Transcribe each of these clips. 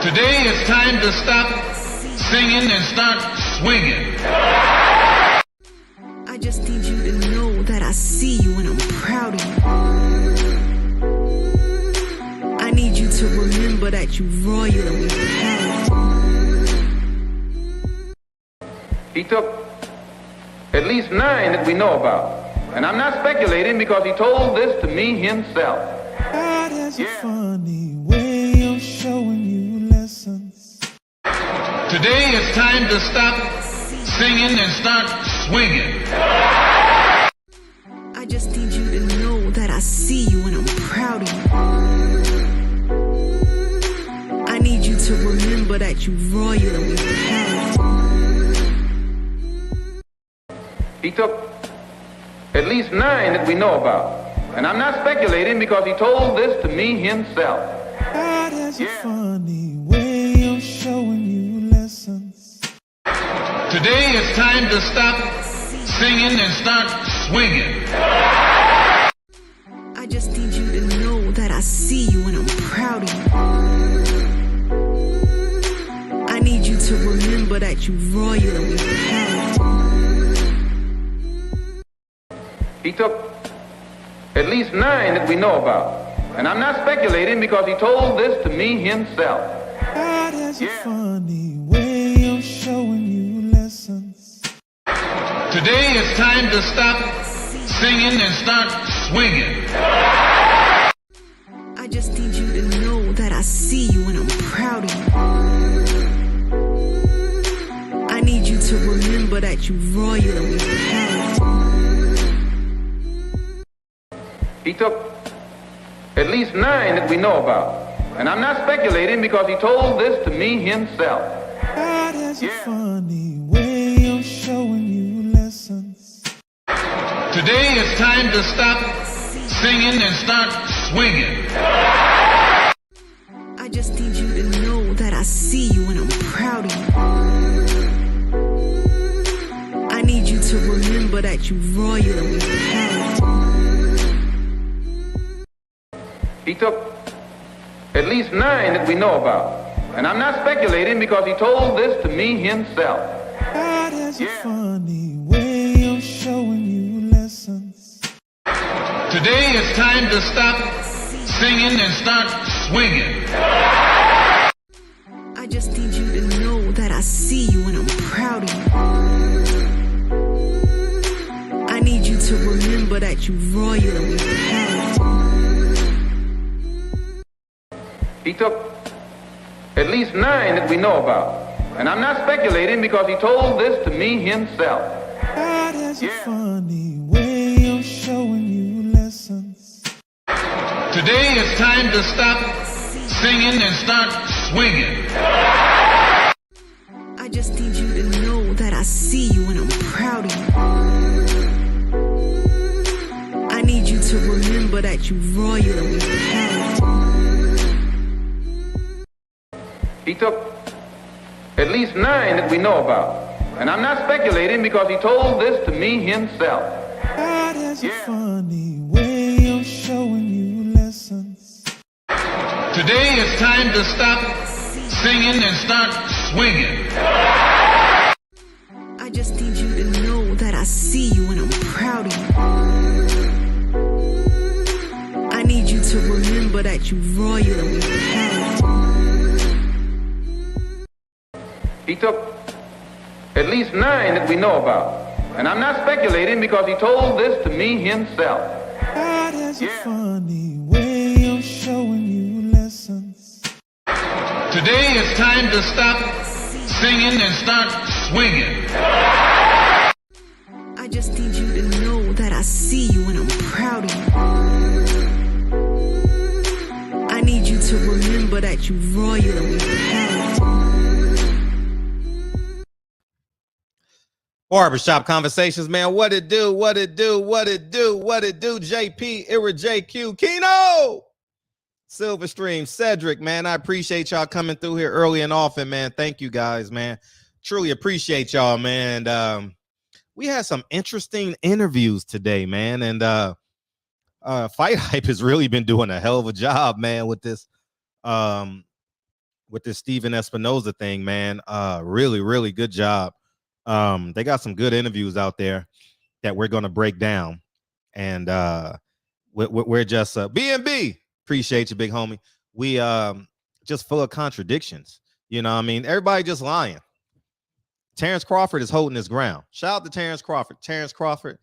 Today it's time to stop singing and start swinging. I just need you to know that I see you and I'm proud of you. I need you to remember that you royal and we proud. He took at least 9 that we know about. And I'm not speculating because he told this to me himself. God has a funny way of showing you lessons. Today it's time to stop singing and start swinging. I just need you to know that I see you and I'm proud of you. I need you to remember that you royal and we proud. He took at least 9 that we know about. And I'm not speculating because he told this to me himself. God has a funny way of showing you lessons. Today it's time to stop singing and start swinging. I just need you to know that I see you and I'm proud of you. I need you to remember that you royal and we proud. He took at least 9 that we know about. And I'm not speculating because he told this to me himself. God has a funny way of showing you lessons. Today it's time to stop singing and start swinging. I just need you to know that I see you and I'm proud of you. I need you to remember that you royal and we proud. He took at least 9 that we know about. And I'm not speculating because he told this to me himself. God has a funny way of showing you lessons. Today it's time to stop singing and start swinging. I just need you to know that I see you and I'm proud of you. I need you to remember that you royal and we proud. He took at least 9 that we know about. And I'm not speculating because he told this to me himself. God has a funny way of showing you lessons. Today it's time to stop singing and start swinging. I just need you to know that I see you and I'm proud of you. I need you to remember that you royal and we proud. He took at least 9 that we know about. And I'm not speculating because he told this to me himself. God has a funny way of showing you lessons. Today it's time to stop singing and start swinging. I just need you to know that I see you and I'm proud of you. I need you to remember that you royal and we proud. He took at least 9 that we know about. And I'm not speculating because he told this to me himself. God has a funny way of showing you lessons. Today it's time to stop singing and start swinging. I just need you to know that I see you and I'm proud of you. I need you to remember that you royal and we proud. He took at least 9 that we know about. And I'm not speculating because he told this to me himself. God has a funny way of showing you lessons. Today it's time to stop singing and start swinging. I just need you to know that I see you and I'm proud of you. I need you to remember that you royal and we proud. Barbershop Conversations, man. What it do? What it do? What it do? What it do? JP, Ira JQ, Keno, Silverstream, Cedric, man. I appreciate y'all coming through here early and often, man. Thank you guys, man. Truly appreciate y'all, man. And we had some interesting interviews today, man. And Fight Hype has really been doing a hell of a job, man, with this with this Steven Espinoza thing, man. Really, really good job. They got some good interviews out there that we're going to break down. And we're just B&B. Appreciate you, big homie. We just full of contradictions. You know what I mean? Everybody just lying. Terrence Crawford is holding his ground. Shout out to Terrence Crawford. Terrence Crawford,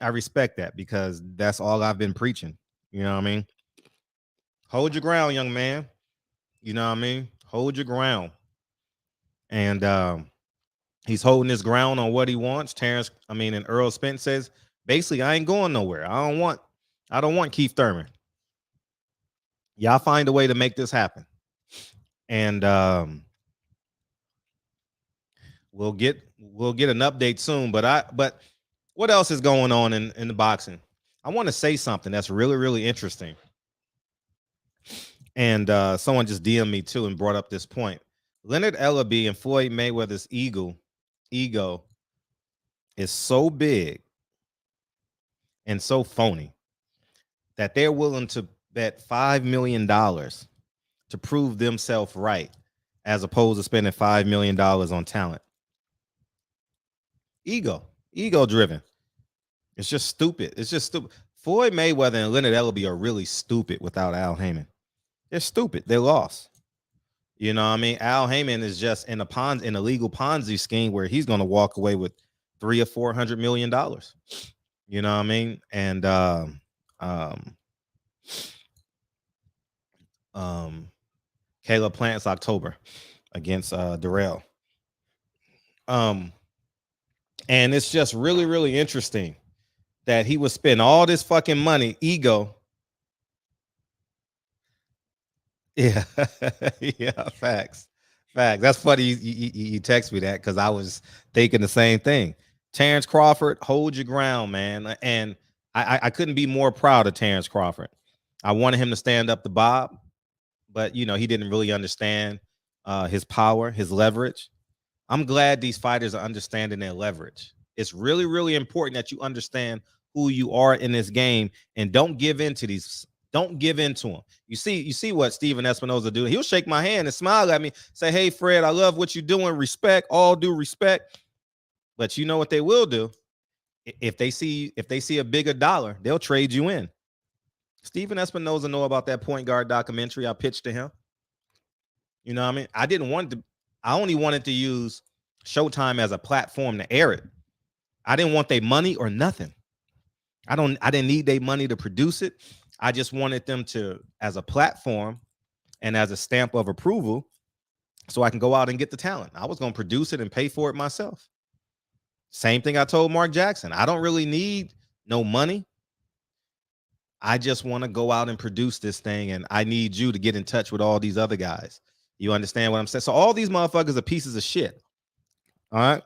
I respect that because that's all I've been preaching. You know what I mean? Hold your ground, young man. You know what I mean? Hold your ground. And he's holding his ground on what he wants. And Earl Spence says, basically, I ain't going nowhere. I don't want Keith Thurman. Y'all find a way to make this happen. And we'll get an update soon. But what else is going on in the boxing? I want to say something that's really, really interesting. And someone just DM'd me too and brought up this point. Leonard Ellaby and Floyd Mayweather's ego is so big and so phony that they're willing to bet $5 million to prove themselves right, as opposed to spending $5 million on talent. Ego driven. It's just stupid. Floyd Mayweather and Leonard Ellaby are really stupid without Al Haymon. They're stupid. They're lost. You know what I mean? Al Haymon is just in a legal Ponzi scheme where he's going to walk away with $300 or $400 million. You know what I mean? And Caleb Plant's October against Darrell. And it's just really, really interesting that he would spend all this fucking money, ego. Yeah, yeah, facts. That's funny. You text me that because I was thinking the same thing. Terrence Crawford, hold your ground, man. And I couldn't be more proud of Terrence Crawford. I wanted him to stand up to Bob, but he didn't really understand his power, his leverage. I'm glad these fighters are understanding their leverage. It's really, really important that you understand who you are in this game and don't give in to these. Don't give in to him. You see what Steven Espinoza do. He'll shake my hand and smile at me, say, "Hey, Fred, I love what you're doing. Respect, all due respect." But you know what they will do? If they see a bigger dollar, they'll trade you in. Steven Espinoza know about that point guard documentary I pitched to him. You know what I mean? I only wanted to use Showtime as a platform to air it. I didn't want their money or nothing. I didn't need their money to produce it. I just wanted them to, as a platform and as a stamp of approval, so I can go out and get the talent. I was going to produce it and pay for it myself. Same thing I told Mark Jackson. I don't really need no money. I just want to go out and produce this thing, and I need you to get in touch with all these other guys. You understand what I'm saying? So all these motherfuckers are pieces of shit. All right?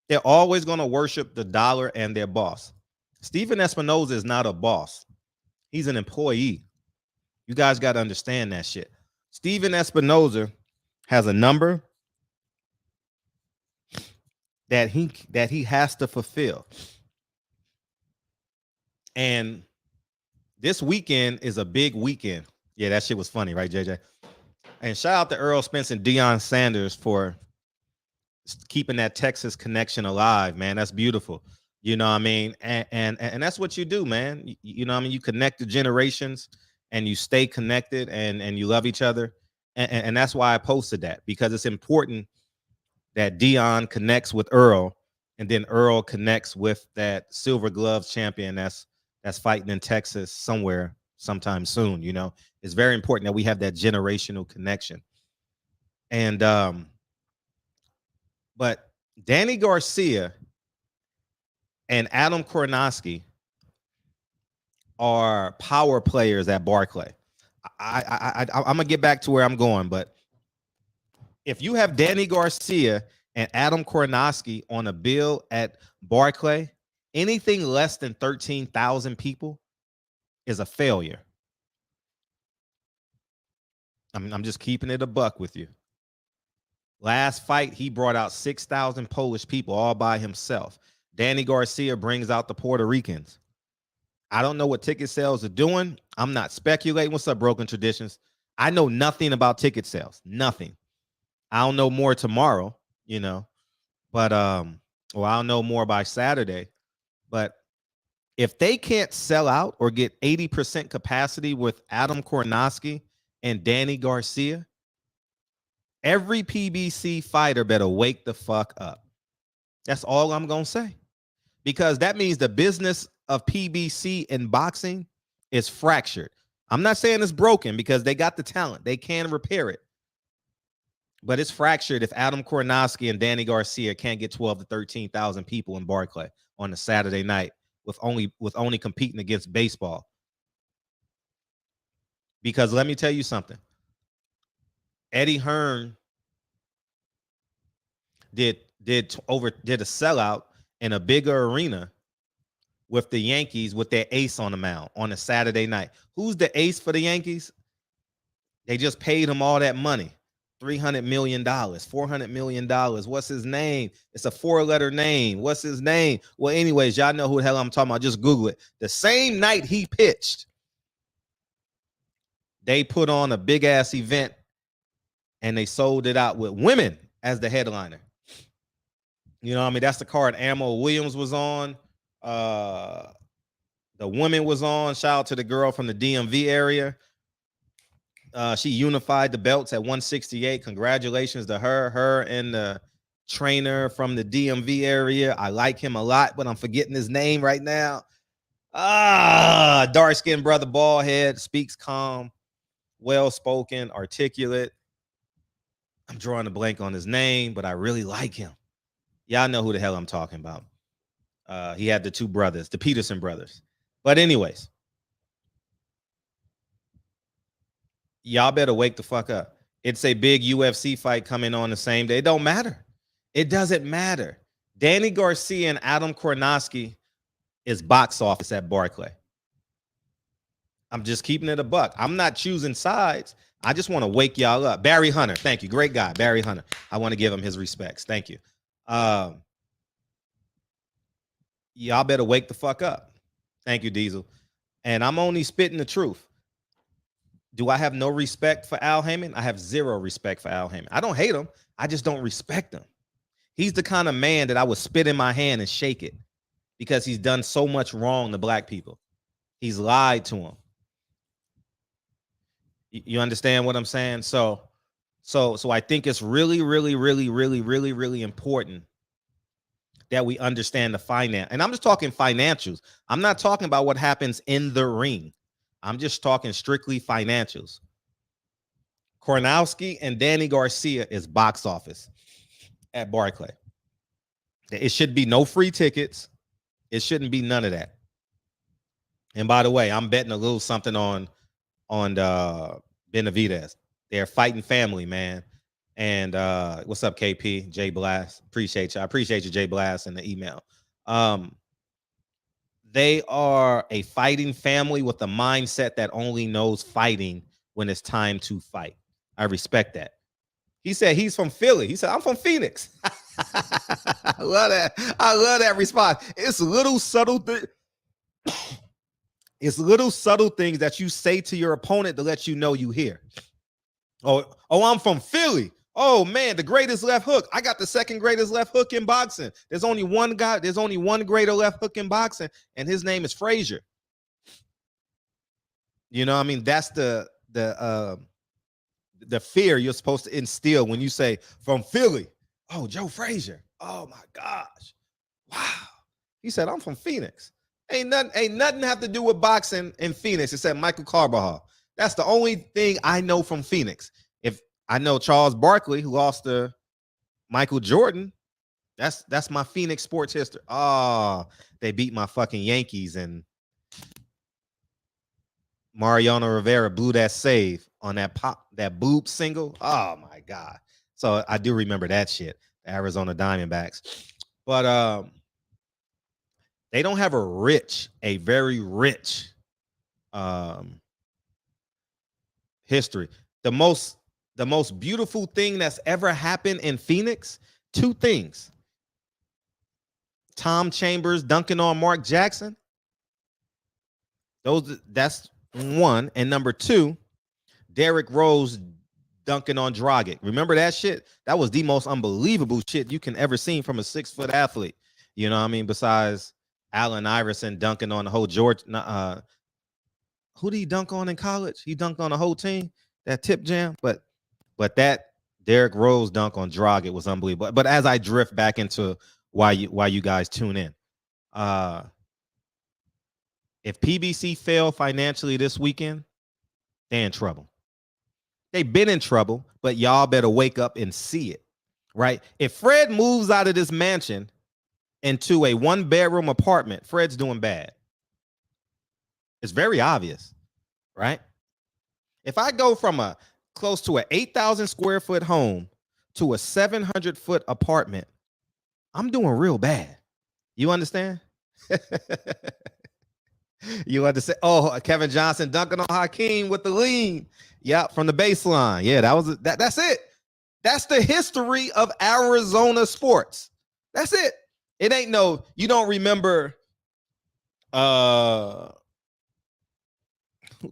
They're always going to worship the dollar and their boss. Steven Espinoza is not a boss. He's an employee. You guys got to understand that shit. Steven Espinoza has a number that he has to fulfill. And this weekend is a big weekend. Yeah, that shit was funny, right, JJ? And shout out to Earl Spence and Deion Sanders for keeping that Texas connection alive, man. That's beautiful. You know what I mean? And that's what you do, man. You know what I mean? You connect the generations and you stay connected and you love each other. And that's why I posted that, because it's important that Deion connects with Earl, and then Earl connects with that Silver Gloves champion that's fighting in Texas somewhere sometime soon. It's very important that we have that generational connection. And but Danny Garcia and Adam Kornowski are power players at Barclay. I'm gonna get back to where I'm going, but if you have Danny Garcia and Adam Kornowski on a bill at Barclay, anything less than 13,000 people is a failure. I'm just keeping it a buck with you. Last fight, he brought out 6,000 Polish people all by himself. Danny Garcia brings out the Puerto Ricans. I don't know what ticket sales are doing. I'm not speculating. What's up, Broken Traditions? I know nothing about ticket sales. Nothing. I'll know more tomorrow, you know, but well, I'll know more by Saturday. But if they can't sell out or get 80% capacity with Adam Kornowski and Danny Garcia, every PBC fighter better wake the fuck up. That's all I'm going to say. Because that means the business of PBC in boxing is fractured. I'm not saying it's broken because they got the talent. They can repair it. But it's fractured if Adam Kornowski and Danny Garcia can't get 12 to 13,000 people in Barclay on a Saturday night with only competing against baseball. Because let me tell you Eddie Hearn did a sellout in a bigger arena with the Yankees with their ace on the mound on a Saturday night. Who's the ace for the Yankees? They just paid him all that money. $300 million, $400 million. What's his name? It's a 4-letter name. What's his name? Well, anyways, y'all know who the hell I'm talking about. Just Google it. The same night he pitched, they put on a big ass event and they sold it out with women as the headliner. You know what I mean? That's the card Ammo Williams was on. The woman was on. Shout out to the girl from the DMV area. She unified the belts at 168. Congratulations to her and the trainer from the DMV area. I like him a lot, but I'm forgetting his name right now. Dark-skinned brother, bald head, speaks calm, well-spoken, articulate. I'm drawing a blank on his name, but I really like him. Y'all know who the hell I'm talking about. He had the two brothers, the Peterson brothers. But anyways, y'all better wake the fuck up. It's a big UFC fight coming on the same day. It don't matter. It doesn't matter. Danny Garcia and Adam Kornowski is box office at Barclay. I'm just keeping it a buck. I'm not choosing sides. I just want to wake y'all up. Barry Hunter, thank you. Great guy, Barry Hunter. I want to give him his respects. Thank you. Y'all better wake the fuck up. Thank you, Diesel. And I'm only spitting the truth. Do I have no respect for Al Haymon? I have zero respect for Al Haymon. I don't hate him. I just don't respect him. He's the kind of man that I would spit in my hand and shake it because he's done so much wrong to black people. He's lied to them. You understand what I'm saying? So I think it's really, really, really, really, really, really important that we understand the finance. And I'm just talking financials. I'm not talking about what happens in the ring. I'm just talking strictly financials. Kornowski and Danny Garcia is box office at Barclay. It should be no free tickets. It shouldn't be none of that. And by the way, I'm betting a little something on Benavidez. They're fighting family, man. And what's up, KP? Jay Blast. Appreciate you. I appreciate you, Jay Blast, in the email. They are a fighting family with a mindset that only knows fighting when it's time to fight. I respect that. He said he's from Philly. He said, I'm from Phoenix. I love that. I love that response. It's little subtle it's little subtle things that you say to your opponent to let you know you hear. Oh, I'm from Philly. Oh man, the greatest left hook. I got the second greatest left hook in boxing. There's only one guy. There's only one greater left hook in boxing, and his name is Frazier. You know, I mean, that's the fear you're supposed to instill when you say from Philly. Oh, Joe Frazier. Oh my gosh, wow. He said, I'm from Phoenix. Ain't nothing have to do with boxing in Phoenix except Michael Carbajal. That's the only thing I know from Phoenix. If I know Charles Barkley, who lost to Michael Jordan, that's my Phoenix sports history. Oh, they beat my fucking Yankees and Mariano Rivera blew that save on that boob single. Oh my God. So I do remember that shit, the Arizona Diamondbacks. But they don't have a very rich history. The most beautiful thing that's ever happened in Phoenix, two things. Tom Chambers dunking on Mark Jackson. That's one. And number two, Derrick Rose dunking on Dragic. Remember that shit? That was the most unbelievable shit you can ever seen from a 6-foot athlete. You know what I mean? Besides Allen Iverson dunking on the whole George. Who did he dunk on in college? He dunked on the whole team, that tip jam. But that Derrick Rose dunk on Dragic was unbelievable. But as I drift back into why you guys tune in, if PBC fail financially this weekend, they're in trouble. They've been in trouble, but y'all better wake up and see it, right? If Fred moves out of this mansion into a 1-bedroom apartment, Fred's doing bad. It's very obvious, right? If I go from a close to an 8,000 square foot home to a 700-foot apartment, I'm doing real bad. You understand? You understand? Oh, Kevin Johnson dunking on Hakeem with the lean. Yep, from the baseline. Yeah, that's it. That's the history of Arizona sports. That's it. It ain't no, you don't remember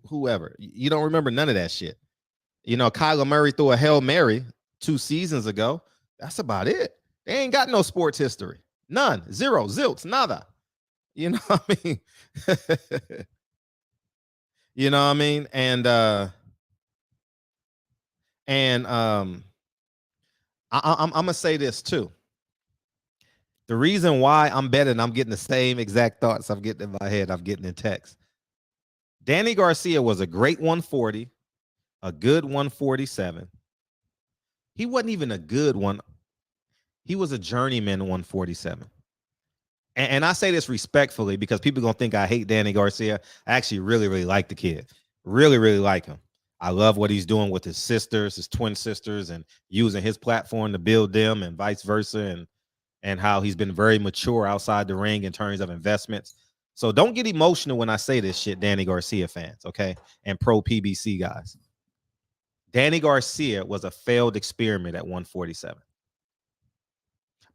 whoever. You don't remember none of that shit. You know, Kyler Murray threw a Hail Mary 2 seasons ago. That's about it. They ain't got no sports history. None. Zero. Zilts. Nada. You know what I mean? You know what I mean? And I'm gonna say this too. The reason why I'm betting, I'm getting the same exact thoughts I'm getting in my head, I'm getting in text. Danny Garcia was a great 140, a good 147. He wasn't even a good one. He was a journeyman 147. And I say this respectfully because people are going to think I hate Danny Garcia. I actually really, really like the kid. Really, really like him. I love what he's doing with his sisters, his twin sisters, and using his platform to build them and vice versa, and how he's been very mature outside the ring in terms of investments. So don't get emotional when I say this shit, Danny Garcia fans, okay? And pro PBC guys. Danny Garcia was a failed experiment at 147.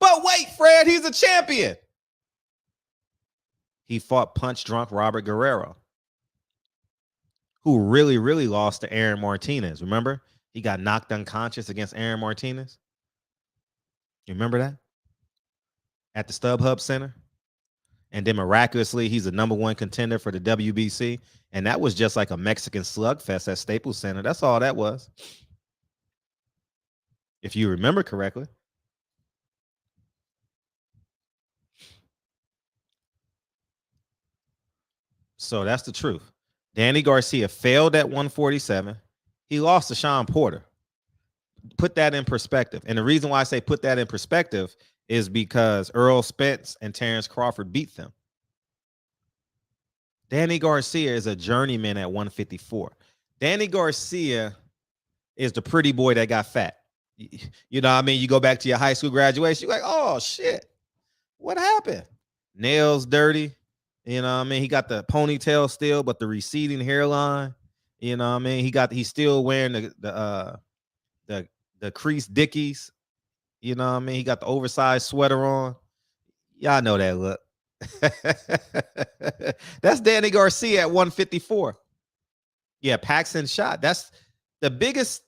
But wait, Fred, he's a champion. He fought punch-drunk Robert Guerrero, who really, really lost to Aaron Martinez. Remember? He got knocked unconscious against Aaron Martinez. You remember that? At the StubHub Center. And then miraculously, he's the #1 contender for the WBC. And that was just like a Mexican slugfest at Staples Center. That's all that was. If you remember correctly. So that's the truth. Danny Garcia failed at 147. He lost to Sean Porter. Put that in perspective. And the reason why I say put that in perspective is because Earl Spence and Terrence Crawford beat them. Danny Garcia is a journeyman at 154. Danny Garcia is the pretty boy that got fat. You know what I mean? You go back to your high school graduation, you're like, oh, shit. What happened? Nails dirty. You know what I mean? He got the ponytail still, but the receding hairline. You know what I mean? He's still wearing the creased Dickies. You know what I mean? He got the oversized sweater on. Y'all know that look. That's Danny Garcia at 154. Yeah, Paxson shot. That's the biggest.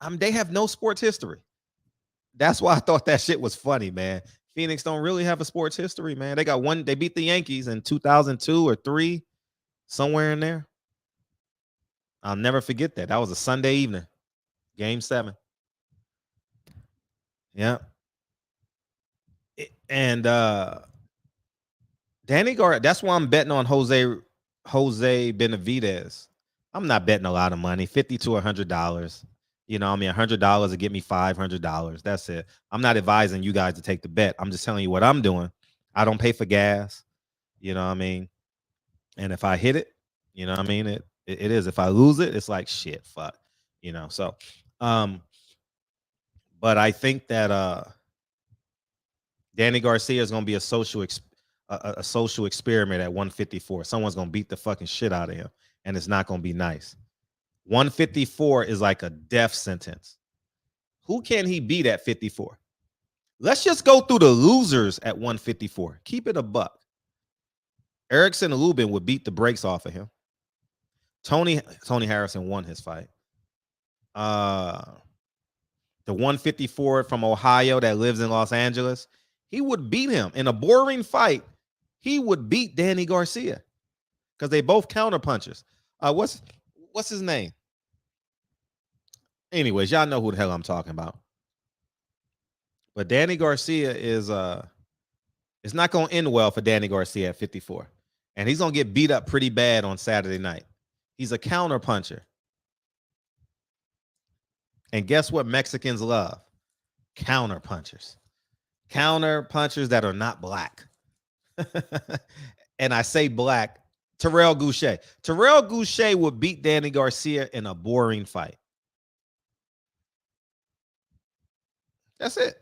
They have no sports history. That's why I thought that shit was funny, man. Phoenix don't really have a sports history, man. They got one. They beat the Yankees in 2002 or 3, somewhere in there. I'll never forget that. That was a Sunday evening, Game 7. Yeah. And Danny Garcia, that's why I'm betting on Jose Benavidez. I'm not betting a lot of money, $50 to $100. You know, I mean, $100 to get me $500. That's it. I'm not advising you guys to take the bet. I'm just telling you what I'm doing. I don't pay for gas. You know what I mean? And if I hit it, you know what I mean? It is. If I lose it, it's like shit, fuck. You know, so but I think that Danny Garcia is gonna be a social experiment at 154. Someone's gonna beat the fucking shit out of him, and it's not gonna be nice. 154 is like a death sentence. Who can he beat at 54? Let's just go through the losers at 154. Keep it a buck. Erickson Lubin would beat the brakes off of him. Tony Harrison won his fight. the 154 from Ohio that lives in Los Angeles, he would beat him in a boring fight. He would beat Danny Garcia because they both counter punchers. What's his name? Anyways, y'all know who the hell I'm talking about. But Danny Garcia is it's not going to end well for Danny Garcia at 54. And he's going to get beat up pretty bad on Saturday night. He's a counter puncher. And guess what Mexicans love? Counter punchers. Counter punchers that are not black. And I say black. Terrell Goucher. Terrell Goucher would beat Danny Garcia in a boring fight. That's it.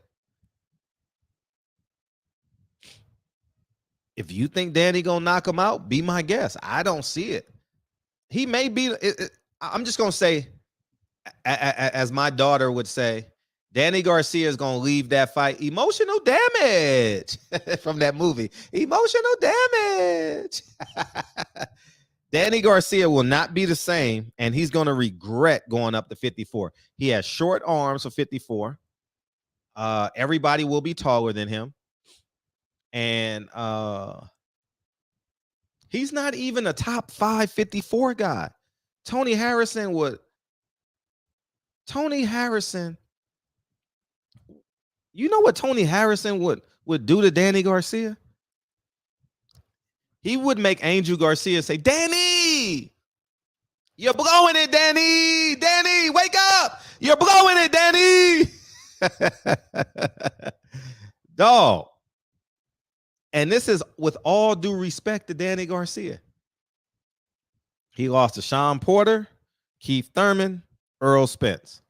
If you think Danny gonna knock him out, be my guest. I don't see it. He may be. I'm just gonna say, as my daughter would say, Danny Garcia is gonna leave that fight emotional damage from that movie. Emotional damage. Danny Garcia will not be the same, and he's gonna regret going up to 54. He has short arms for 54. Everybody will be taller than him. And he's not even a top 5 54 guy. Tony Harrison, you know what Tony Harrison would do to Danny Garcia? He would make Angel Garcia say, Danny, you're blowing it, Danny. Danny, wake up. You're blowing it, Danny. Dog. And this is with all due respect to Danny Garcia. He lost to Sean Porter, Keith Thurman, Earl Spence.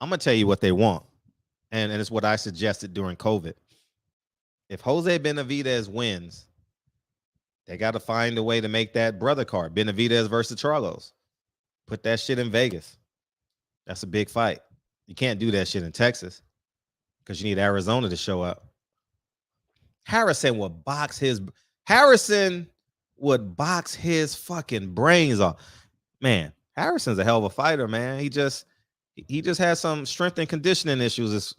I'm going to tell you what they want. And it's what I suggested during COVID. If Jose Benavidez wins, they got to find a way to make that brother card. Benavidez versus Charlos. Put that shit in Vegas. That's a big fight. You can't do that shit in Texas because you need Arizona to show up. Harrison would box his fucking brains off. Man, Harrison's a hell of a fighter, man. He just has some strength and conditioning issues,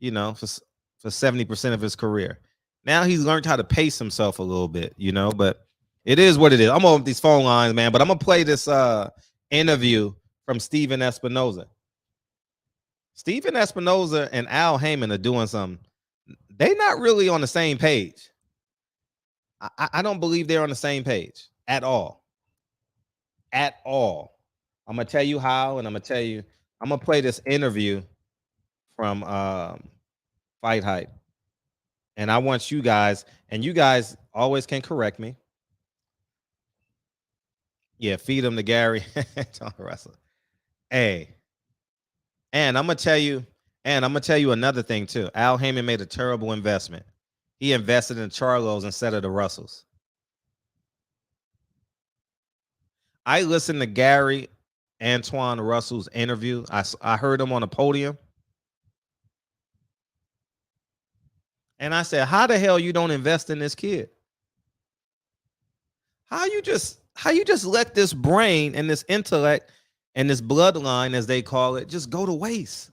for 70% of his career. Now he's learned how to pace himself a little bit, but it is what it is. I'm on these phone lines, man, but I'm gonna play this interview from Stephen Espinoza. Stephen Espinoza and Al Haymon are doing something. They're not really on the same page. I don't believe they're on the same page at all. At all. I'm gonna tell you how, and I'm gonna play this interview from Fight Hype. And I want you guys, and you guys always can correct me. Yeah, feed him to Gary. Wrestler. Hey. And I'm gonna tell you another thing too. Al Haymon made a terrible investment. He invested in Charlos instead of the Russells. I listened to Gary Antoine Russell's interview. I heard him on a podium. And I said, how the hell you don't invest in this kid? How you just let this brain and this intellect and this bloodline, as they call it, just go to waste?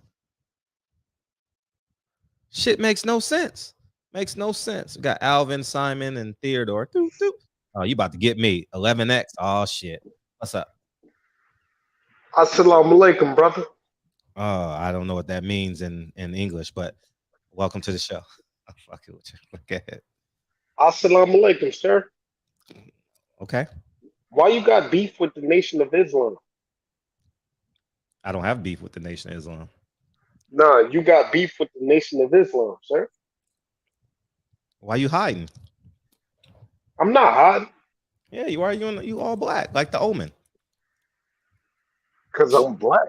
Shit makes no sense. Makes no sense. We got Alvin, Simon, and Theodore. Oh, you about to get me. 11X. Oh, shit. What's up? Assalamu alaikum, brother. Oh, I don't know what that means in English, but welcome to the show. I'm fucking with you. Go ahead. Assalamu alaikum, sir. Okay. Why you got beef with the Nation of Islam? I don't have beef with the Nation of Islam. Nah, you got beef with the Nation of Islam, sir. Why you hiding? I'm not hiding. Yeah, you are. You all black, like the Omen. Because I'm black.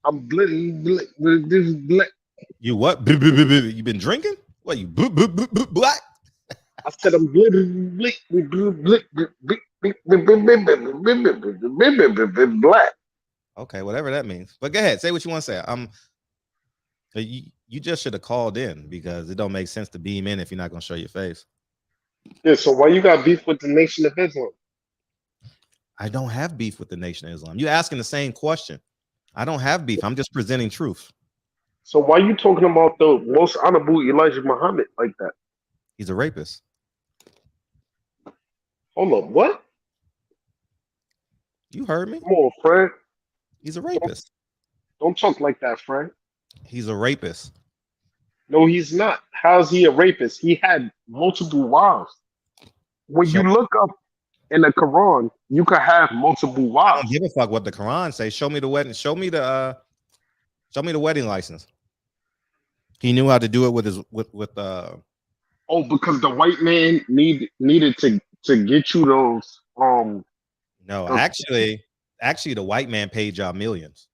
I'm black. You what? You been drinking? What, you black? I said I'm black. Okay, whatever that means. But go ahead, say what you want to say. You just should have called in because it don't make sense to beam in if you're not gonna show your face. Yeah, so why you got beef with the Nation of Islam? I don't have beef with the Nation of Islam. You're asking the same question. I don't have beef. I'm just presenting truth. So why you talking about the most honorable Elijah Muhammad like that? He's a rapist. Hold up, what? You heard me? Come on, Fred. He's a rapist. Don't talk like that, Fred. He's a rapist. No, he's not. How's he a rapist? He had multiple wives. When you look up in the Quran, you could have multiple I wives. don't give a fuck what the Quran says. Show me the wedding. Show me the wedding license. He knew how to do it with his with Oh, because the white man needed to get you those No, actually the white man paid y'all millions.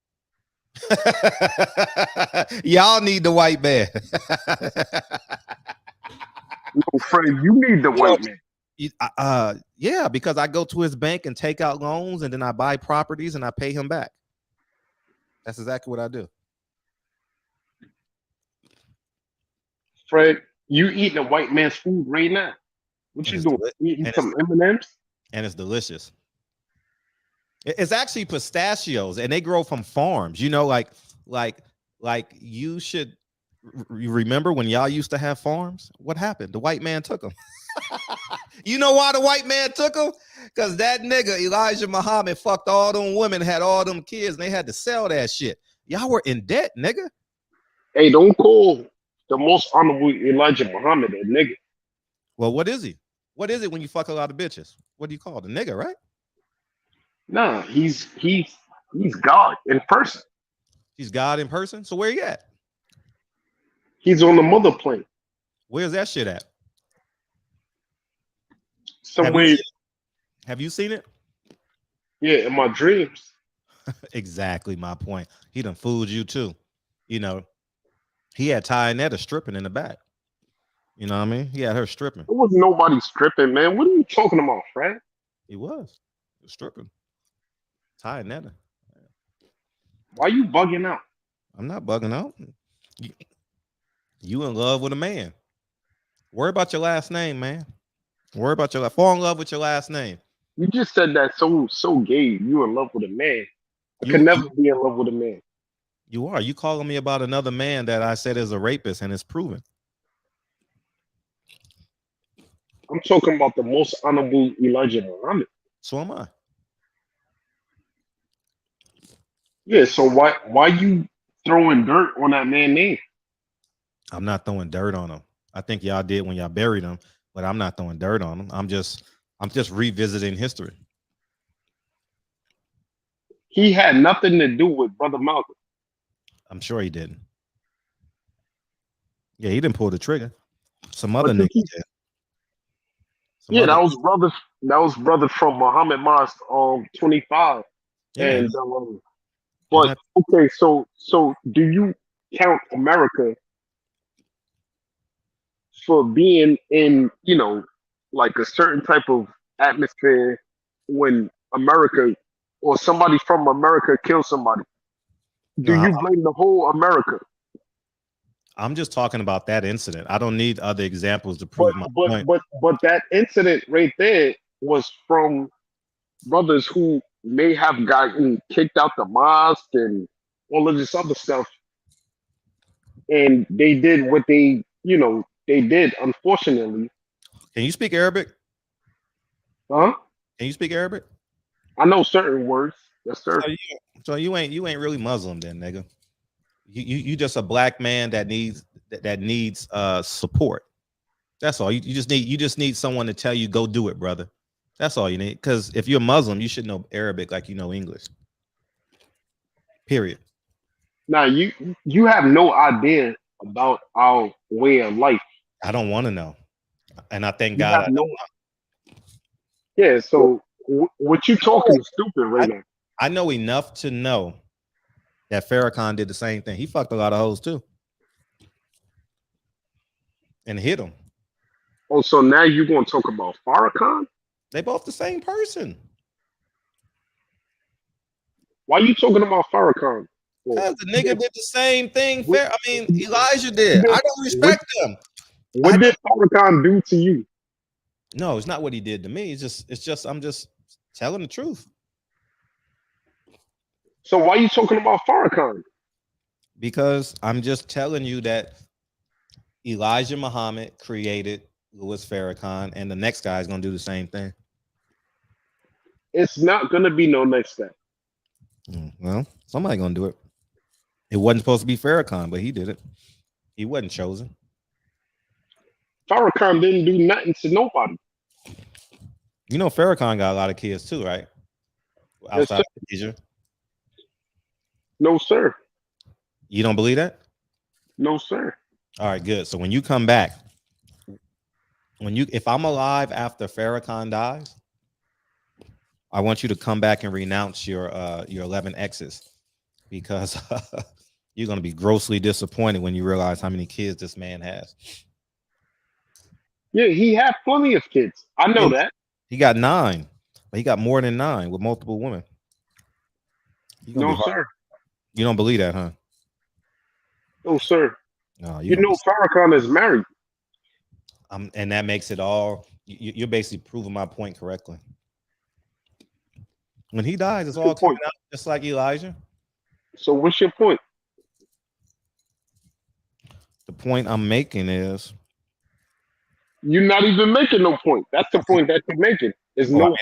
Y'all need the white man. No, Fred, you need the white man. Yeah, because I go to his bank and take out loans and then I buy properties and I pay him back. That's exactly what I do. Fred, you eating a white man's food right now. What you doing? Eating some M&Ms? And it's delicious. It's actually pistachios and they grow from farms. You know, like you should remember when y'all used to have farms? What happened? The white man took them. You know why the white man took them? Because that nigga Elijah Muhammad fucked all them women, had all them kids, and they had to sell that shit. Y'all were in debt, nigga. Hey, don't call the most honorable Elijah Muhammad a nigga. Well, what is he? What is it when you fuck a lot of bitches? What do you call it? A nigga, right? Nah, he's God in person. He's God in person. So where he at? He's on the mother plane. Where's that shit at? Somewhere. Have you seen it? Yeah, in my dreams. Exactly my point. He done fooled you too. You know, he had Ty and Netta stripping in the back. You know what I mean? He had her stripping. There was nobody stripping, man. What are you talking about, Fred? He was stripping. Ty and Netta. Why you bugging out? I'm not bugging out. You in love with a man. Worry about your last name, man. Worry about your fall in love with your last name. You just said that so gay. You in love with a man. I could never be in love with a man. You are. You calling me about another man that I said is a rapist and it's proven. I'm talking about the most honorable Elijah Muhammad. So am I. Yeah, so why you throwing dirt on that man's name? I'm not throwing dirt on him. I think y'all did when y'all buried him, but I'm not throwing dirt on him. I'm just revisiting history. He had nothing to do with Brother Malcolm. I'm sure he didn't. Yeah, he didn't pull the trigger. Some other nigga did. That was brother from Muhammad Mosque 25. Yeah. And but okay, so do you count America for being in, you know, like a certain type of atmosphere when America or somebody from America kills somebody? Do you blame the whole America? I'm just talking about that incident. I don't need other examples to prove my point. But that incident right there was from brothers who may have gotten kicked out the mosque and all of this other stuff. And they did what they did, unfortunately. Can you speak Arabic? Huh? Can you speak Arabic? I know certain words. Yes, sir. So you ain't really Muslim then, nigga. You just a black man that needs support. That's all. You just need someone to tell you go do it, brother. That's all you need. Because if you're Muslim, you should know Arabic like you know English. Period. Now you have no idea about our way of life. I don't want to know, and I thank God. Yeah. So what you talking stupid right now? I know enough to know that Farrakhan did the same thing. He fucked a lot of hoes too, and hit them. Oh, so now you're gonna talk about Farrakhan? They both the same person. Why are you talking about Farrakhan? Because the nigga did the same thing. What- I mean, Elijah did. I don't respect him. What did Farrakhan do to you? No, it's not what he did to me. It's just I'm just telling the truth. So why are you talking about Farrakhan? Because I'm just telling you that Elijah Muhammad created Louis Farrakhan, and the next guy is gonna do the same thing. It's not gonna be no next step. Well, somebody gonna do it. It wasn't supposed to be Farrakhan, but he did it. He wasn't chosen. Farrakhan didn't do nothing to nobody. You know, Farrakhan got a lot of kids too, right? Outside of Asia. No, sir. You don't believe that? No, sir. All right, good. So when you come back, if I'm alive after Farrakhan dies, I want you to come back and renounce your 11 exes, because you're gonna be grossly disappointed when you realize how many kids this man has. Yeah, he had plenty of kids. I know that. He got 9, but he got more than 9 with multiple women. No, sir. You don't believe that, huh? No, sir. No, you know Farrakhan is married. And that makes it all. You're basically proving my point correctly. When he dies, it's all coming out just like Elijah. So what's your point? The point I'm making is you're not even making no point. That's the point that you're making. Is no.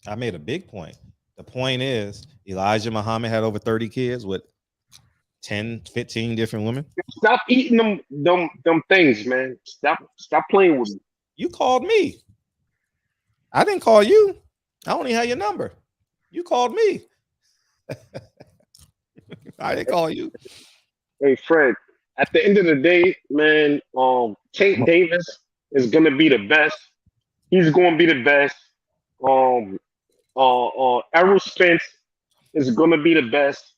I made a big point. The point is Elijah Muhammad had over 30 kids with 10, 15 different women. Stop eating them things, man. Stop playing with me. You called me. I didn't call you. I only had your number. You called me. I didn't call you. Hey, Fred. At the end of the day, man, Tate Davis is gonna be the best. He's gonna be the best. Errol Spence is gonna be the best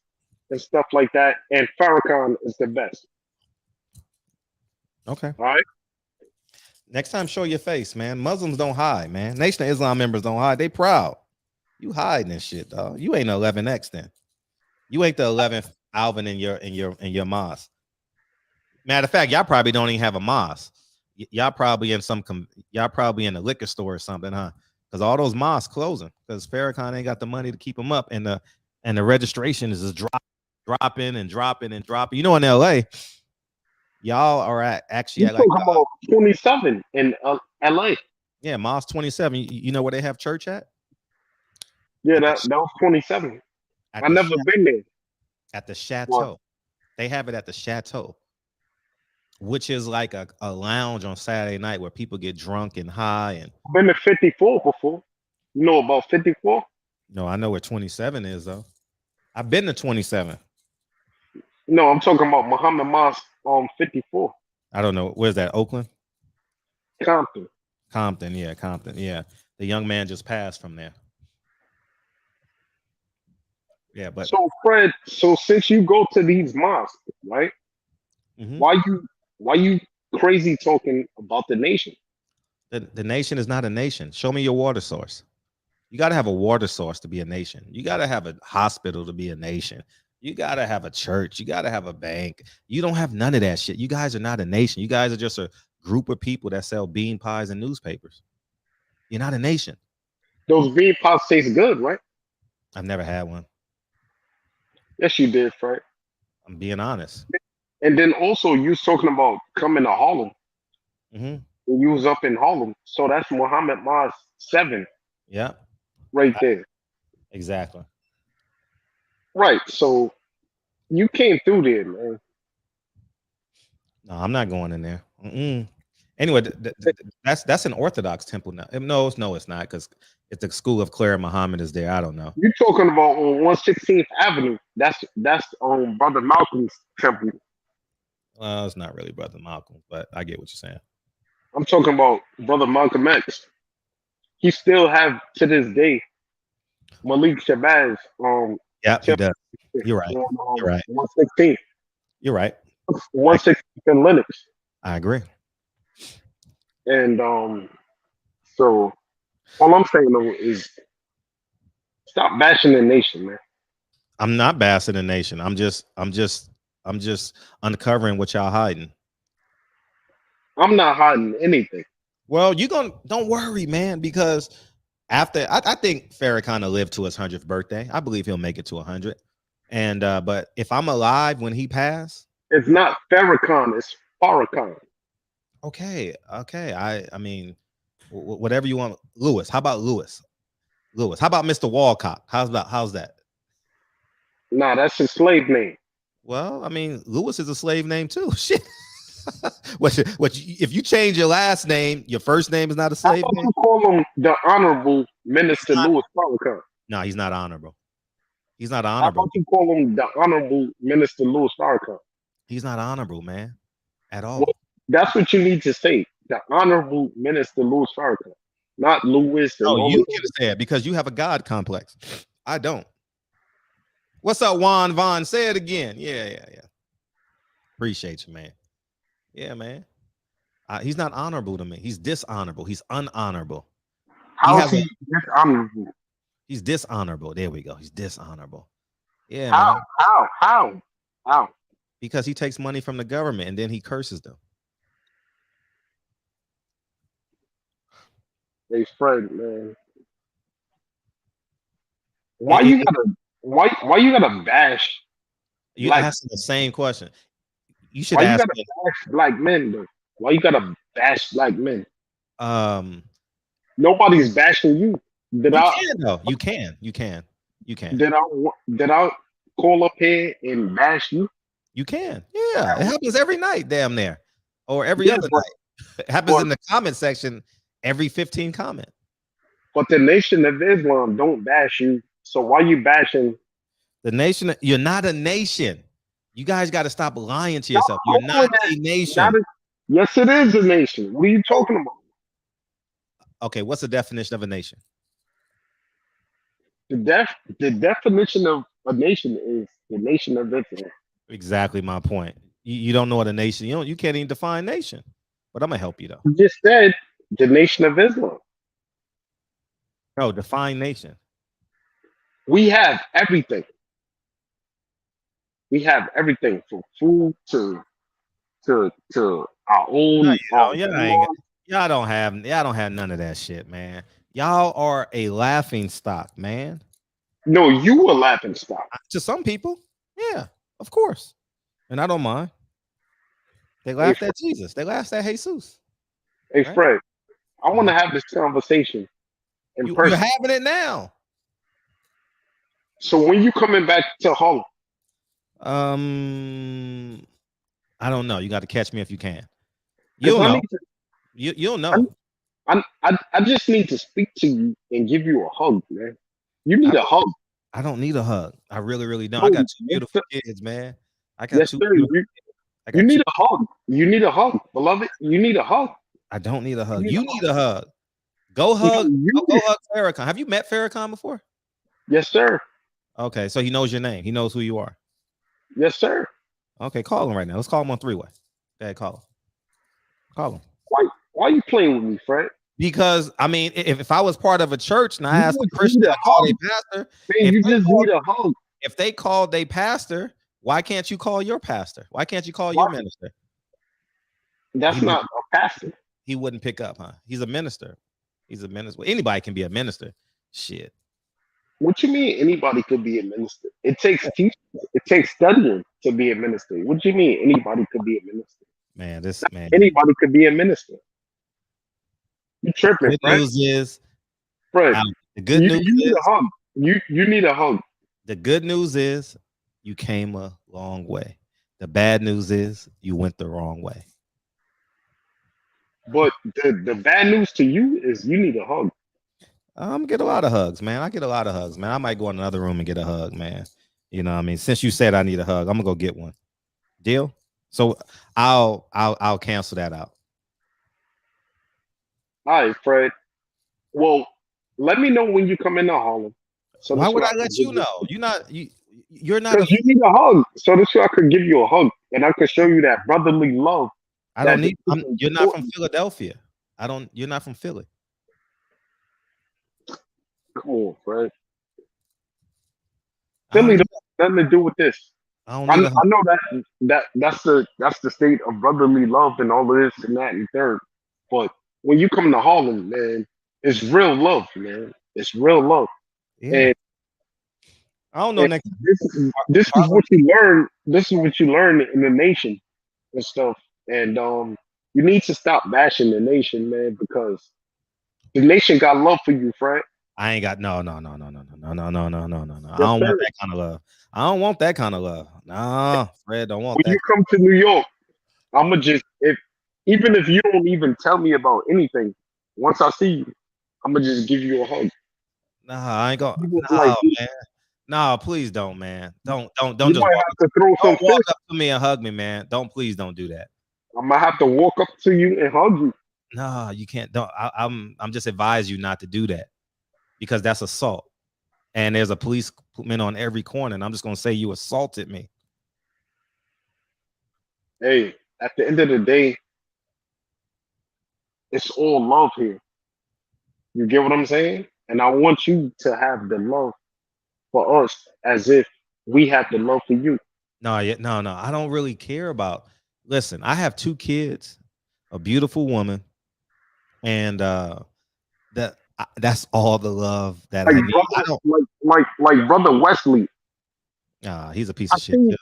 and stuff like that. And Farrakhan is the best. Okay. All right. Next time, show your face, man. Muslims don't hide, man. Nation of Islam members don't hide. They proud. You hiding this shit, dog. You ain't 11X then. You ain't the 11th Alvin in your mosque. Matter of fact, y'all probably don't even have a mosque. Y'all probably in a liquor store or something, huh? Because all those mosques closing because Farrakhan ain't got the money to keep them up, and the registration is just dropping. You know, in LA, y'all are actually talking about 27 in LA. Yeah, mosque 27. You know where they have church at? Yeah, that was 27. I've never been there. At the Chateau. What? They have it at the Chateau, which is like a lounge on Saturday night where people get drunk and high. And I've been to 54 before. You know about 54? No, I know where 27 is, though. I've been to 27. No, I'm talking about Muhammad Mosque 54. I don't know. Where's that? Oakland? Compton. Compton, yeah. The young man just passed from there. Yeah, but so Fred, since you go to these mosques, right? Mm-hmm. Why you crazy talking about the nation? The nation is not a nation. Show me your water source. You got to have a water source to be a nation. You got to have a hospital to be a nation. You got to have a church. You got to have a bank. You don't have none of that shit. You guys are not a nation. You guys are just a group of people that sell bean pies and newspapers. You're not a nation. Those bean pies taste good, right? I've never had one. Yes, you did, Fred. I'm being honest. And then also you was talking about coming to Harlem. Mm-hmm. You was up in Harlem. So that's Muhammad Mosque 7. Yeah. Right there. Exactly. Right. So you came through there, man. No, I'm not going in there. Mm-mm. Anyway, that's an Orthodox temple now. No, it's not, because it's the school of Clara Muhammad is there. I don't know. You're talking about on 116th Avenue. That's Brother Malcolm's temple. Well, it's not really Brother Malcolm, but I get what you're saying. I'm talking about Brother Malcolm X. He still have to this day Malik Shabazz. Yeah, he does. You're right. You're right. 116th. You're right. 116th in Lenox. I agree. And so all I'm saying though is stop bashing the nation, man. I'm not bashing the nation. I'm just uncovering what y'all hiding. I'm not hiding anything. Well, don't worry, man, because after I think Farrakhan will live to his 100th birthday. I believe he'll make it to 100. And but if I'm alive when he passed, It's not Farrakhan, it's Farrakhan. okay. I mean, whatever you want. Lewis, how about Lewis? How about Mr. Walcott? How's that? Nah, that's his slave name. Well, I mean, Lewis is a slave name too. Shit. If you change your last name, your first name is not a How slave about name? you call him the Honorable Minister Louis Farrakhan? No, he's not honorable. He's not How honorable. about you call him the Honorable Minister Louis Farrakhan? He's not honorable, man, at all. Well, that's what you need to say. The Honorable Minister Louis Farrakhan, not Louis. Oh, you can say it because you have a God complex. I don't. What's up, Juan Vaughn? Say it again. Yeah. Appreciate you, man. Yeah, man. He's not honorable to me. He's dishonorable. He's unhonorable. How is he dishonorable? He's dishonorable. There we go. He's dishonorable. Yeah, How? man. How? Because he takes money from the government and then he curses them. Hey, Fred, man. Why you gotta bash? You like, asking the same question. You should why ask. You gotta bash black men, though? Why you gotta bash black men? Nobody's bashing you. You can. Did I call up here and bash you? You can. Yeah, it happens every night, damn near, or every other night. It happens in the comment section every 15 comment. But the Nation of Islam don't bash you. So why you bashing the nation? You're not a nation. You guys got to stop lying to yourself. You're not a nation. Yes, it is a nation. What are you talking about? Okay, what's the definition of a nation? The definition of a nation is the Nation of Islam. Exactly my point. You don't know what a nation. You can't even define nation. But I'm gonna help you though. You just said the Nation of Islam. No, define nation. We have everything. We have everything from food to our own. Y'all don't have none of that shit, man. Y'all are a laughing stock, man. No, you a laughing stock. To some people, yeah, of course. And I don't mind. They laughed at Jesus. They laughed at Jesus. Hey, right? Fred, I want to have this conversation in person. You're having it now. So when you coming back to Harlem? I don't know. You got to catch me if you can. You'll know. You'll know. I just need to speak to you and give you a hug, man. You need a hug. I don't need a hug. I really, really don't. I got two beautiful kids, man. I got two. You need a hug. You need a hug, beloved. You need a hug. I don't need a hug. You need a hug. Go hug. Go hug Farrakhan. Have you met Farrakhan before? Yes, sir. Okay, so he knows your name. He knows who you are. Yes, sir. Okay, call him right now. Let's call him on three-way. Okay, call him. Call him. Why are you playing with me, Fred? Because I mean, if I was part of a church and I asked a Christian to call a pastor, you just need a hug. If they called a pastor, why can't you call your pastor? Why can't you call your minister? That's not a pastor. He wouldn't pick up, huh? He's a minister. He's a minister. Well, anybody can be a minister. Shit. What you mean anybody could be a minister? It takes teaching. It takes studying to be a minister. What do you mean anybody could be a minister? Man. Anybody could be a minister. You tripping, the good news is, Fred. The good news you need is, a hug. You need a hug. The good news is you came a long way. The bad news is you went the wrong way. But the bad news to you is you need a hug. I'm get a lot of hugs, man. I get a lot of hugs, man. I might go in another room and get a hug, man. You know what I mean? Since you said I need a hug, I'm gonna go get one. Deal? So I'll cancel that out. All right, Fred. Well, let me know when you come into Harlem. So why would I let you know? You're not. Because you need a hug. So this way I could give you a hug and I could show you that brotherly love. I don't need. You're not from Philadelphia. You're not from Philly. Come on, Fred. Philly nothing to do with this. I don't I, need I know that's the state of brotherly love and all of this and that and third. But when you come to Harlem, man, it's real love, man. It's real love. yeah. And, I don't know and next. this is what you learn. This is what you learn in the nation and stuff. And you need to stop bashing the nation, man, because the nation got love for you, Fred. I ain't got no. I don't Yes, want sir. that kind of love. I don't want that kind of love. No, Fred don't want When that. you come to New York, I'ma just even if you don't even tell me about anything, once I see you, I'ma just give you a hug. Nah, I ain't gonna. You was No, like, man. No, please don't, man. Don't you just might walk have to throw some don't walk fish. up to me and hug me, man. Please don't do that. I'm gonna have to walk up to you and hug you. No, you can't. Don't. I'm just advise you not to do that because that's assault. And there's a policeman on every corner, and I'm just gonna say you assaulted me. Hey, at the end of the day, it's all love here. You get what I'm saying? And I want you to have the love for us as if we have the love for you. No, I don't really care about. Listen, I have 2 kids, a beautiful woman, and that's all the love that Like I need. I brother, don't. like brother Wesley. He's a piece I of shit. seen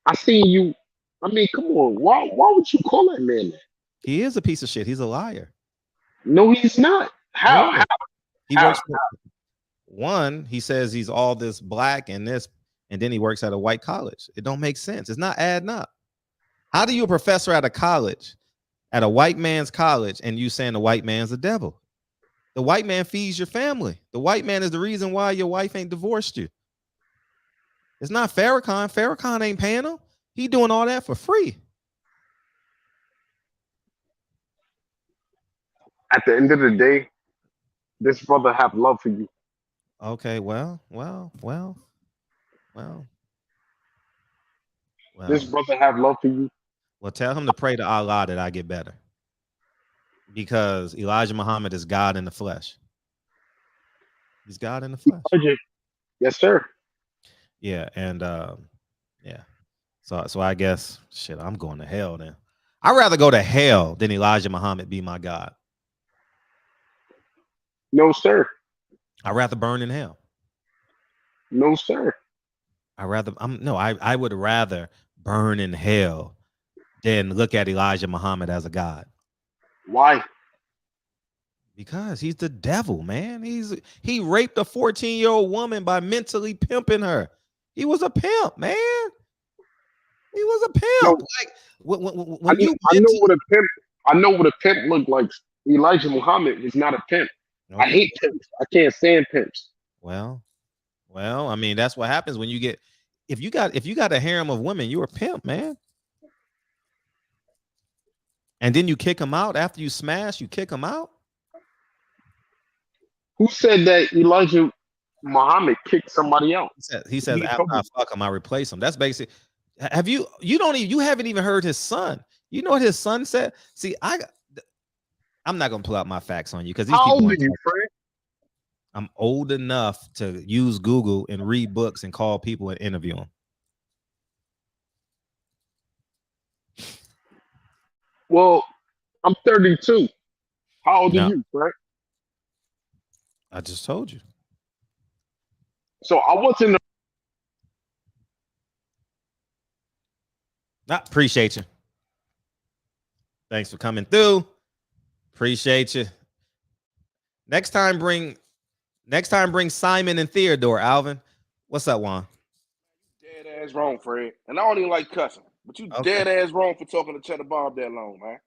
I seen you. I mean, come on. Why would you call that man that? He is a piece of shit. He's a liar. No, he's not. Yeah. How? He works for one. He says he's all this black and this, and then he works at a white college. It don't make sense. It's not adding up. How do you a professor at a college, at a white man's college, and you saying the white man's the devil? The white man feeds your family. The white man is the reason why your wife ain't divorced you. It's not Farrakhan. Farrakhan ain't paying him. He doing all that for free. At the end of the day, this brother have love for you. Okay, well. This brother have love for you. Well, tell him to pray to Allah that I get better. Because Elijah Muhammad is God in the flesh. He's God in the flesh. Yes, sir. Yeah, and yeah. So I guess shit, I'm going to hell then. I'd rather go to hell than Elijah Muhammad be my God. No, sir. I'd rather burn in hell. No, sir. I would rather burn in hell than look at Elijah Muhammad as a God. Why? Because he's the devil, man. He raped a 14-year-old woman by mentally pimping her. He was a pimp, man. He was a pimp. No, like I know what a pimp looked like. Elijah Muhammad is not a pimp. Okay. I hate pimps. I can't stand pimps. Well, I mean, that's what happens when you get if you got a harem of women, you're a pimp, man. And then you kick them out after you smash, you kick them out. Who said that Elijah Muhammad kicked somebody out? He says after I fuck him, I replace him. That's basic. Have you haven't even heard his son. You know what his son said? See, I'm not gonna pull out my facts on you because how old are you, Frank? I'm old enough to use Google and read books and call people and interview them. Well, I'm 32. How old are you, Frank? I just told you. So I wasn't. Appreciate you. Thanks for coming through. Appreciate you. Next time bring Simon and Theodore. Alvin, what's up, Juan? Dead ass wrong, Fred. And I don't even like cussing, but you dead ass wrong for talking to Cheddar Bob that long, man.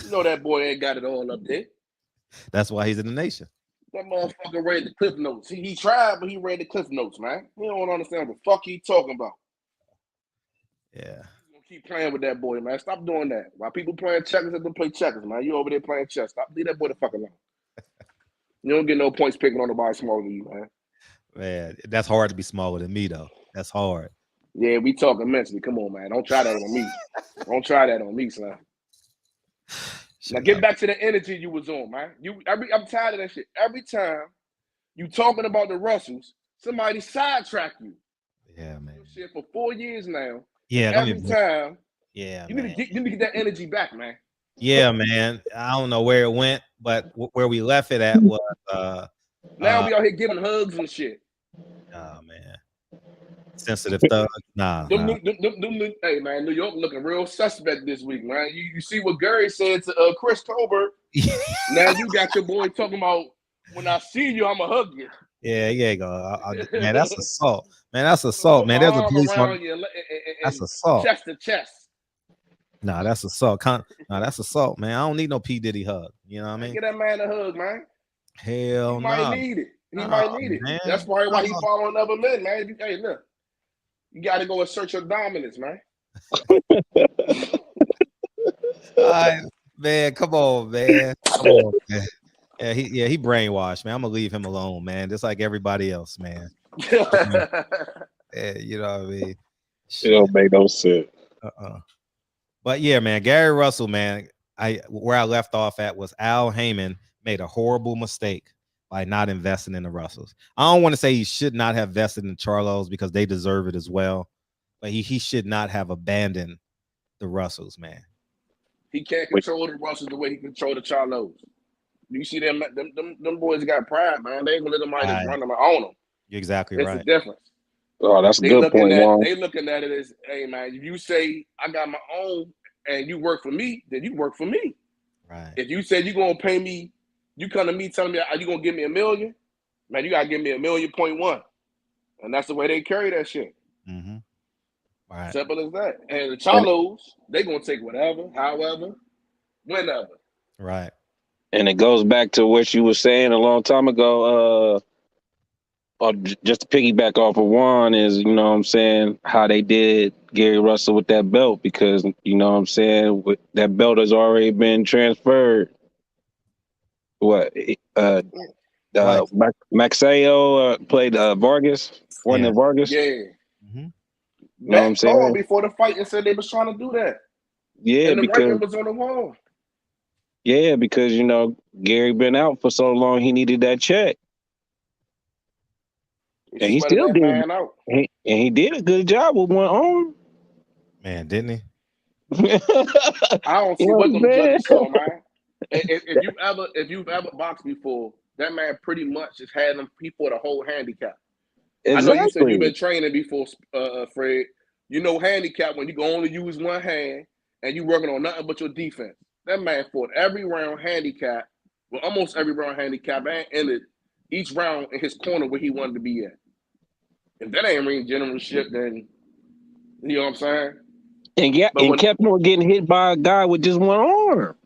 You know that boy ain't got it all up there. That's why he's in the nation. That motherfucker read the cliff notes. He tried, but he read the cliff notes, man. He don't understand what the fuck he talking about. Yeah. Keep playing with that boy, man. Stop doing that. While people playing checkers, let them play checkers, man. You over there playing chess. Stop. Leave that boy the fuck alone. You don't get no points picking on nobody smaller than you, man. Man, that's hard to be smaller than me, though. That's hard. Yeah, we talking mentally. Come on, man. Don't try that on me. Don't try that on me, son. Now get back to the energy you was on, man. I'm tired of that shit. Every time you talking about the Russells, somebody sidetrack you. Yeah, man. Shit for 4 years now. Yeah, Every time. Yeah, You man. need to get that energy back, man. Yeah, man. I don't know where it went, but where we left it at was now we out here giving hugs and shit. Oh man. Sensitive thug. Nah. Hey man, New York looking real suspect this week, man. You see what Gary said to Chris Colbert. Now you got your boy talking about when I see you, I'ma hug you. Yeah, you go. Man, that's assault. Man, that's assault. Man, there's a police on. That's assault. Chest to chest. Nah, that's assault. Nah, that's assault, man. I don't need no P. Diddy hug. You know what I mean? Get that man a hug, man. Hell no. He might need it. Might need it. Man. That's probably why he following other men, man. Hey, look. You got to go and search your dominance, man. All right, man. Come on, man. Come on, man. He brainwashed, man. I'm gonna leave him alone, man. Just like everybody else, man. Yeah, you know what I mean? It don't make no sense. But yeah, man, Gary Russell, man. Where I left off at was Al Haymon made a horrible mistake by not investing in the Russells. I don't want to say he should not have vested in the Charlos because they deserve it as well, but he should not have abandoned the Russells, man. He can't control the Russells the way he controlled the Charlos. You see them boys got pride, man. They ain't gonna let them just run them and own them. You're exactly right. It's the difference. Oh, that's a good point, Juan. They looking at it as, hey, man, if you say I got my own and you work for me, then you work for me. Right. If you say you're gonna pay me, you come to me telling me, are you gonna give me $1 million? Man, you gotta give me $1.1 million. And that's the way they carry that shit. Mm-hmm. Right. Simple as that. And the Charlos, they gonna take whatever, however, whenever. Right. And it goes back to what you were saying a long time ago, or just to piggyback off of Juan is, you know what I'm saying, how they did Gary Russell with that belt, because, you know what I'm saying, that belt has already been transferred. What? Maxeo played Vargas, wasn't it Vargas? Yeah. Mm-hmm. You know what I'm saying? Before the fight and said they was trying to do that. Yeah, and the because record was on the wall. Yeah, because, you know, Gary been out for so long, he needed that check. And he still did. And he did a good job with one arm. Man, didn't he? I don't see what them judges saw, man. If you've ever boxed before, that man pretty much just had them people the whole handicap. Exactly. I know you said you've been training before, Fred. You know handicap when you can only use one hand and you working on nothing but your defense. That man fought every round handicap, well, almost every round handicap, and ended each round in his corner where he wanted to be at. If that ain't ring generalship, then you know what I'm saying? And kept on getting hit by a guy with just one arm.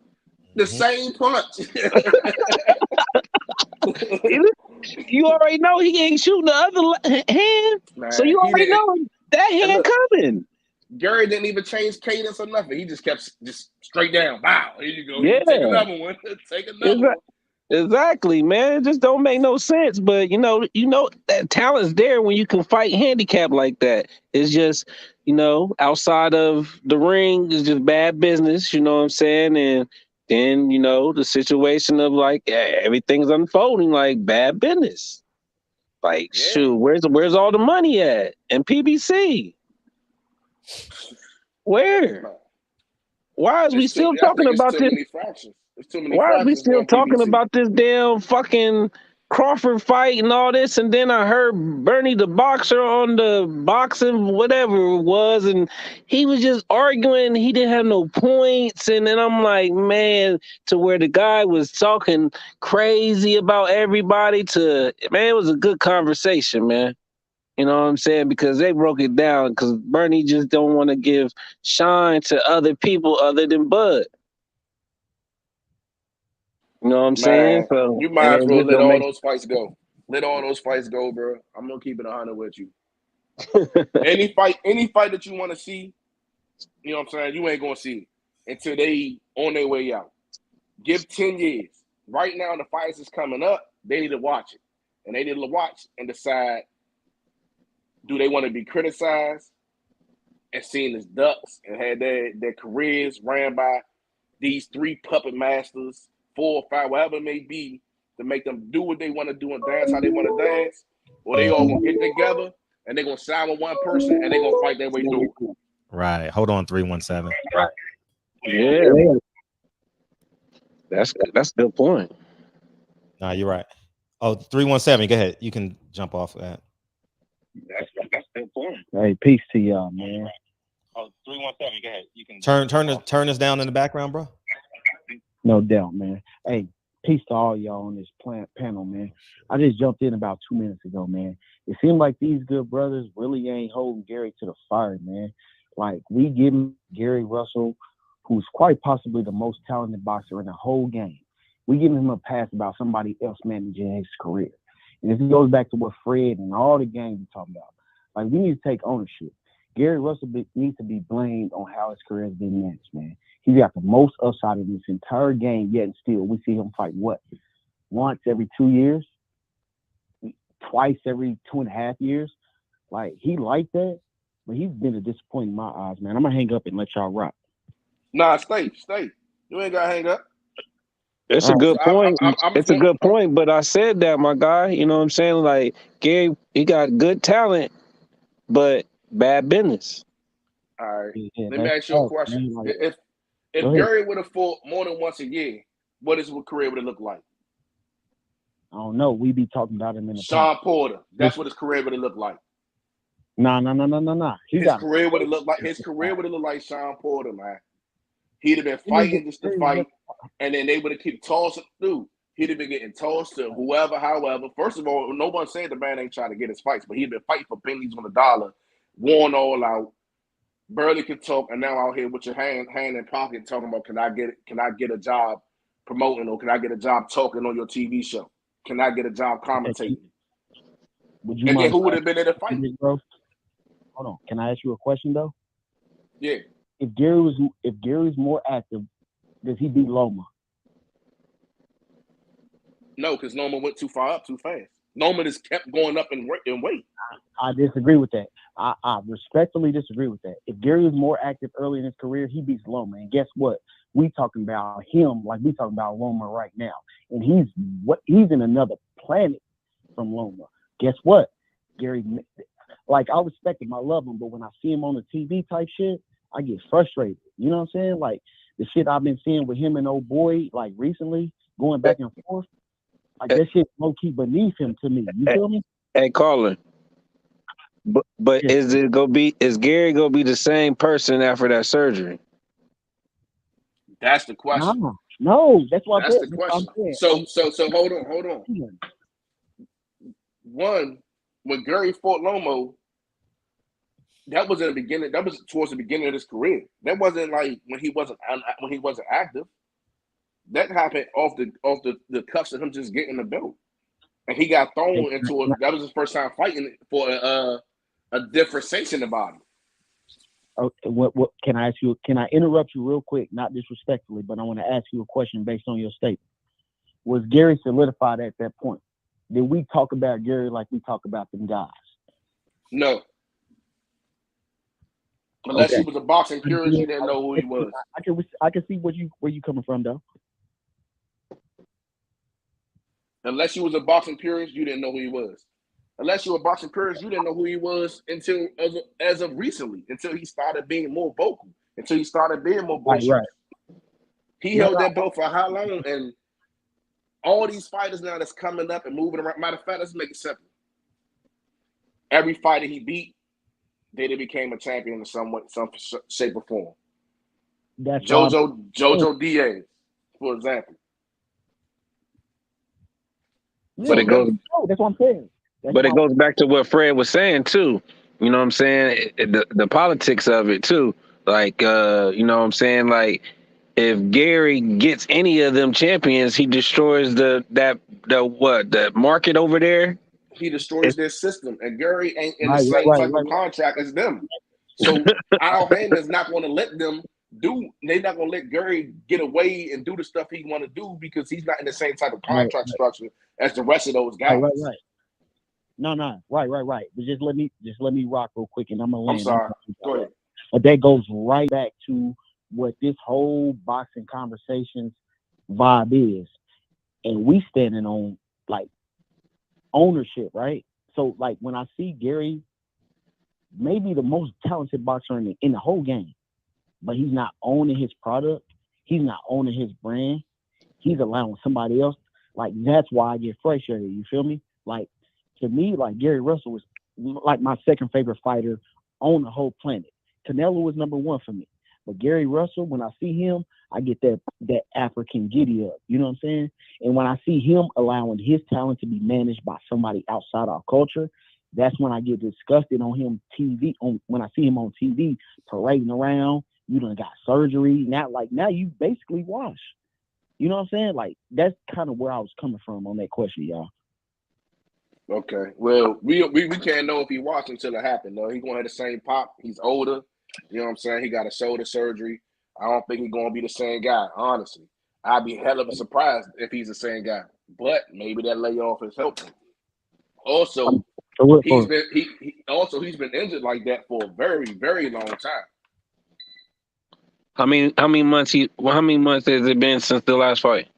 The same punch. You already know he ain't shooting the other hand, man, so you already know that hand coming. Gary didn't even change cadence or nothing. He just kept straight down. Wow, here you go. Yeah. Take another one. Take another one. Exactly, man. It just don't make no sense. But you know that talent's there when you can fight handicap like that. It's just, you know, outside of the ring is just bad business. You know what I'm saying? And then, you know, the situation of like everything's unfolding like bad business. Like, shoot, where's all the money at? And PBC. Where? Why is we still talking about this? Why are we still talking about this damn fucking Crawford fight and all this? And then I heard Bernie the boxer on the boxing, whatever it was, and he was just arguing. He didn't have no points. And then I'm like, man, to where the guy was talking crazy about everybody man, it was a good conversation, man. You know what I'm saying? Because they broke it down because Bernie just don't want to give shine to other people other than Bud. You know what I'm saying? So, you might as well let all those fights go. Let all those fights go, bro. I'm gonna keep it 100 with you. any fight that you want to see, you know what I'm saying? You ain't gonna see it until they on their way out. Give 10 years. Right now, the fights is coming up. They need to watch it, and they need to watch and decide: do they want to be criticized and seen as ducks and had their careers ran by these 3 puppet masters, 4 or 5, whatever it may be, to make them do what they want to do and dance how they want to dance, or they all gonna get together and they're gonna sign with one person and they're gonna fight their way through it. Right. Hold on, 317. Yeah. That's a good point. Nah, you're right. Oh, 317. Go ahead. You can jump off that. That's a good point. Hey, peace to y'all, man. Oh, 317. Go ahead. You can turn this down in the background, bro. No doubt, man. Hey, peace to all y'all on this panel, man. I just jumped in about 2 minutes ago, man. It seemed like these good brothers really ain't holding Gary to the fire, man. Like, we give Gary Russell, who's quite possibly the most talented boxer in the whole game, we give him a pass about somebody else managing his career. And if it goes back to what Fred and all the gang we talking about, like, we need to take ownership. Gary Russell needs to be blamed on how his career has been managed, man. He's got the most upside in this entire game, yet and still we see him fight what? Once every 2 years? Twice every 2.5 years? Like, he like that, but he's been a disappointment in my eyes, man. I'm going to hang up and let y'all rock. Nah, stay. You ain't got to hang up. It's a good point. It's a good point, but I said that, my guy. You know what I'm saying? Like, Gary, he got good talent, but bad business. All right. Yeah, Let me ask you a question. Man, if Gary would have fought more than once a year, what his career would have looked like? I don't know. We be talking about him in the Sean Porter. That's what his career would have looked like. Nah. His career would have looked like Sean Porter, man. He'd have been fighting just to fight, and then they would have kept tossing through. He'd have been getting tossed to whoever, however. First of all, no one said the man ain't trying to get his fights, but he'd been fighting for pennies on the dollar, worn all out, barely could talk, and now out here with your hand in pocket talking about can I get a job promoting, or can I get a job talking on your TV show? Can I get a job commentating? And then who would have been in the fight? Hold on. Can I ask you a question though? Yeah. If Gary was more active, does he beat Loma? No, because Loma went too far up too fast. Loma just kept going up in weight. I disagree with that. I respectfully disagree with that. If Gary was more active early in his career, he beats Loma. And guess what? We talking about him like we talking about Loma right now. And he's in another planet from Loma. Guess what? Gary, like, I respect him, I love him, but when I see him on the TV type shit, I get frustrated. You know what I'm saying? Like, the shit I've been seeing with him and old boy, like, recently, going back and forth, like, that shit low-key beneath him to me. You feel me? Hey, Colin. But Yeah. Is Gary gonna be the same person after that surgery? That's the question. No, that's what That's I said. the question. So hold on. One, when Gary fought Lomo, that was in the beginning. That was towards the beginning of his career. That wasn't like when he wasn't active. That happened off the cuffs of him just getting the belt, and he got thrown into it. That was his first time fighting for a different section about him. Okay, what can I ask you? Can I interrupt you real quick? Not disrespectfully, but I want to ask you a question based on your statement. Was Gary solidified at that point? Did we talk about Gary like we talk about them guys? No. Unless he was a boxing purist, you didn't know who he was. I can see where you coming from, though. Unless you was a boxing purist, you didn't know who he was. Unless you were a boxing purist, you didn't know who he was until as of recently, until he started being more vocal, until he started being more boisterous. Right. He held that belt for how long? And all these fighters now that's coming up and moving around. Matter of fact, let's make it simple. Every fighter he beat, they became a champion in some shape or form. That's Jojo Diaz, for example. But it goes. That's what I'm saying. But it goes back to what Fred was saying too. You know what I'm saying? The politics of it too. Like, you know what I'm saying? Like, if Gary gets any of them champions, he destroys the market over there. He destroys their system, and Gary ain't in the same type of contract as them. So Al Haymon's not going to let them do. They're not going to let Gary get away and do the stuff he want to do because he's not in the same type of contract structure as the rest of those guys. Right. No. Right. But just let me rock real quick, and I'm gonna land. I'm sorry. Go ahead. But that goes right back to what this whole boxing conversations vibe is, and we standing on like ownership, right? So like when I see Gary maybe the most talented boxer in the whole game, but he's not owning his product. He's not owning his brand. He's allowing somebody else. Like, that's why I get frustrated. You feel me? Like, to me, like, Gary Russell was like my second favorite fighter on the whole planet. Canelo was number one for me. But Gary Russell, when I see him, I get that African giddy up. You know what I'm saying? And when I see him allowing his talent to be managed by somebody outside our culture, that's when I get disgusted on him when I see him on TV parading around. You done got surgery. Now you basically washed. You know what I'm saying? Like, that's kind of where I was coming from on that question, y'all. Okay. Well, we can't know if he watched until it happened, though. He's going to have the same pop. He's older. You know what I'm saying? He got a shoulder surgery. I don't think he's going to be the same guy, honestly. I'd be hell of a surprised if he's the same guy. But maybe that layoff has helped him. Also, he's been injured like that for a very, very long time. How many months has it been since the last fight?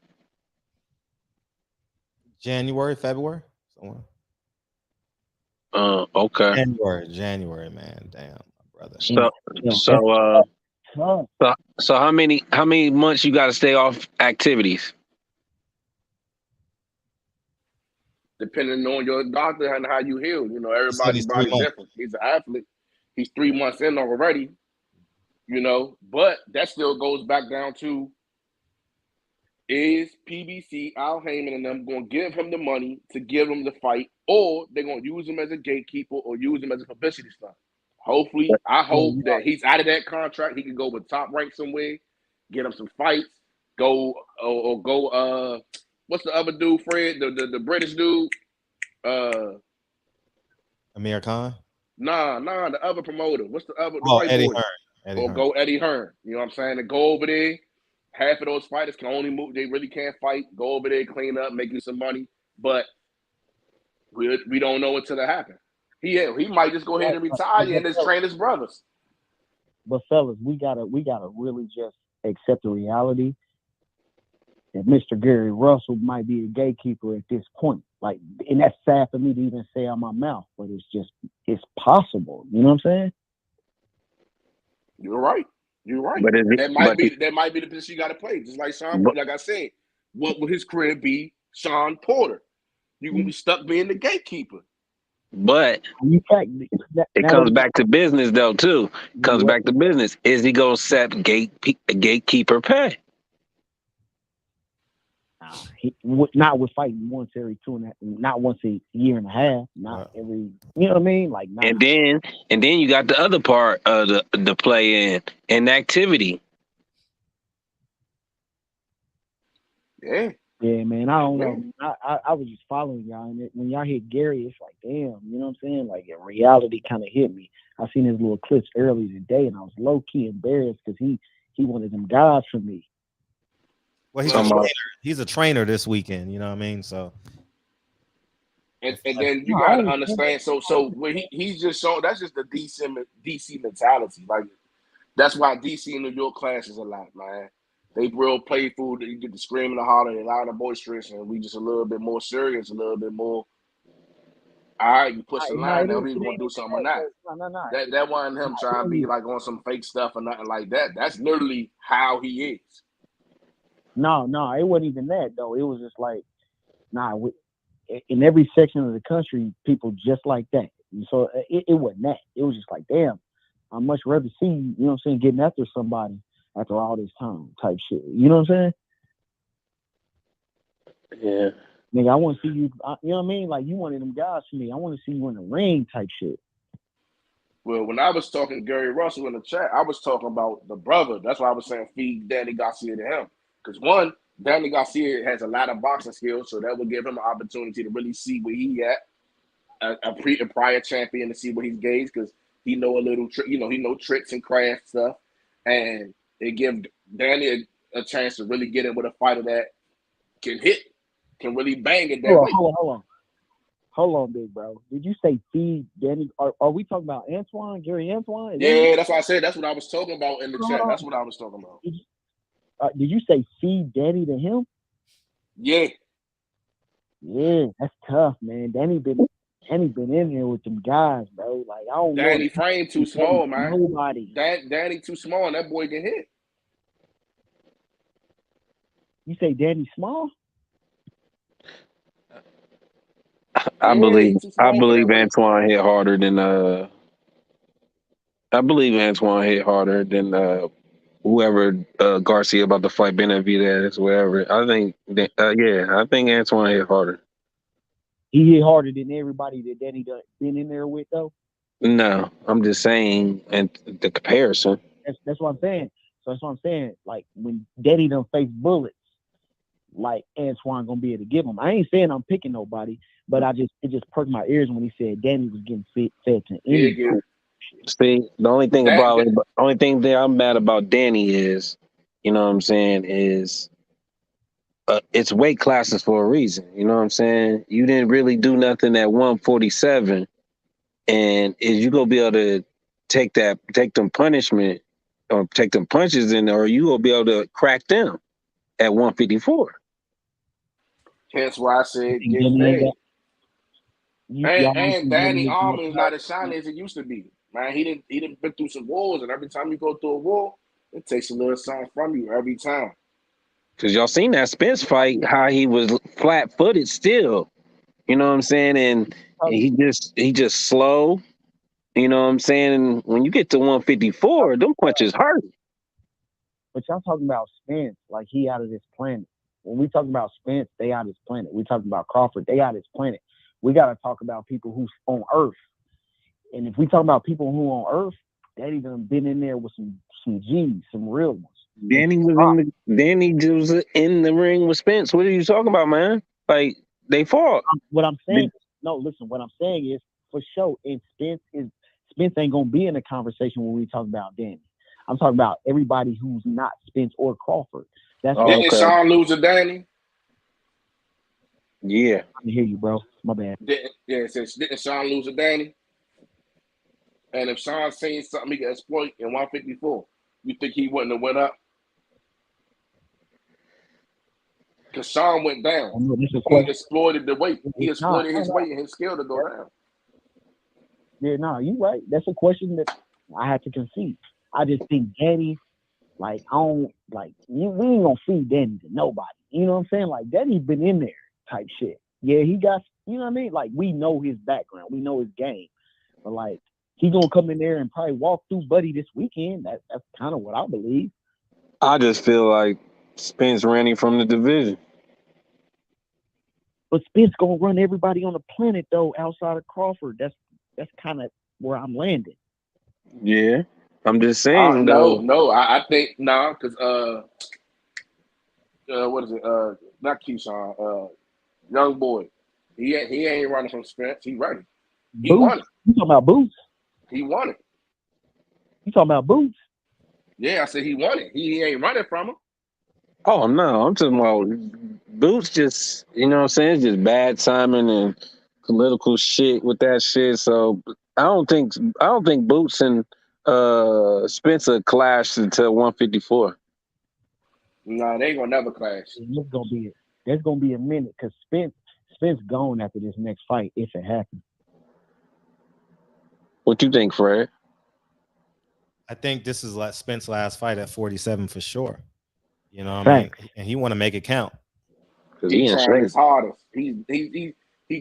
January, February, somewhere. Okay. January, man. Damn, my brother. So how many months you got to stay off activities? Depending on your doctor and how you heal. You know, everybody's body's different. He's an athlete. He's 3 months in already. You know, but that still goes back down to, is PBC, Al Haymon, and them going to give him the money to give him the fight, or they're going to use him as a gatekeeper or use him as a publicity stunt? Hopefully, I hope that he's out of that contract. He can go with Top Rank somewhere, get him some fights, go, what's the other dude, Fred? The British dude? Amir Khan? Nah, the other promoter. What's the other? Eddie boy? Hearn. Go Eddie Hearn. You know what I'm saying? To go over there. Half of those fighters can only move. They really can't fight. Go over there, clean up, make you some money. But we don't know until it happens. He might just go ahead and retire and just train his brothers. But fellas, we gotta really just accept the reality that Mr. Gary Russell might be a gatekeeper at this point. Like, and that's sad for me to even say out my mouth, but it's possible. You know what I'm saying? You're right. But that might be the position you got to play. Just like Sean, like I said, what would his career be? Sean Porter. You're gonna be stuck being the gatekeeper. But it comes back to business, though, too. It comes back to business. Is he gonna set gatekeeper pay? Not with fighting once every not once a year and a half, not every, you know what I mean? Like, nah. And then you got the other part of the play in activity. Yeah, man. I don't know. I was just following y'all, and when y'all hit Gary, it's like, damn, you know what I'm saying? Like, reality kind of hit me. I seen his little clips earlier today, and I was low key embarrassed because he one of them guys for me. Well, he's a trainer this weekend, you know what I mean? So, and then you gotta understand. So when he's just showing, that's just the DC mentality. Like, that's why DC and New York clashes a lot, man. They real playful. You get to scream and holler, and loud and boisterous, and we just a little bit more serious, a little bit more. All right, you push the line. Now we gonna do something or not. No. That wasn't him trying to be like on some fake stuff or nothing like that. That's literally how he is. No, it wasn't even that, though. It was just like, in every section of the country, people just like that. And so it wasn't that. It was just like, damn, I'd much rather see you, you know what I'm saying, getting after somebody after all this time type shit. You know what I'm saying? Yeah. Nigga, I want to see you, you know what I mean? Like, you one of them guys for me. I want to see you in the ring type shit. Well, when I was talking to Gary Russell in the chat, I was talking about the brother. That's why I was saying feed Danny Garcia to him. Because one, Danny Garcia has a lot of boxing skills, so that would give him an opportunity to really see where he at, a prior champion, to see what he's gauged, because he know a little trick, he know tricks and craft stuff, and it give Danny a chance to really get in with a fighter that can can really bang it that way. Hold on, big bro. Did you say feed Danny? Are we talking about Gary Antoine? Yeah, that's what I said. That's what I was talking about in the chat. That's what I was talking about. Did you say feed Danny to him? Yeah. Yeah, that's tough, man. Danny been Danny been in there with them guys, bro. Like I don't know. Danny frame too small, man. Nobody. Danny too small, and that boy get hit. You say Danny small? I believe Antoine hit harder than whoever Garcia about to fight Benavidez, whatever. I think Antoine hit harder. He hit harder than everybody that Danny done been in there with, though. No, I'm just saying, and the comparison. That's what I'm saying. So that's what I'm saying. Like when Danny done face bullets, like Antoine gonna be able to give him. I ain't saying I'm picking nobody, but it just perked my ears when he said Danny was getting fed to any. See, the only thing that I'm mad about Danny is, you know what I'm saying, is it's weight classes for a reason. You know what I'm saying? You didn't really do nothing at 147, and is you gonna be able to take them punishment or take them punches in, or you gonna be able to crack them at 154? Hence why I said get fed. And Danny arm is not as shiny as it used to be. Man, he didn't been through some wars, and every time you go through a war, it takes a little something from you every time. Cause y'all seen that Spence fight, how he was flat-footed still. You know what I'm saying? And he just slow. You know what I'm saying? And when you get to 154, them punches hurt. But y'all talking about Spence like he out of this planet. When we talk about Spence, they out of this planet. We talking about Crawford, they out of this planet. We got to talk about people who's on Earth. And if we talk about people who on Earth, Danny done been in there with some G's, some real ones. Danny was in the ring with Spence. What are you talking about, man? Like they fought. What I'm saying is for sure. And Spence ain't gonna be in the conversation when we talk about Danny. I'm talking about everybody who's not Spence or Crawford. Didn't Sean lose to Danny? Yeah. I can hear you, bro. My bad. Didn't Sean lose to Danny? And if Sean's saying something he can exploit in 154, you think he wouldn't have went up? Because Sean went down. He exploited the weight. He exploited his weight and his skill to go down. Yeah, no, you right. That's a question that I had to concede. I just think Danny, we ain't gonna feed Danny to nobody. You know what I'm saying? Like Danny's been in there type shit. Yeah, he got, you know what I mean? Like we know his background, we know his game, but like he gonna come in there and probably walk through Buddy this weekend. That's kind of what I believe. I just feel like Spence ran him from the division. But Spence gonna run everybody on the planet though, outside of Crawford. That's kind of where I'm landing. Yeah, I'm just saying though. No, I think because what is it? Not Keyshawn. Young boy. He ain't running from Spence. He ready. He won it. You talking about Boots? He won it. You talking about Boots? Yeah, I said he won it. He ain't running from him. Oh no, I'm talking about Boots. Just, you know what I'm saying, it's just bad timing and political shit with that shit. So I don't think Boots and Spencer clashed until 154. No, they ain't gonna never clash. There's gonna be a minute because Spence gone after this next fight if it happens. What you think, Fred? I think this is like Spence's last fight at 47 for sure. You know what I mean? And he want to make it count. He's trying his hardest. He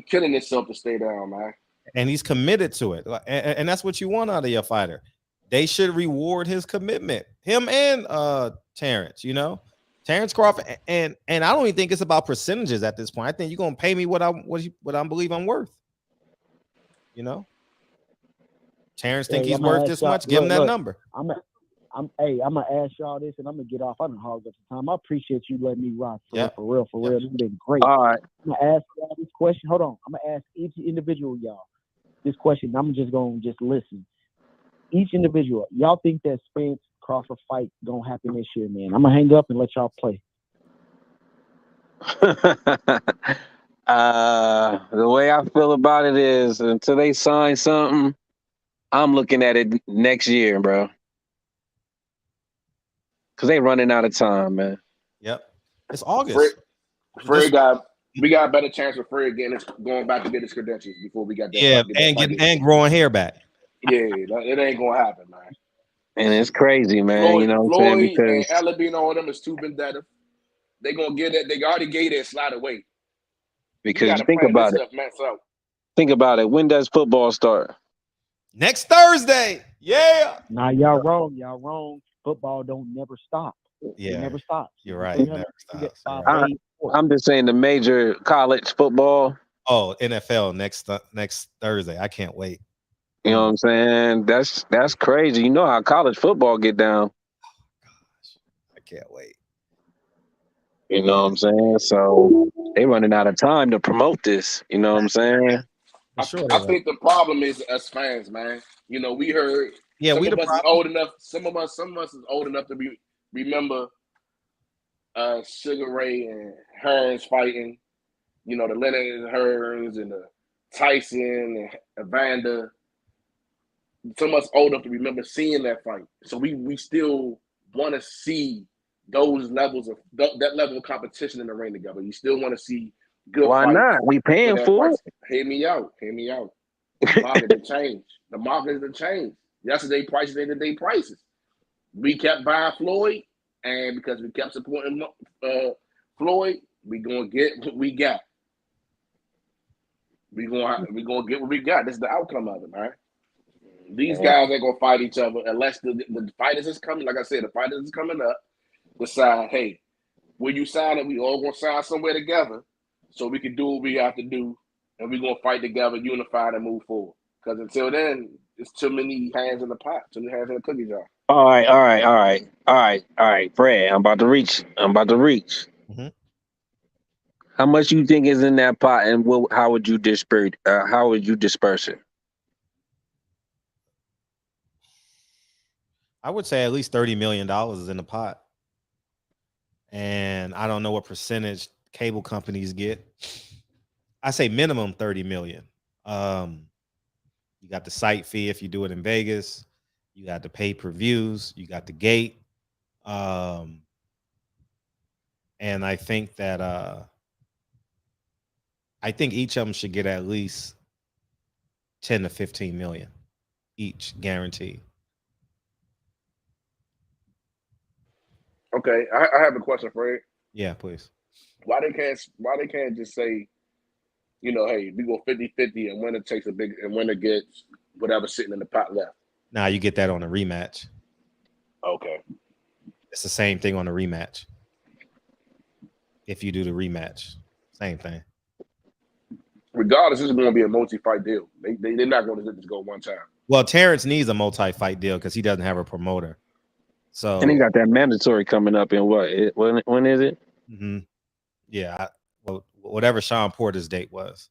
killing himself to stay down, man. And he's committed to it. And that's what you want out of your fighter. They should reward his commitment. Him and Terrence, you know? Terrence Crawford. And I don't even think it's about percentages at this point. I think you're gonna pay me what I believe I'm worth. You know? Terrence think he's worth this much. Give him that number. I'm gonna ask y'all this, and I'm gonna get off. I done hogged up the time. I appreciate you letting me rock for real. This has been great. All right. I'm gonna ask y'all this question. Hold on. I'm gonna ask each individual y'all this question. I'm just gonna listen. Each individual, y'all think that Spence Crawford fight gonna happen this year, man? I'm gonna hang up and let y'all play. The way I feel about it is until they sign something, I'm looking at it next year, bro. Because they running out of time, man. Yep. It's August. Fred got We got a better chance for Fred going back to get his credentials before we got that. Yeah, and growing hair back. Yeah, it ain't gonna happen, man. And it's crazy, man. Floyd, you know what Floyd I'm saying? Because and Ella being on them is too vendetta. They gonna get it. They already gave that slide away. Because think about it. Think about it. When does football start? Next Thursday. Yeah. Nah, y'all wrong. Y'all wrong. Football don't never stop. Yeah. It never stops. You're right. It never stops. Right. I'm just saying the major college football. Oh, NFL next Thursday. I can't wait. You know what I'm saying? That's crazy. You know how college football get down. Oh, gosh. I can't wait. You know what I'm saying? So they running out of time to promote this. You know what I'm saying? I think the problem is us fans, man. You know, we heard some of us is old enough. Some of us is old enough to remember Sugar Ray and Hearns fighting. You know, the Leonard and Hearns and the Tyson and Evander. Some of us old enough to remember seeing that fight. So we still want to see those levels of that level of competition in the ring together. You still want to see good Why fights. not? We paying for it. Hear me out. The market done changed. The market done changed. Yesterday prices ain't today prices. We kept buying Floyd, and because we kept supporting Floyd, we gonna get what we got. We gonna get what we got. This is the outcome of it, man. These guys ain't gonna fight each other unless the fighters is coming. Like I said, the fighters is coming up. Decide, hey, when you sign it, we all gonna sign somewhere together, so we can do what we have to do, and we gonna fight together, unified, and move forward. Because until then, it's too many hands in the pot, too many hands in the cookie jar. All right, Fred. I'm about to reach. Mm-hmm. How much you think is in that pot, and how would you disperse? How would you disperse it? I would say at least $30 million is in the pot. And I don't know what percentage cable companies get. I say minimum 30 million. You got the site fee if you do it in Vegas. You got the pay-per-views. You got the gate. And I think that I think each of them should get at least 10 to 15 million each, guaranteed. Okay, I have a question, Fred. Yeah, please. Why they can't just say, you know, hey, we go 50-50 and winner takes a big and winner gets whatever sitting in the pot left. Now you get that on a rematch. Okay. It's the same thing on a rematch. If you do the rematch, same thing. Regardless, this is going to be a multi-fight deal. They're not going to just go one time. Well, Terrence needs a multi-fight deal because he doesn't have a promoter. So and he got that mandatory coming up in when is it? Mm-hmm. Yeah, whatever Sean Porter's date was.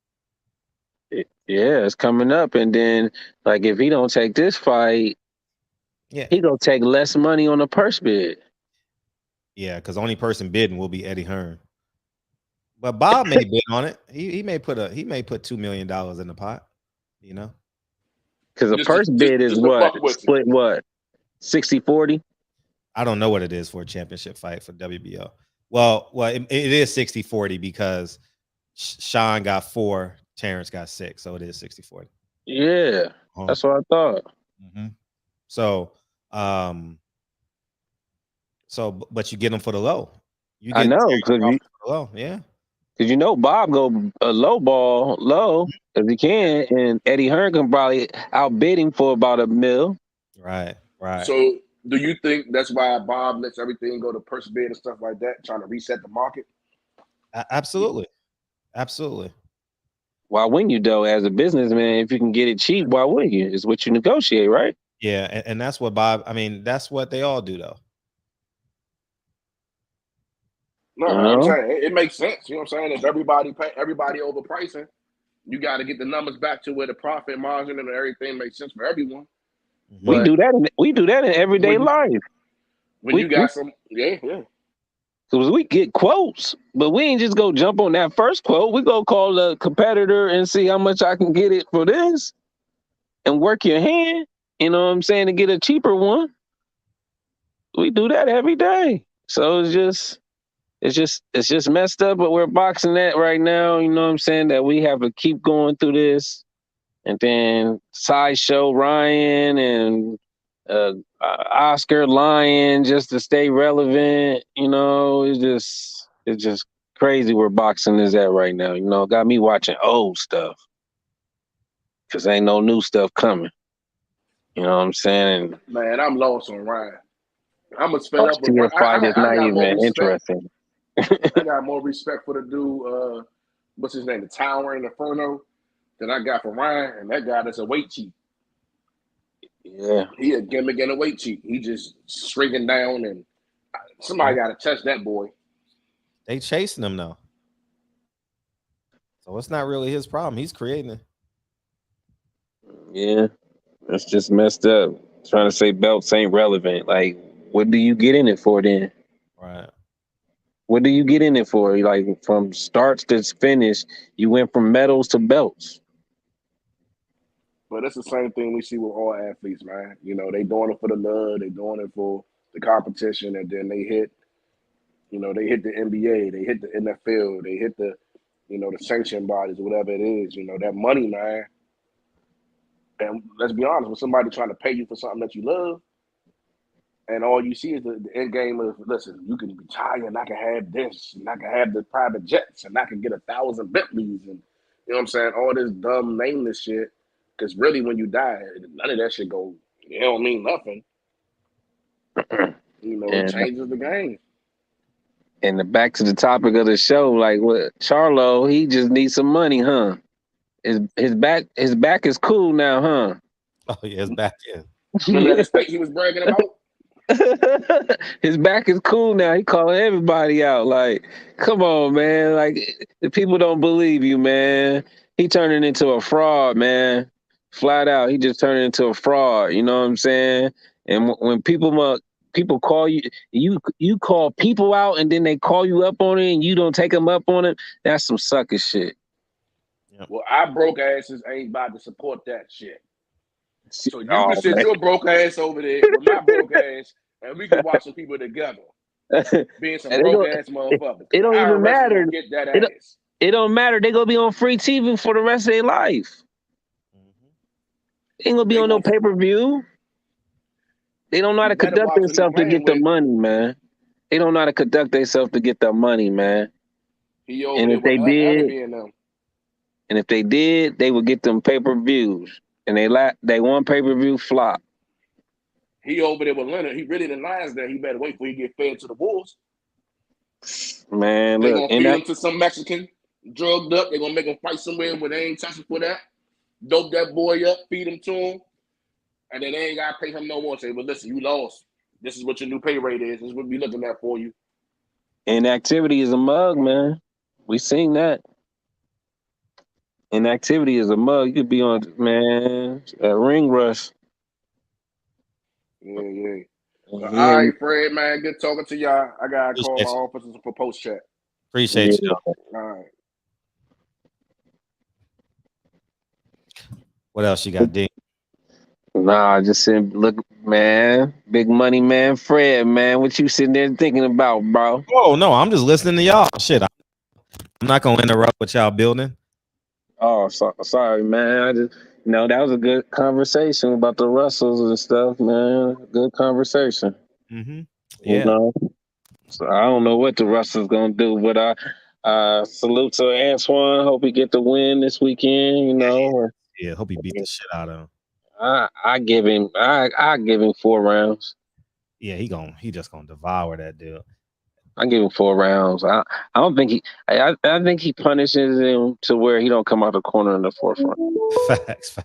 Yeah, it's coming up, and then like if he don't take this fight, he gonna take less money on the purse bid. Yeah, because the only person bidding will be Eddie Hearn. But Bob may bid on it. He may put $2 million in the pot. You know, because the purse bid is what split 60-40. I don't know what it is for a championship fight for WBO. Well, it is 60-40 because Sean got 4, Terrence got 6, so it is 60-40. Yeah, that's what I thought. Mm-hmm. So, but you get them for the low. I know because yeah. Because you know Bob go a low ball low as he can, and Eddie Hearn can probably outbid him for about $1 million. Right. So, do you think that's why Bob lets everything go to purse bid and stuff like that, trying to reset the market? Absolutely. Why wouldn't you, though, as a businessman? If you can get it cheap, why wouldn't you? It's what you negotiate, right? Yeah, and that's what that's what they all do, though. No, I'm saying it makes sense. You know what I'm saying? If everybody overpricing, you got to get the numbers back to where the profit margin and everything makes sense for everyone. We do that in everyday life. When you got some, yeah. Because we get quotes, but we ain't just go jump on that first quote. We go call the competitor and see how much I can get it for this, and work your hand. You know what I'm saying, to get a cheaper one. We do that every day. So it's just it's just messed up. But we're boxing that right now. You know what I'm saying? That we have to keep going through this, and then Sideshow Ryan and Oscar lying just to stay relevant. You know, it's just crazy where boxing is at right now. You know, got me watching old stuff because ain't no new stuff coming. You know what I'm saying? Man, I'm lost on Ryan. I'm as fed up with Garcia fight is not got more even respect. interesting. I got more respect for the dude, what's his name, the Towering Inferno, than I got for Ryan. And that guy that's a weight cheat. Yeah. He a gimmick and a weight cheat. He just shrinking down, and somebody got to touch that boy. They chasing him though. So it's not really his problem. He's creating it. Yeah. That's just messed up. Trying to say belts ain't relevant. Like, what do you get in it for then? Right. What do you get in it for? Like, from starts to finish, you went from medals to belts. But it's the same thing we see with all athletes, man. You know, they doing it for the love, they doing it for the competition, and then they hit, you know, they hit the NBA, they hit the NFL, they hit the, you know, the sanction bodies, whatever it is. You know, that money, man. And let's be honest, when somebody trying to pay you for something that you love, and all you see is the end game of, listen, you can retire and I can have this, and I can have the private jets, and I can get 1,000 Bentleys, and you know what I'm saying? All this dumb nameless shit. Because really, when you die, none of that shit go, it don't mean nothing. You know, it changes the game. And back to the topic of the show, like what Charlo, he just needs some money, huh? His back is cool now, huh? Oh yeah, his back in. Remember that estate he was bragging about? His back is cool now. He calling everybody out. Like, come on, man. Like, the people don't believe you, man. He turning into a fraud, man. Flat out, he just turned into a fraud. You know what I'm saying? And when people call you, you call people out, and then they call you up on it, and you don't take them up on it. That's some sucker shit. Well, our broke asses ain't about to support that shit. So you can sit your broke ass over there with my broke ass, and we can watch some people together being some broke ass motherfuckers. It don't even matter. Get that ass. It don't matter. They gonna be on free TV for the rest of their life. They ain't gonna be on no pay-per-view. They don't know how to conduct themselves to get the money, man. They don't know how to conduct themselves to get the money, man. And if they did, they would get them pay-per-views. And they one pay-per-view flop. He over there with Leonard. He really the Lions there. He better wait till he get fed to the Bulls. Man, they gonna feed him to some Mexican, drugged up. They gonna make him fight somewhere where they ain't touching for that. Dope that boy up, feed him to him, and then they ain't gotta pay him no more. Say, but listen, you lost. This is what your new pay rate is. This is what we looking at for you. Inactivity is a mug, man. We seen that. Inactivity is a mug. You could be on, man, a ring rush. Yeah. All right, Fred, man. Good talking to y'all. I gotta call my office for post chat. Appreciate you. All right. What else you got, D? Nah, just said, look, man, big money man, Fred, man. What you sitting there thinking about, bro? Oh no, I'm just listening to y'all. Shit, I'm not gonna interrupt what y'all building. Oh, sorry, man. I just, that was a good conversation about the Russells and stuff, man. Good conversation. Mm-hmm. Yeah. You know? So I don't know what the Russells gonna do, but I salute to Antoine. Hope he get the win this weekend. You know. Yeah, hope he beat the shit out of him. I give him 4 rounds. Yeah, he just gonna devour that dude. I give him 4 rounds. I don't think I think he punishes him to where he don't come out the corner in the 4th round. Facts.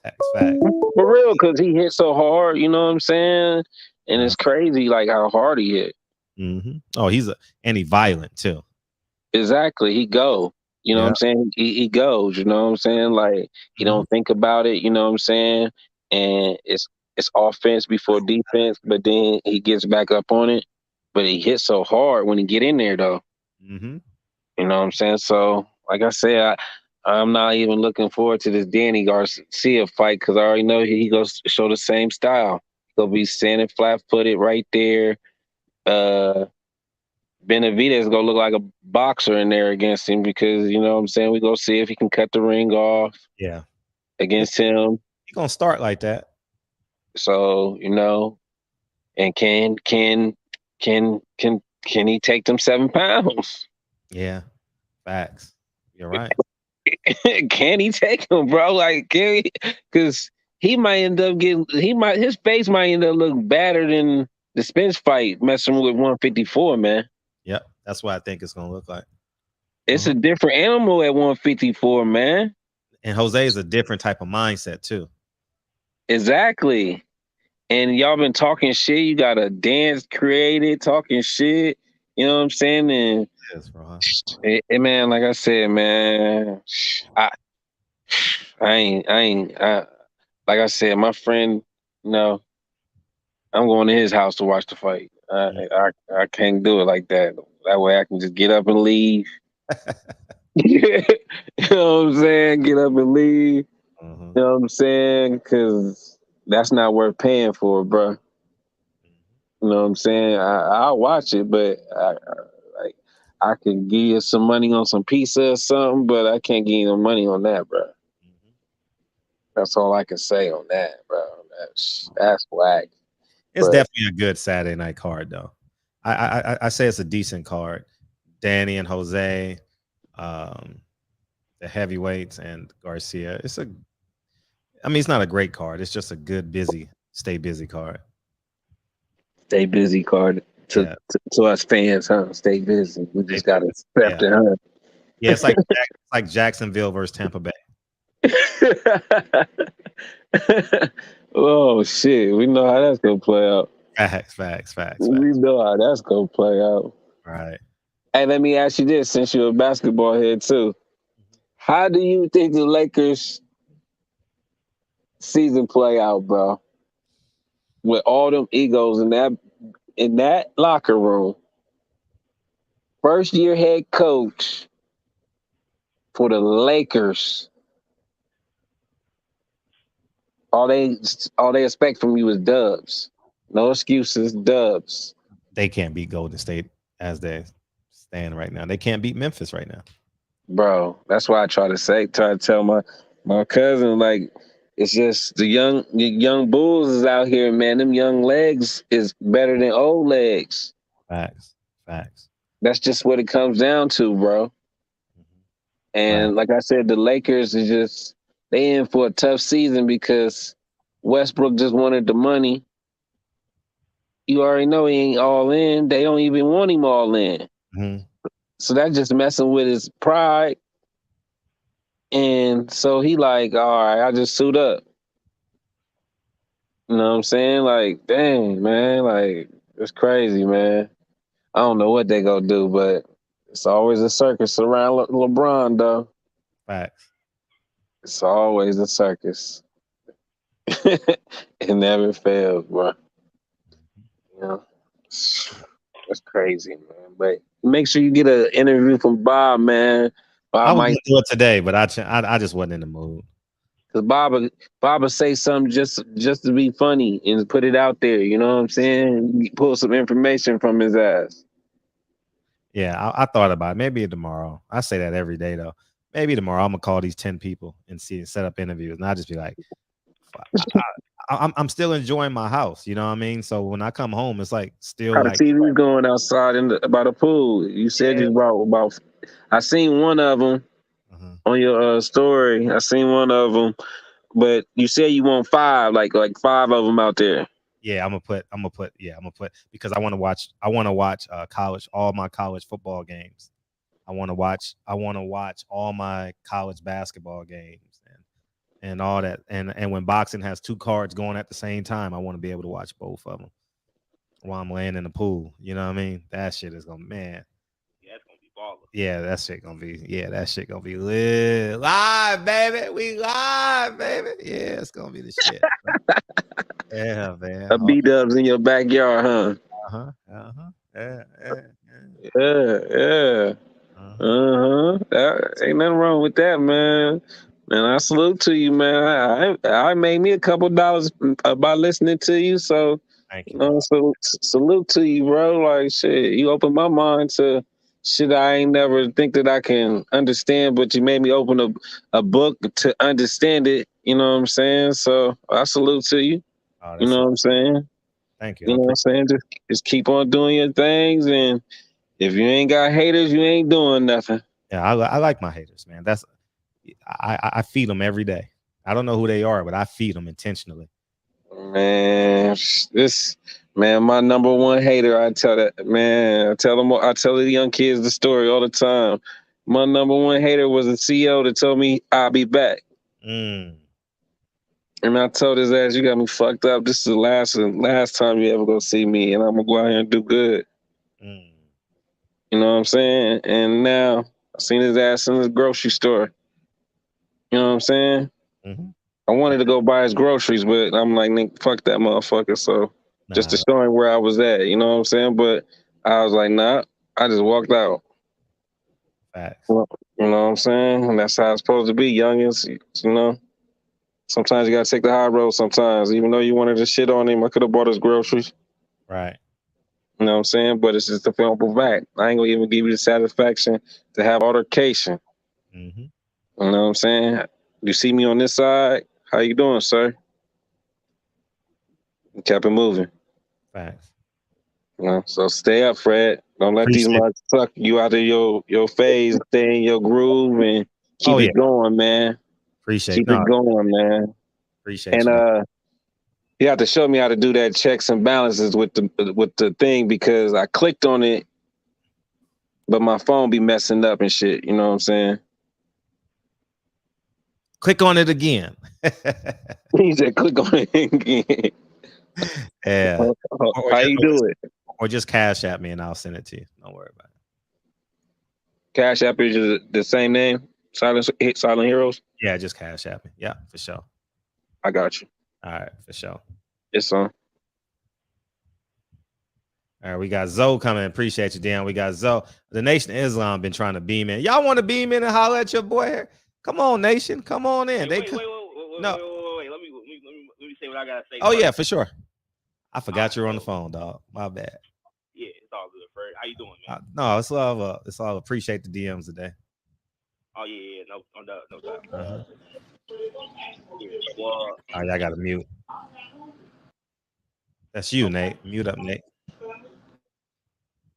For real, because he hit so hard, you know what I'm saying? And it's crazy like how hard he hit. Mm-hmm. Oh, and he violent too. Exactly. He go. You know what I'm saying? He goes, you know what I'm saying? Like he don't think about it, you know what I'm saying? And it's offense before defense, but then he gets back up on it. But he hits so hard when he get in there though. Mm-hmm. You know what I'm saying? So like I said, I'm not even looking forward to this Danny Garcia fight because I already know he goes show the same style. He'll be standing flat-footed right there. Benavidez gonna look like a boxer in there against him because you know what I'm saying we gonna see if he can cut the ring off. Yeah, against him. He gonna start like that. So you know, and can he take them 7 pounds? Yeah, facts. You're right. Can he take them, bro? Like, can he? Because he might end up getting his face might end up looking better than the Spence fight messing with 154, man. Yep, that's what I think it's gonna look like. It's a different animal at 154, man. And Jose is a different type of mindset too. Exactly. And y'all been talking shit. You got a dance created, talking shit. You know what I'm saying? And yes, bro. Man, like I said, man, I ain't. Like I said, my friend, no, I'm going to his house to watch the fight. I can't do it like that. That way I can just get up and leave. You know what I'm saying? Get up and leave. You know what I'm saying? Because that's not worth paying for, bro. You know what I'm saying? I'll watch it, but I can give you some money on some pizza or something, but I can't give you no money on that, bro. That's all I can say on that, bro. That's whack. It's definitely a good Saturday night card, though. I say it's a decent card. Danny and Jose, the heavyweights, and Garcia. It's not a great card. It's just a good, stay busy card. Stay busy card to us fans, huh? Stay busy. We just gotta accept it, huh? Yeah, it's like Jacksonville versus Tampa Bay. Oh shit, we know how that's gonna play out. Facts. We know how that's gonna play out. Right. Hey, let me ask you this, since you're a basketball head too. How do you think the Lakers season play out, bro? With all them egos in that locker room. First year head coach for the Lakers. All they expect from you is dubs. No excuses, dubs. They can't beat Golden State as they stand right now. They can't beat Memphis right now. Bro, that's why I try to tell my cousin, like, it's just the young bulls is out here, man. Them young legs is better than old legs. Facts. That's just what it comes down to, bro. And like I said, the Lakers is just they in for a tough season because Westbrook just wanted the money. You already know he ain't all in. They don't even want him all in. So that's just messing with his pride. And so he like, all right, I'll just suit up. You know what I'm saying? Like, dang, man, like, it's crazy, man. I don't know what they gonna do, but it's always a circus around LeBron, though. Facts. It's always a circus. It never fails, bro. You know, it's crazy, man. But make sure you get an interview from Bob, man. I was gonna do it today, but I just wasn't in the mood. Cause Bob will say something just to be funny and put it out there. You know what I'm saying? Pull some information from his ass. Yeah, I thought about it. Maybe tomorrow. I say that every day though. Maybe tomorrow I'm gonna call these 10 people and set up interviews, and I'll just be like, I'm still enjoying my house. You know what I mean? So when I come home, it's like still how like the TV going outside by the pool. You said you about. I seen one of them on your story. I seen one of them, but you said you want 5, like 5 of them out there. Yeah, I'm gonna put because I want to watch all my college football games. I want to watch all my college basketball games and all that. And when boxing has 2 cards going at the same time, I want to be able to watch both of them while I'm laying in the pool. You know what I mean? That shit is gonna, man. Yeah, it's gonna be baller. Yeah, that shit gonna be lit. Live, baby. We live, baby. Yeah, it's gonna be the shit. Yeah, man. A B-dubs in your backyard, huh? Yeah. Ain't nothing wrong with that, man. And I salute to you, man. I made me a couple dollars by listening to you, so Thank you. No, salute to you, bro. Like shit, you opened my mind to shit I ain't never think that I can understand, but you made me open a book to understand it. You know what I'm saying? So I salute to you. Oh, You know what I'm saying? Thank you. You know what I'm saying? Just keep on doing your things, and if you ain't got haters, you ain't doing nothing. Yeah, I like my haters, man. I feed them every day. I don't know who they are, but I feed them intentionally. Man, my number one hater. I tell that man. I tell the young kids the story all the time. My number one hater was a CEO that told me I'll be back. Mm. And I told his ass, you got me fucked up. This is the last time you ever go see me, and I'm gonna go out here and do good. Mm. You know what I'm saying? And now I seen his ass in the grocery store. You know what I'm saying? Mm-hmm. I wanted to go buy his groceries, but I'm like, Nick, fuck that motherfucker. So just to show him where I was at, you know what I'm saying? But I was like, nah, I just walked out. Facts. You know what I'm saying? And that's how it's supposed to be, youngins. You know? Sometimes you gotta take the high road sometimes. Even though you wanted to shit on him, I could have bought his groceries. Right. You know what I'm saying? But it's just the film back. I ain't gonna even give you the satisfaction to have altercation. Mm-hmm. You know what I'm saying? You see me on this side, how you doing, sir? And kept it moving. Facts. You know, so stay up, Fred. Don't let these mugs suck you out of your phase, stay in your groove, and keep it going, man. Keep it going, man. Appreciate and you have to show me how to do that checks and balances with the thing, because I clicked on it, but my phone be messing up and shit. You know what I'm saying? Click on it again. He said, click on it again. Yeah. How you do it? Or just cash at me and I'll send it to you. Don't worry about it. Cash App is the same name? Silent Heroes? Yeah, just cash at me. Yeah, for sure. I got you. All right, for sure. Yes, son. All right, we got Zoe coming. Appreciate you, Dan. We got Zoe. The Nation of Islam been trying to beam in. Y'all want to beam in and holler at your boy here? Come on, Nation. Come on in. Wait. Let me say what I gotta say. Oh, yeah, for sure. I forgot you were on the phone, dog. My bad. Yeah, it's all good, Fred. How you doing, man? No, it's all appreciate the DMs today. Oh yeah, no doubt. Uh-huh. Yeah, well, All right, I gotta mute. That's you, Nate. Mute up, Nate.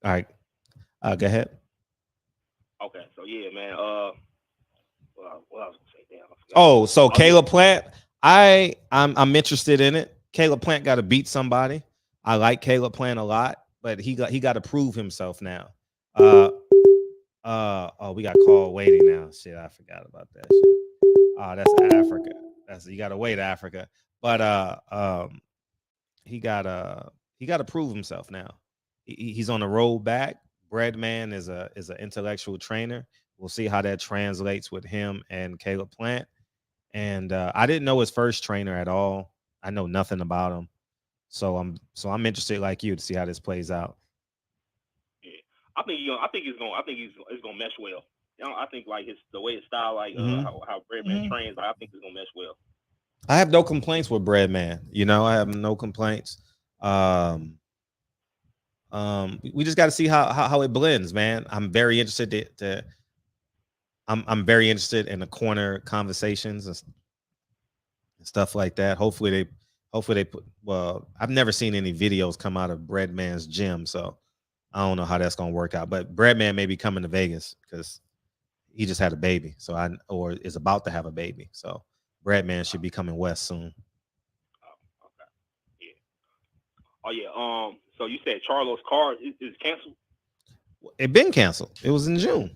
All right. Go ahead. Okay, so yeah, man. What I was gonna say, damn. Oh, so Caleb Plant, I'm interested in it. Caleb Plant got to beat somebody. I like Caleb Plant a lot, but he got to prove himself now. Oh, we got call waiting now. Shit, I forgot about that shit. Oh, that's Africa. You got to wait, Africa. But he got to prove himself now. He's on the road back. Breadman is an intellectual trainer. We'll see how that translates with him and Caleb Plant. And I didn't know his first trainer at all. I know nothing about him. So I'm interested, like you, to see how this plays out. Yeah, I think he's gonna mesh well. You know, I think like the way his style, like how Breadman trains, I think it's gonna mesh well. I have no complaints with Breadman. You know, I have no complaints. We just got to see how it blends, man. I'm very interested I'm very interested in the corner conversations and stuff like that. Hopefully they put. Well, I've never seen any videos come out of Breadman's gym, so I don't know how that's gonna work out. But Breadman may be coming to Vegas because he just had a baby, or is about to have a baby. So Breadman should be coming west soon. Okay. Yeah. Oh yeah. So you said Charlo's card is canceled? It been canceled. It was in June.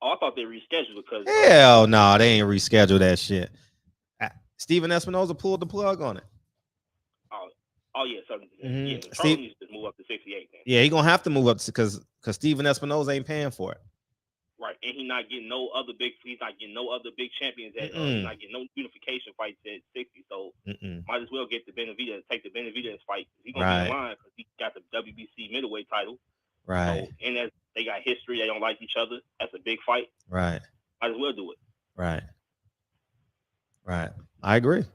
Oh, I thought they rescheduled because hell no, they ain't rescheduled that shit. Steven Espinoza pulled the plug on it. Oh yeah, so yeah, Charlo needs to move up to 68. Man. Yeah, he gonna have to move up because Steven Espinoza ain't paying for it. Right, and he's not getting no other big champions at he's not getting no unification fights at 60. So might as well get the take the Benavidez fight. He's gonna be in line because he got the WBC middleweight title. Right. So, and as they got history, they don't like each other. That's a big fight. Right. Might as well do it. Right. I agree.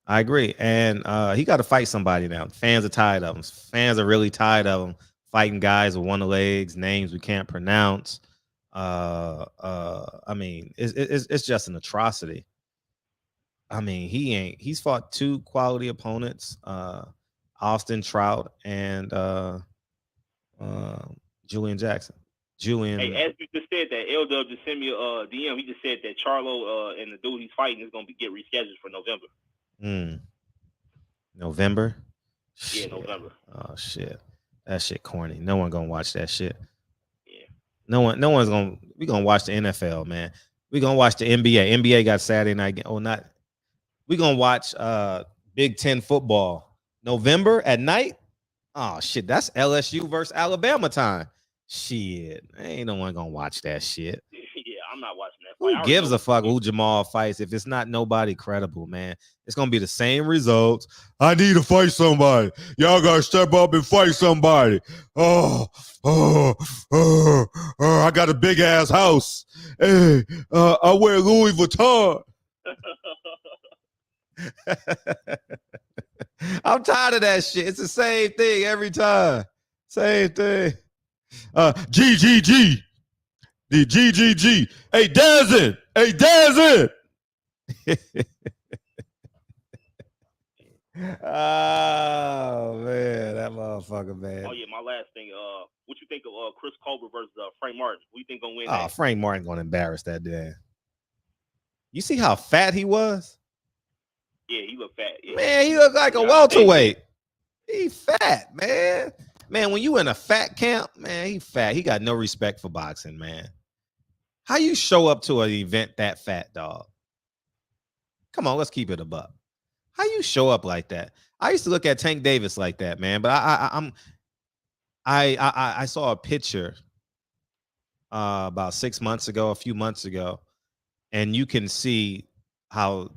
I agree. And he got to fight somebody now. Fans are tired of him. Fans are really tired of him fighting guys with one legs, names we can't pronounce. I mean, it's just an atrocity. I mean, he's fought 2 quality opponents, Austin Trout and Julian Jackson. Hey, as you just said that, LW just sent me a DM. He just said that Charlo and the dude he's fighting is going to get rescheduled for November. November? Yeah, Shit. November. Oh shit. That shit corny. No one gonna watch that shit. Yeah. No one's gonna. We gonna watch the NFL, man. We gonna watch the NBA. NBA got Saturday night. Oh, not. We gonna watch Big Ten football November at night. Oh shit, that's LSU versus Alabama time. Shit, ain't no one gonna watch that shit. Yeah, I'm not watching that. Who gives a fuck who Jamal fights if it's not nobody credible, man? It's gonna be the same results. I need to fight somebody. Y'all gotta step up and fight somebody. I got a big ass house. Hey, I wear Louis Vuitton. I'm tired of that shit. It's the same thing every time. Same thing. GGG. The GGG. Hey, Dazin. Hey, Dazin. Oh, man. That motherfucker, man. Oh, yeah, my last thing. What you think of Chris Colbert versus Frank Martin? Who you think going to win? Oh, Frank Martin going to embarrass that damn. You see how fat he was? Yeah, he looked fat. Yeah. Man, he looked like a welterweight. He fat, man. Man, when you in a fat camp, man, he fat. He got no respect for boxing, man. How you show up to an event that fat, dog? Come on, let's keep it a buck. How you show up like that? I used to look at Tank Davis like that, man. But I saw a picture about 6 months ago, a few months ago, and you can see how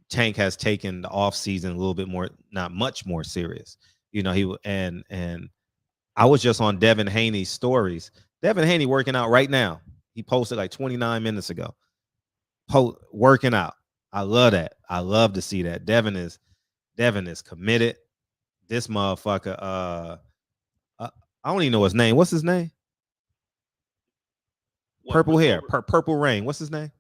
Tank has taken the off season a little bit more, not much more serious. You know, and I was just on Devin Haney's stories. Devin Haney working out right now. He posted like 29 minutes ago. Working out. I love that. I love to see that. Devin is committed. This motherfucker. I don't even know his name. What's his name? Purple hair. Purple rain. What's his name?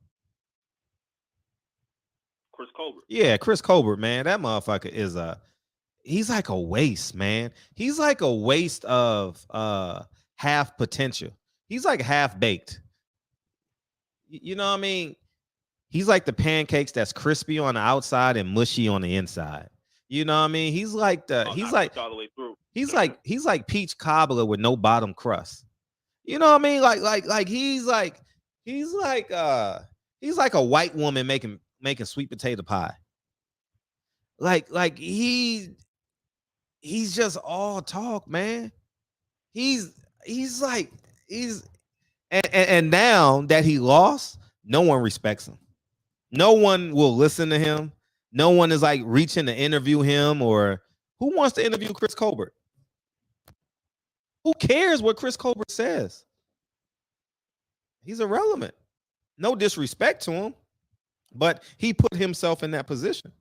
Chris Colbert. Yeah, Chris Colbert, man. That motherfucker is he's like a waste, man. He's like a waste of half potential. He's like half baked. You know what I mean? He's like the pancakes that's crispy on the outside and mushy on the inside. You know what I mean? He's like he's like all the way through. He's like peach cobbler with no bottom crust. You know what I mean? Like he's like a white woman making sweet potato pie. Like he's just all talk, man. And now that he lost, no one respects him. No one will listen to him. No one is like reaching to interview him, or who wants to interview Chris Colbert? Who cares what Chris Colbert says? He's irrelevant. No disrespect to him, but he put himself in that position.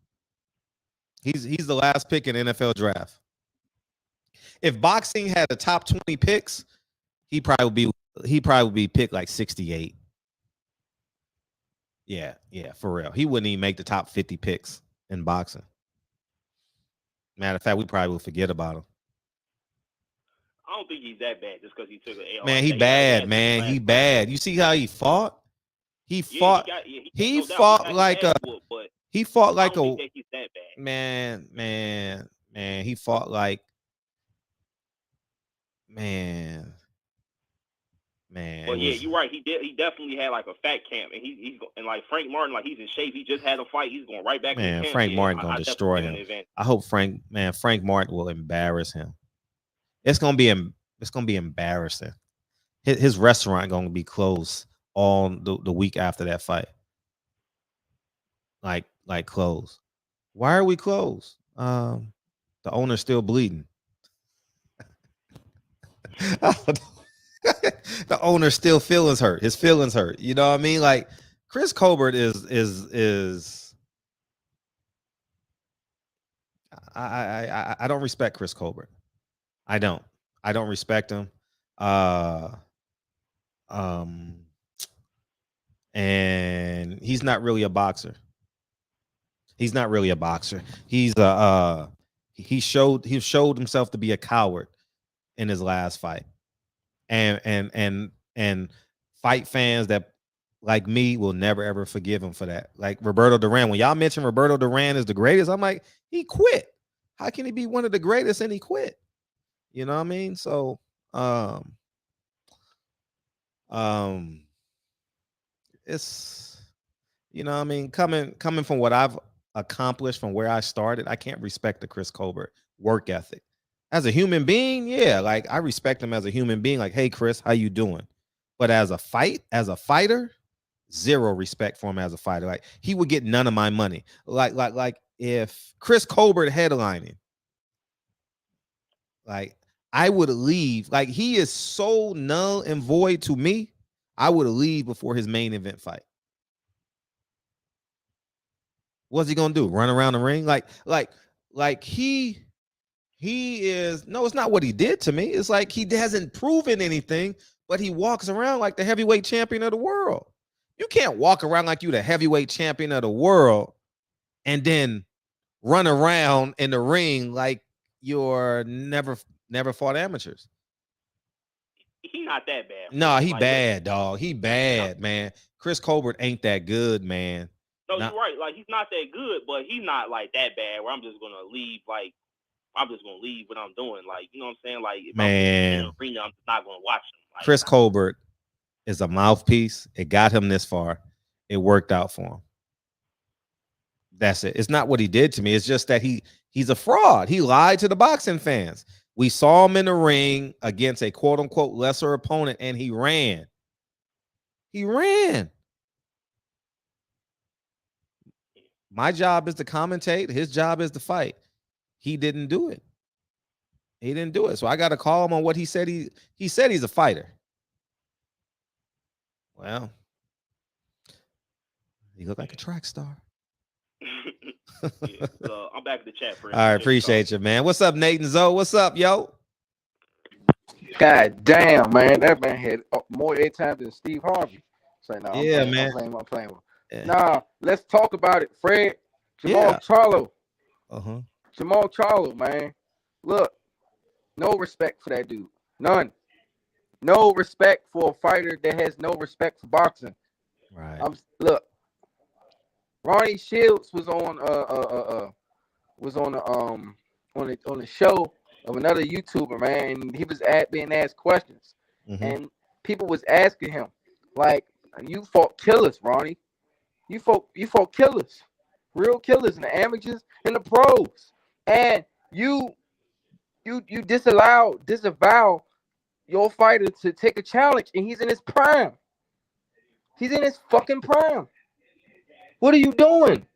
He's the last pick in NFL draft. If boxing had a top 20 picks, he probably would be picked like 68. Yeah, for real. He wouldn't even make the top 50 picks in boxing. Matter of fact, we probably will forget about him. I don't think he's that bad just because he took an L. Man, he bad, man. He bad. You see how he fought? He fought like a he's that bad. Man. He fought like man. Well, yeah, you're right. He definitely had like a fat camp, and he's like Frank Martin, like he's in shape. He just had a fight. He's going right back. Man, in camp. Frank Martin gonna destroy him. I hope Frank Martin will embarrass him. It's gonna be embarrassing. His restaurant gonna be closed all the week after that fight. Like closed. Why are we closed? The owner's still bleeding. The owner still feelings hurt. His feelings hurt. You know what I mean? Like Chris Colbert is I don't respect Chris Colbert. I don't respect him. And he's not really a boxer. He showed himself to be a coward in his last fight. And fight fans that like me will never ever forgive him for that. Like Roberto Duran, when y'all mention Roberto Duran is the greatest, I'm like, he quit. How can he be one of the greatest and he quit? You know what I mean? So it's, you know what I mean, coming from what I've accomplished from where I started, I can't respect the Chris Colbert work ethic. As a human being, yeah, like I respect him as a human being. Like, hey, Chris, how you doing? But as a fighter, zero respect for him as a fighter. Like he would get none of my money. Like if Chris Colbert headlining, like I would leave. Like he is so null and void to me. I would leave before his main event fight. What's he gonna do? Run around the ring? Like he is, no, it's not what he did to me. It's like he hasn't proven anything, but he walks around like the heavyweight champion of the world. You can't walk around like you the heavyweight champion of the world and then run around in the ring like you're never fought amateurs. He not that bad. No, he like, bad, dog. He bad, man. Chris Colbert ain't that good, man. No, you're right. Like he's not that good, but he's not like that bad where I'm just gonna leave. Like I'm just gonna leave what I'm doing. Like, you know what I'm saying? Like if I'm in the arena, I'm just not gonna watch him. Like, Chris Colbert is a mouthpiece. It got him this far. It worked out for him. That's it. It's not what he did to me. It's just that he's a fraud. He lied to the boxing fans. We saw him in the ring against a quote unquote lesser opponent, and he ran. My job is to commentate. His job is to fight. He didn't do it. So I got to call him on what he said. He said he's a fighter. Well, he looked like a track star. Yeah, so I'm back in the chat for all right, appreciate you, man. What's up, Nate and Zoe? What's up, yo? God damn, man, that man had more airtime than Steve Harvey. So no, yeah, I'm playing. Yeah. Nah, let's talk about it, Fred. Jamal Yeah. Charlo. Jamal Charlo, man. Look, no respect for that dude. None. No respect for a fighter that has no respect for boxing. Right. Look, Ronnie Shields was on the show of another YouTuber, man, and he was being asked questions, and people was asking him like, "You fought killers, Ronnie. You fought killers, real killers, in the amateurs and the pros, and you disavow your fighter to take a challenge, and he's in his prime. He's in his fucking prime. What are you doing?"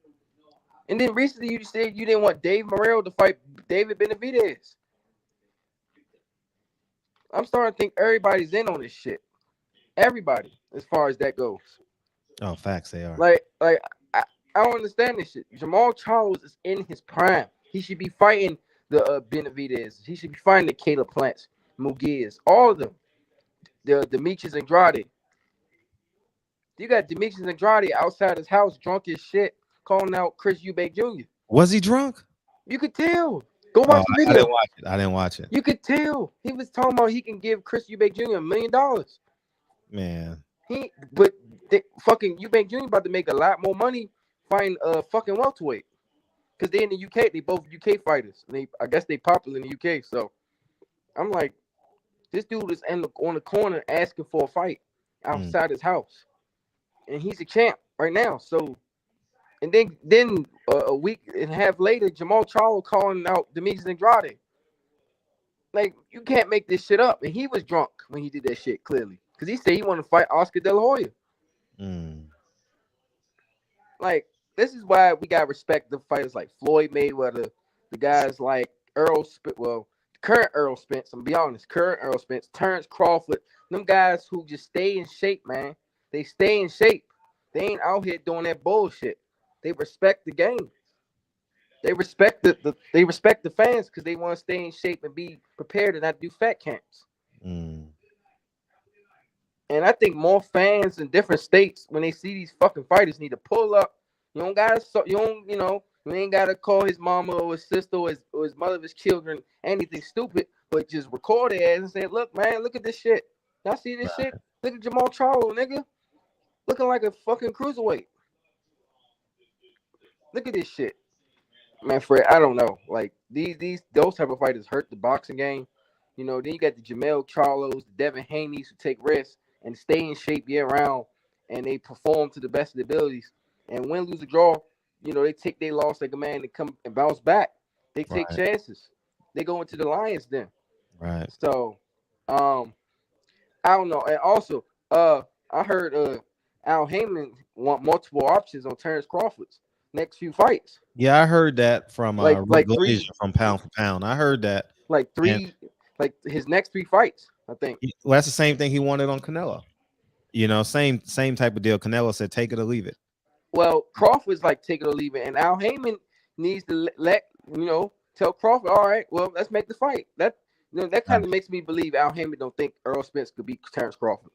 And then recently you said you didn't want Dave Morrell to fight David Benavidez. I'm starting to think everybody's in on this shit. Everybody, as far as that goes. Oh, facts, they are. Like I don't understand this shit. Jamal Charlo is in his prime. He should be fighting the Benavidez. He should be fighting the Caleb Plants, Mugias, all of them. The Demetrius Andrade. You got Demetrius Andrade outside his house, drunk as shit, calling out Chris Eubank Jr. Was he drunk? You could tell. Go watch the video. I didn't watch it. You could tell. He was talking about he can give Chris Eubank Jr. $1 million. Man. Fucking Eubank Jr. about to make a lot more money fighting fucking welterweight. Because they're in the UK. They both UK fighters. I guess they popular in the UK. So I'm like, this dude is on the corner asking for a fight outside his house. And he's a champ right now. So, and then a week and a half later, Jamal Charlo calling out Demetrius Andrade. Like, you can't make this shit up. And he was drunk when he did that shit, clearly. Because he said he wanted to fight Oscar De La Hoya. Like, this is why we got to respect the fighters like Floyd Mayweather, the guys like current Earl Spence, I'm going to be honest, current Earl Spence, Terrence Crawford, them guys who just stay in shape, man. They stay in shape. They ain't out here doing that bullshit. They respect the game. They respect the fans because they want to stay in shape and be prepared and not do fat camps. Mm. And I think more fans in different states, when they see these fucking fighters, need to pull up. You don't gotta, you ain't gotta call his mama or his sister or his mother of his children anything stupid, but just record it and say, "Look, man, look at this shit. Y'all see this shit? Look at Jamal Charlo, nigga, looking like a fucking cruiserweight. Look at this shit, man." Fred, I don't know. Like those type of fighters hurt the boxing game. You know, then you got the Jamal Charlos, the Devin Haney's who take risks and stay in shape year round, and they perform to the best of their abilities. And win, lose, or draw, you know, they take their loss like a man and come and bounce back. They take chances. They go into the Lions then. Right. So, I don't know. And also, I heard Al Haymon want multiple options on Terrence Crawford's next few fights. Yeah, I heard that from like three, from Pound for Pound. I heard that like his next 3 fights. I think. Well, that's the same thing he wanted on Canelo. You know, same type of deal. Canelo said, "Take it or leave it." Well, Crawford's like, "Take it or leave it," and Al Haymon needs to tell Crawford, "All right, well, let's make the fight." That kind of makes me believe Al Haymon don't think Earl Spence could beat Terrence Crawford.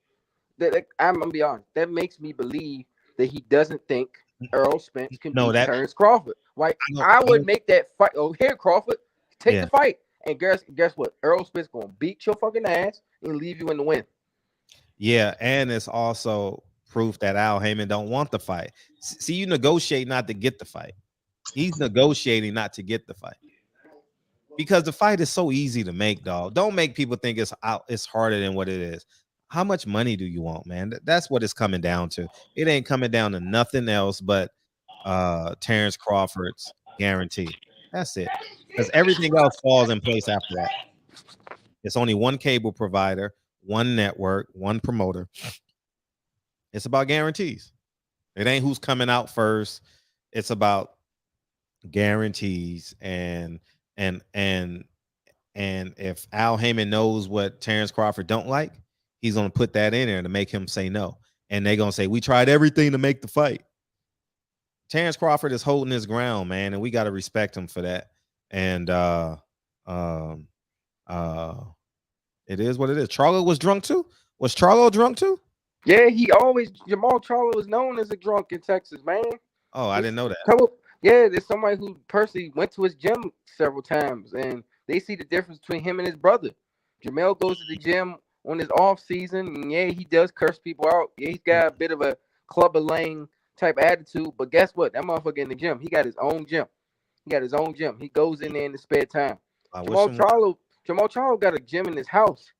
I'm gonna be honest. That makes me believe that he doesn't think Earl Spence can beat Terrence Crawford. Like I would make that fight. Oh, here, Crawford, take the fight. And guess what? Earl Spence gonna beat your fucking ass and leave you in the win. Yeah, and it's also proof that Al Haymon don't want the fight. See, you negotiate not to get the fight. He's negotiating not to get the fight because the fight is so easy to make, dog. Don't make people think it's harder than what it is. How much money do you want, man? That's what it's coming down to. It ain't coming down to nothing else but Terrence Crawford's guarantee. That's it. Because everything else falls in place after that. It's only one cable provider, one network, one promoter. It's about guarantees. It ain't who's coming out first. It's about guarantees. And if Al Haymon knows what Terrence Crawford don't like, he's gonna put that in there to make him say no. And they're gonna say, "We tried everything to make the fight." Terrence Crawford is holding his ground, man, and we got to respect him for that. And it is what it is. Charlo was drunk too. Was Charlo drunk too? Yeah, Jamal Charlo is known as a drunk in Texas, man. Oh, I didn't know that. Yeah, there's somebody who personally went to his gym several times, and they see the difference between him and his brother. Jamal goes to the gym on his off season, and yeah, he does curse people out. Yeah, he's got a bit of a Clubber Lang type attitude, but guess what? That motherfucker in the gym, he got his own gym. He goes in there in the spare time. Jamal Charlo got a gym in his house.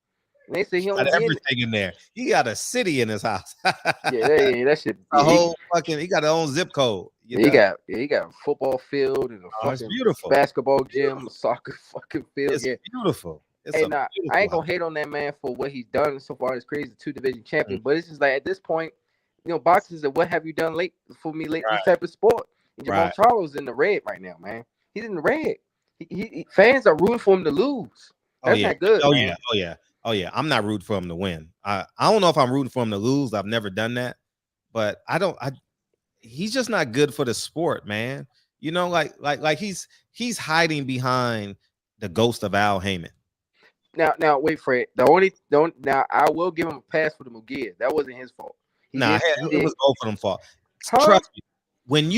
And they say he got everything in there. He got a city in his house. yeah, that shit. A whole fucking. He got his own zip code. He got a football field and a fucking beautiful basketball gym, a soccer fucking field. It's beautiful. I ain't gonna hate on that man for what he's done so far. It's crazy, 2-division champion. But it's just like at this point, boxing is what have you done late for me late this type of sport. And Jamal Charlo's in the red right now, man. He's in the red. He fans are rooting for him to lose. That's not good. Oh yeah. I'm not rooting for him to win. I don't know if I'm rooting for him to lose. I've never done that, but he's just not good for the sport, man. Like he's hiding behind the ghost of Al Haymon. Now wait, Fred. Now I will give him a pass for the Mugia. That wasn't his fault. It was both of them fault. Trust me. When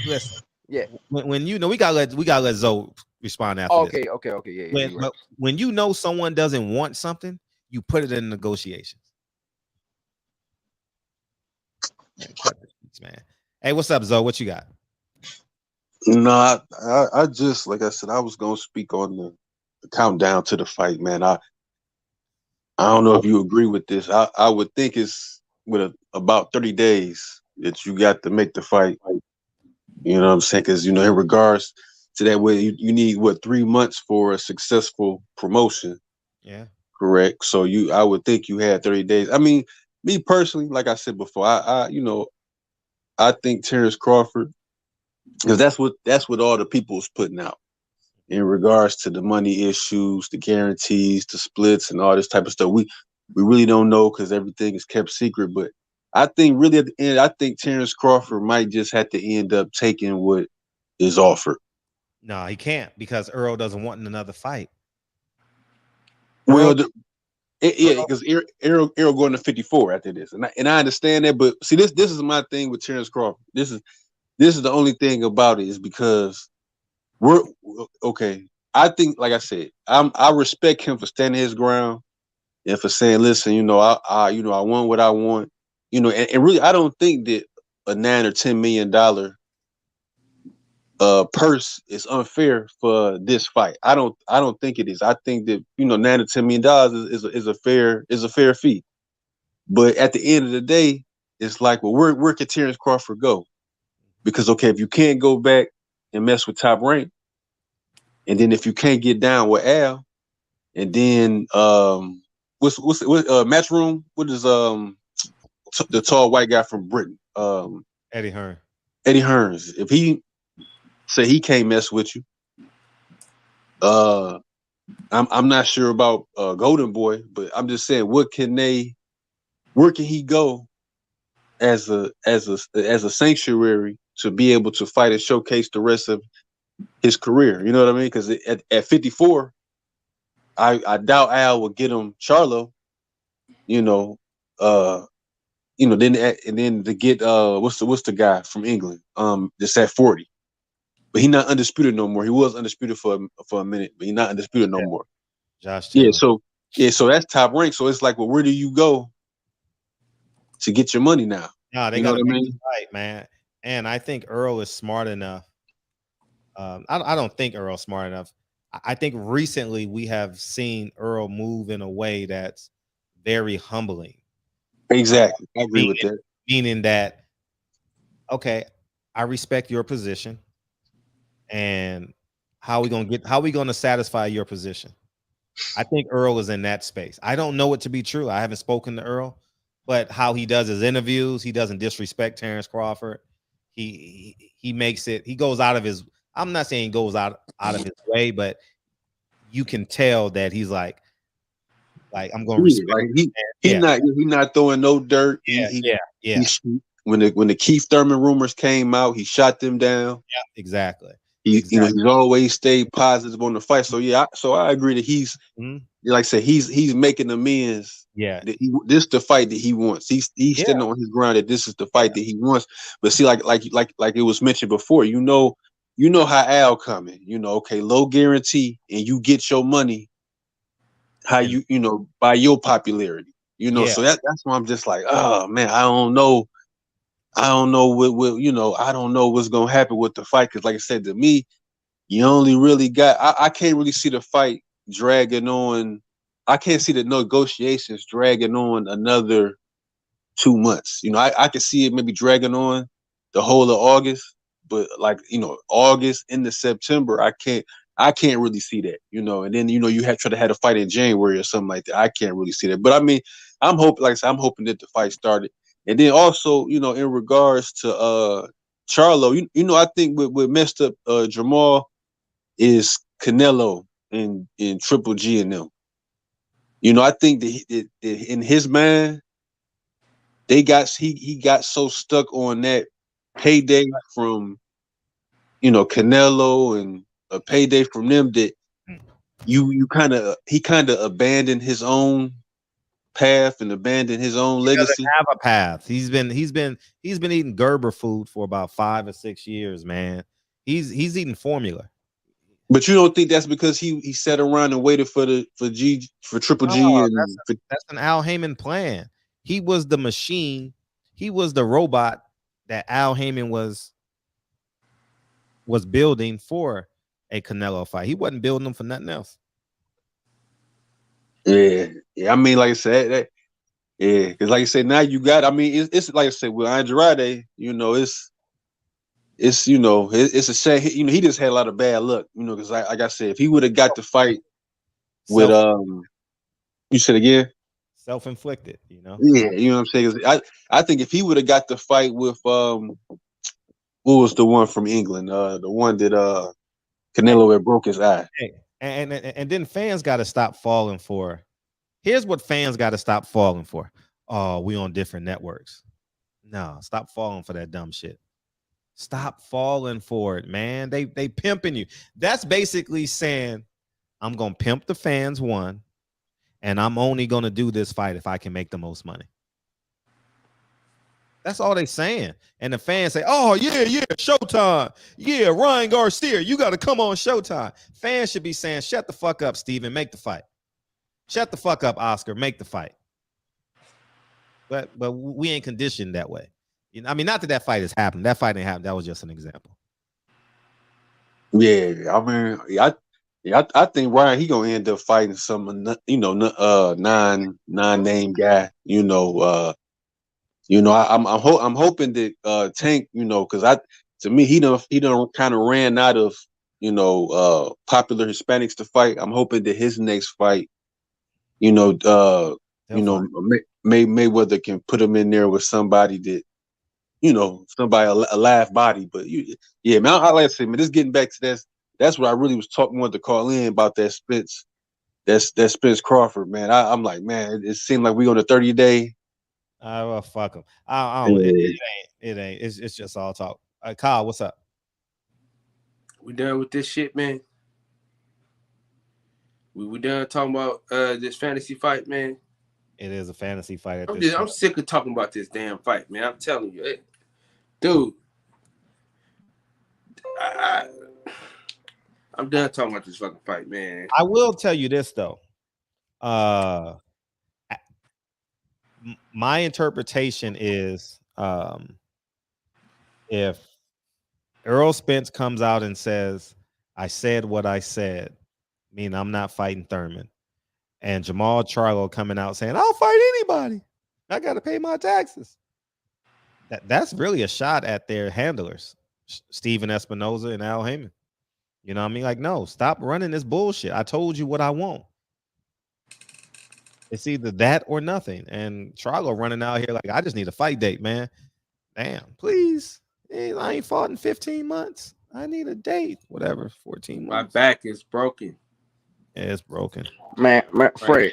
listen. Yeah. When we gotta let Zoe respond after this. Okay. Yeah. When you know someone doesn't want something, you put it in negotiations. Man. Hey, what's up, Zoe? What you got? No, I just, like I said, I was gonna speak on the countdown to the fight, man. I don't know if you agree with this. I would think it's with about 30 days that you got to make the fight. You know what I'm saying? Because, in regards to that way, you need, 3 months for a successful promotion? Yeah. Correct. So I would think you had 30 days. I mean, me personally, like I said before, I think Terrence Crawford, because that's what all the people is putting out in regards to the money issues, the guarantees, the splits, and all this type of stuff. We really don't know because everything is kept secret. But I think really at the end, I think Terrence Crawford might just have to end up taking what is offered. No, he can't because Earl doesn't want another fight. Well, because Errol going to 54 after this, and I understand that, but see, this is my thing with Terrence Crawford. This is the only thing about it is because we're okay. I think, like I said, I respect him for standing his ground and for saying, listen, I want what I want, and really, I don't think that a $9 or $10 million purse is unfair for this fight. I don't think it is. I think that $9 to $10 million is a fair fee. But at the end of the day, it's like, well, where can Terrence Crawford go? Because okay, if you can't go back and mess with Top Rank, and then if you can't get down with Al, and then what's Matchroom? What is the tall white guy from Britain? Eddie Hearn. Eddie Hearns. If he say he can't mess with you, I'm not sure about Golden Boy, but I'm just saying, where can he go as a sanctuary to be able to fight and showcase the rest of his career? You know what I mean? Because at 54, I doubt Al will get him Charlo. Then to get what's the guy from England? That's at 40. But he's not undisputed no more. He was undisputed for a minute, but he's not undisputed no more. Josh Taylor. So that's Top Rank. So it's like, well, where do you go to get your money now? No, they got to make it right, man. And I think Earl is smart enough. I don't think Earl's smart enough. I think recently we have seen Earl move in a way that's very humbling. Exactly. I agree with that. Meaning that, okay, I respect your position. And how we gonna satisfy your position? I think Earl is in that space. I don't know it to be true. I haven't spoken to Earl, but how he does his interviews, he doesn't disrespect Terrence Crawford. He makes it. He goes out of his. I'm not saying he goes out of his way, but you can tell that he's like I'm going to respect. Like he's not throwing no dirt. Yeah. When the Keith Thurman rumors came out, he shot them down. Yeah, exactly. He's always stayed positive on the fight. So I agree that he's like I said, he's making amends. Yeah, this is the fight that he wants. He's standing on his ground that this is the fight that he wants. But see, like it was mentioned before, you know how Al coming. Okay, low guarantee, and you get your money. How by your popularity. So that's why I'm just like, oh man, I don't know what I don't know what's gonna happen with the fight, because like I said, to me, you only really got I can't really see the fight dragging on. I can't see the negotiations dragging on another 2 months. I can see it maybe dragging on the whole of August, but August into September, I can't really see that. And then you have to have a fight in January or something like that. I can't really see that. But I mean, I'm hoping that the fight started. And then also, in regards to Charlo, I think what messed up Jamal is Canelo and Triple G and them. I think that in his mind, he got so stuck on that payday from Canelo and a payday from them that he kind of abandoned his own path and abandoned his own legacy. He doesn't have a path. He's been eating Gerber food for about 5 or 6 years, man. He's eating formula. But you don't think that's because he sat around and waited for Triple G? That's an Al Haymon plan. He was the machine. He was the robot that Al Haymon was building for a Canelo fight. He wasn't building them for nothing else. Yeah. I mean, like I said, because like I said, now you got. I mean, it's like I said with Andrade. It's a shame. He just had a lot of bad luck. Because like I said, if he would have got the fight with you said again, self-inflicted. Yeah, you know what I'm saying. I think if he would have got the fight with what was the one from England, the one that Canelo had broke his eye. Hey, and then fans got to stop falling for. Here's what fans got to stop falling for. Oh, we on different networks. No, stop falling for that dumb shit. Stop falling for it, man. They pimping you. That's basically saying, I'm gonna pimp the fans one, and I'm only gonna do this fight if I can make the most money. That's all they saying. And the fans say, oh, yeah, Showtime. Yeah, Ryan Garcia, you got to come on Showtime. Fans should be saying, shut the fuck up, Steven, make the fight. Shut the fuck up, Oscar, make the fight. But we ain't conditioned that way. You know, I mean, not that fight has happened. That fight didn't happen. That was just an example. Yeah, I mean, I think Ryan he gonna end up fighting some, non-name guy. I'm hoping that Tank, because to me he done kind of ran out of popular Hispanics to fight. I'm hoping that his next fight, Mayweather can put him in there with somebody that, somebody a live body. But man, I like to say, man, just getting back to that's what I really was wanted to call in about that Spence, that Spence Crawford, man. I'm like, man, it seemed like we on a 30-day. Well, fuck him. I don't. It ain't. It's just all talk. Kyle, what's up? We done with this shit, man. We done talking about this fantasy fight, man. It is a fantasy fight. I'm sick of talking about this damn fight, man. I'm telling you, dude. I'm done talking about this fucking fight, man. I will tell you this though. My interpretation is, if Errol Spence comes out and says, "I said what I said," meaning I'm not fighting Thurman, and Jamal Charlo coming out saying, "I'll fight anybody. I got to pay my taxes." That's really a shot at their handlers, Steven Espinoza and Al Haymon. You know what I mean? Like, no, stop running this bullshit. I told you what I want. It's either that or nothing. And Charlo running out here like, I just need a fight date, man. Damn, please. Hey, I ain't fought in 15 months. I need a date. Whatever, 14 months. My back is broken. Yeah, it's broken. Man, Fred.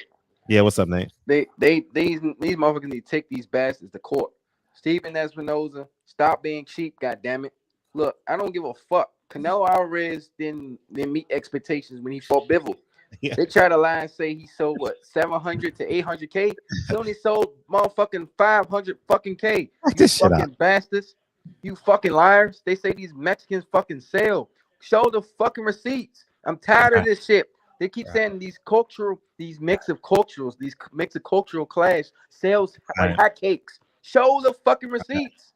Yeah, what's up, Nate? These motherfuckers need to take these bastards to court. Steven Espinoza, stop being cheap, goddammit. Look, I don't give a fuck. Canelo Alvarez didn't meet expectations when he fought Bivol. Yeah. They try to lie and say he sold what, 700 to 800K. He only sold motherfucking 500 fucking K. You fucking bastards. You fucking liars. They say these Mexicans fucking sell. Show the fucking receipts. I'm tired of this shit. They keep saying these mix of cultural clash sales like hotcakes. Show the fucking receipts.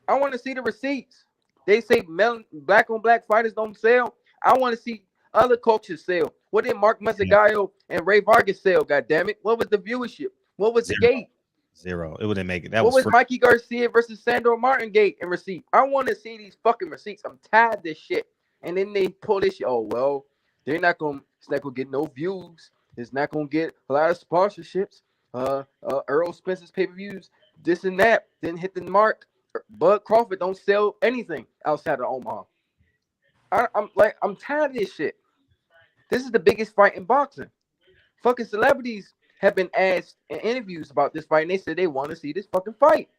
I want to see the receipts. They say black on black fighters don't sell. I want to see other cultures sell. What did Mark Mazzagayo and Ray Vargas sell? God damn it! What was the viewership? What was the gate? Zero. It wouldn't make it. That what was free. Mikey Garcia versus Sandro Martin gate and receipt? I want to see these fucking receipts. I'm tired of this shit. And then they pull this shit. Oh well, it's not gonna get no views. It's not gonna get a lot of sponsorships. Earl Spence's pay-per-views, this and that, didn't hit the mark. Bud Crawford don't sell anything outside of Omaha. I'm tired of this shit. This is the biggest fight in boxing. Fucking celebrities have been asked in interviews about this fight, and they said they want to see this fucking fight.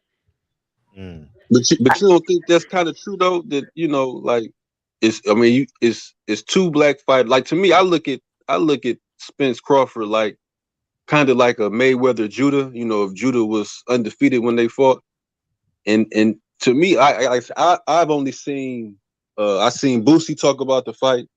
But you don't think that's kind of true though? That it's two black fighters. Like, to me, I look at Spence Crawford like kind of like a Mayweather Judah. If Judah was undefeated when they fought. And to me, I've only seen I've seen Boosie talk about the fight.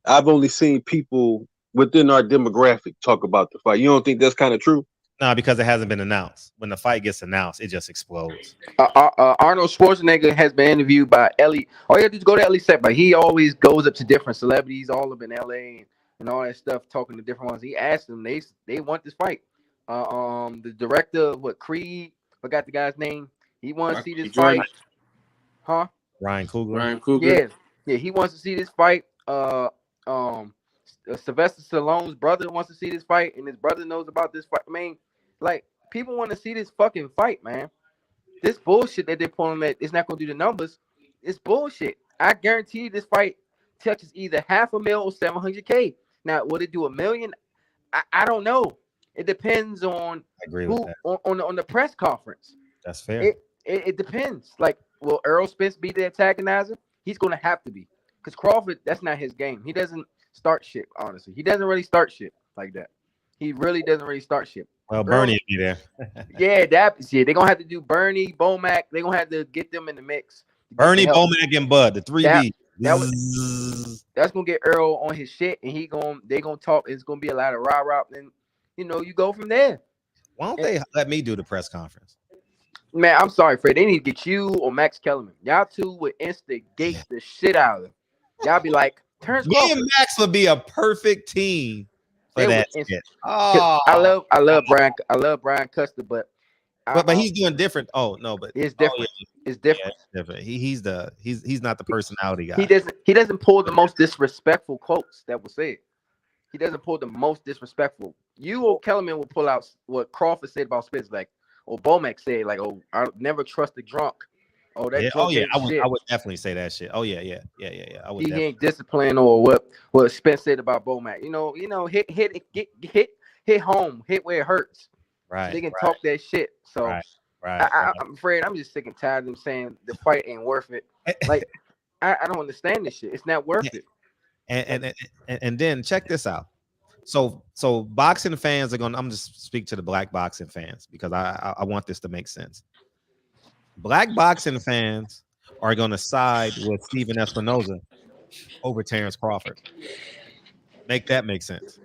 I've only seen people within our demographic talk about the fight. You don't think that's kind of true? No, because it hasn't been announced. When the fight gets announced, it just explodes. Arnold Schwarzenegger has been interviewed by Ellie. All you have to do is go to Ellie's set, but he always goes up to different celebrities all up in LA and all that stuff, talking to different ones. He asked them, they want this fight. The director, Creed, forgot the guy's name. He wants to see this fight. Huh? Ryan Coogler. Yeah, he wants to see this fight. Sylvester Stallone's brother wants to see this fight, and his brother knows about this fight. I mean, like, people want to see this fucking fight, man. This bullshit that they're pulling that it's not gonna do the numbers. It's bullshit. I guarantee you this fight touches either $500,000 or 700K. Now, would it do $1 million? I don't know. It depends on I agree with that. on the press conference. That's fair. It depends. Like, will Earl Spence be the antagonizer? He's gonna have to be, because Crawford, that's not his game. He doesn't start shit. Honestly, he doesn't really start shit like that. He really doesn't really start shit. Well, Bernie will be there. Yeah, they're gonna have to do Bernie, Bomac. They're gonna have to get them in the mix. Bernie, Bomac, and Bud, the 3B. That's gonna get Earl on his shit, and they gonna talk. It's gonna be a lot of rah-rah, and you go from there. Why don't they let me do the press conference? Man, I'm sorry, Fred. They need to get you or Max Kellerman. Y'all two would instigate the shit out of them. Y'all be like, Terrence Me Crawford. and Max would be a perfect team for that shit. Oh, I love Brian Custer, but he's doing different. Oh no, but it's different. It's different. Yeah, it's different. He's not the personality guy. He doesn't pull the most disrespectful quotes that were said. He doesn't pull the most disrespectful. You or Kellerman will pull out what Crawford said about Spence, like, or Bomac said, like, oh, I never trust the drunk. Oh, that drunk I would definitely say that shit. Oh yeah. I would. He ain't disciplined, or what Spence said about Bomac. Hit home, hit where it hurts. Right. They can talk that shit. So I'm afraid I'm just sick and tired of them saying the fight ain't worth it. Like I don't understand this shit. It's not worth it. And then check this out. So boxing fans are going. I'm just speak to the black boxing fans because I want this to make sense. Black boxing fans are going to side with Stephen Espinoza over Terrence Crawford. Make that make sense.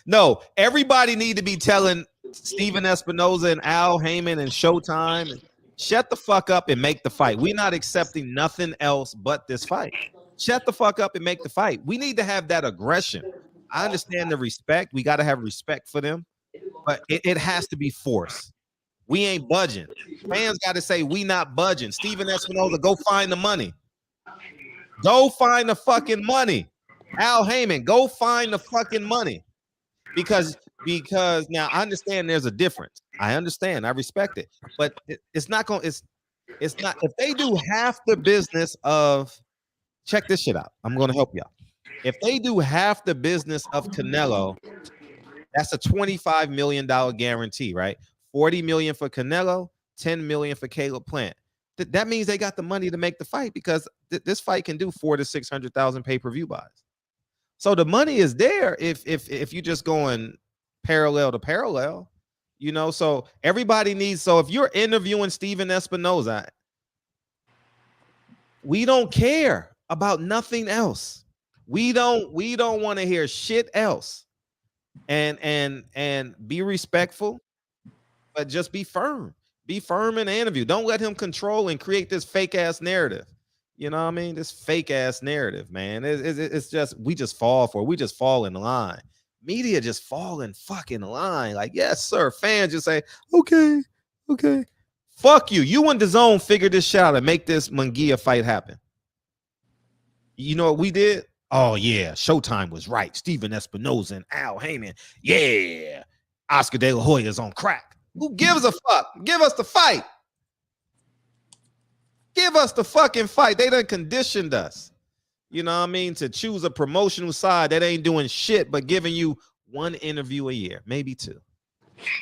No, everybody need to be telling Stephen Espinoza and Al Haymon and Showtime, shut the fuck up and make the fight. We're not accepting nothing else but this fight. Shut the fuck up and make the fight. We need to have that aggression. I understand the respect. We got to have respect for them, but it has to be force. We ain't budging. Fans got to say we not budging. Stephen Espinoza, go find the money. Go find the fucking money. Al Haymon, go find the fucking money. Because now I understand there's a difference. I understand. I respect it. But it's not going to, it's not, if they do half the business of, check this shit out. I'm going to help y'all. If they do half the business of Canelo, that's a $25 million guarantee, right? 40 million for Canelo, 10 million for Caleb Plant. That means they got the money to make the fight because this fight can do 400,000 to 600,000 pay-per-view buys. So the money is there if you're just going parallel to parallel, so everybody needs, so if you're interviewing Stephen Espinoza, we don't care about nothing else. We don't want to hear shit else. And be respectful, but just be firm. Be firm in the interview. Don't let him control and create this fake ass narrative. You know what I mean? This fake ass narrative, man. It's just, we just fall for it. We just fall in line. Media just fall in fucking line. Like, yes, sir. Fans just say, okay. Fuck you. You and DAZN figured this shit out and make this Munguia fight happen. You know what we did? Oh, yeah. Showtime was right. Stephen Espinoza and Al Haymon. Yeah. Oscar De La Hoya's on crack. Who gives a fuck? Give us the fight. Give us the fucking fight. They done conditioned us, you know what I mean, to choose a promotional side that ain't doing shit but giving you one interview a year, maybe two.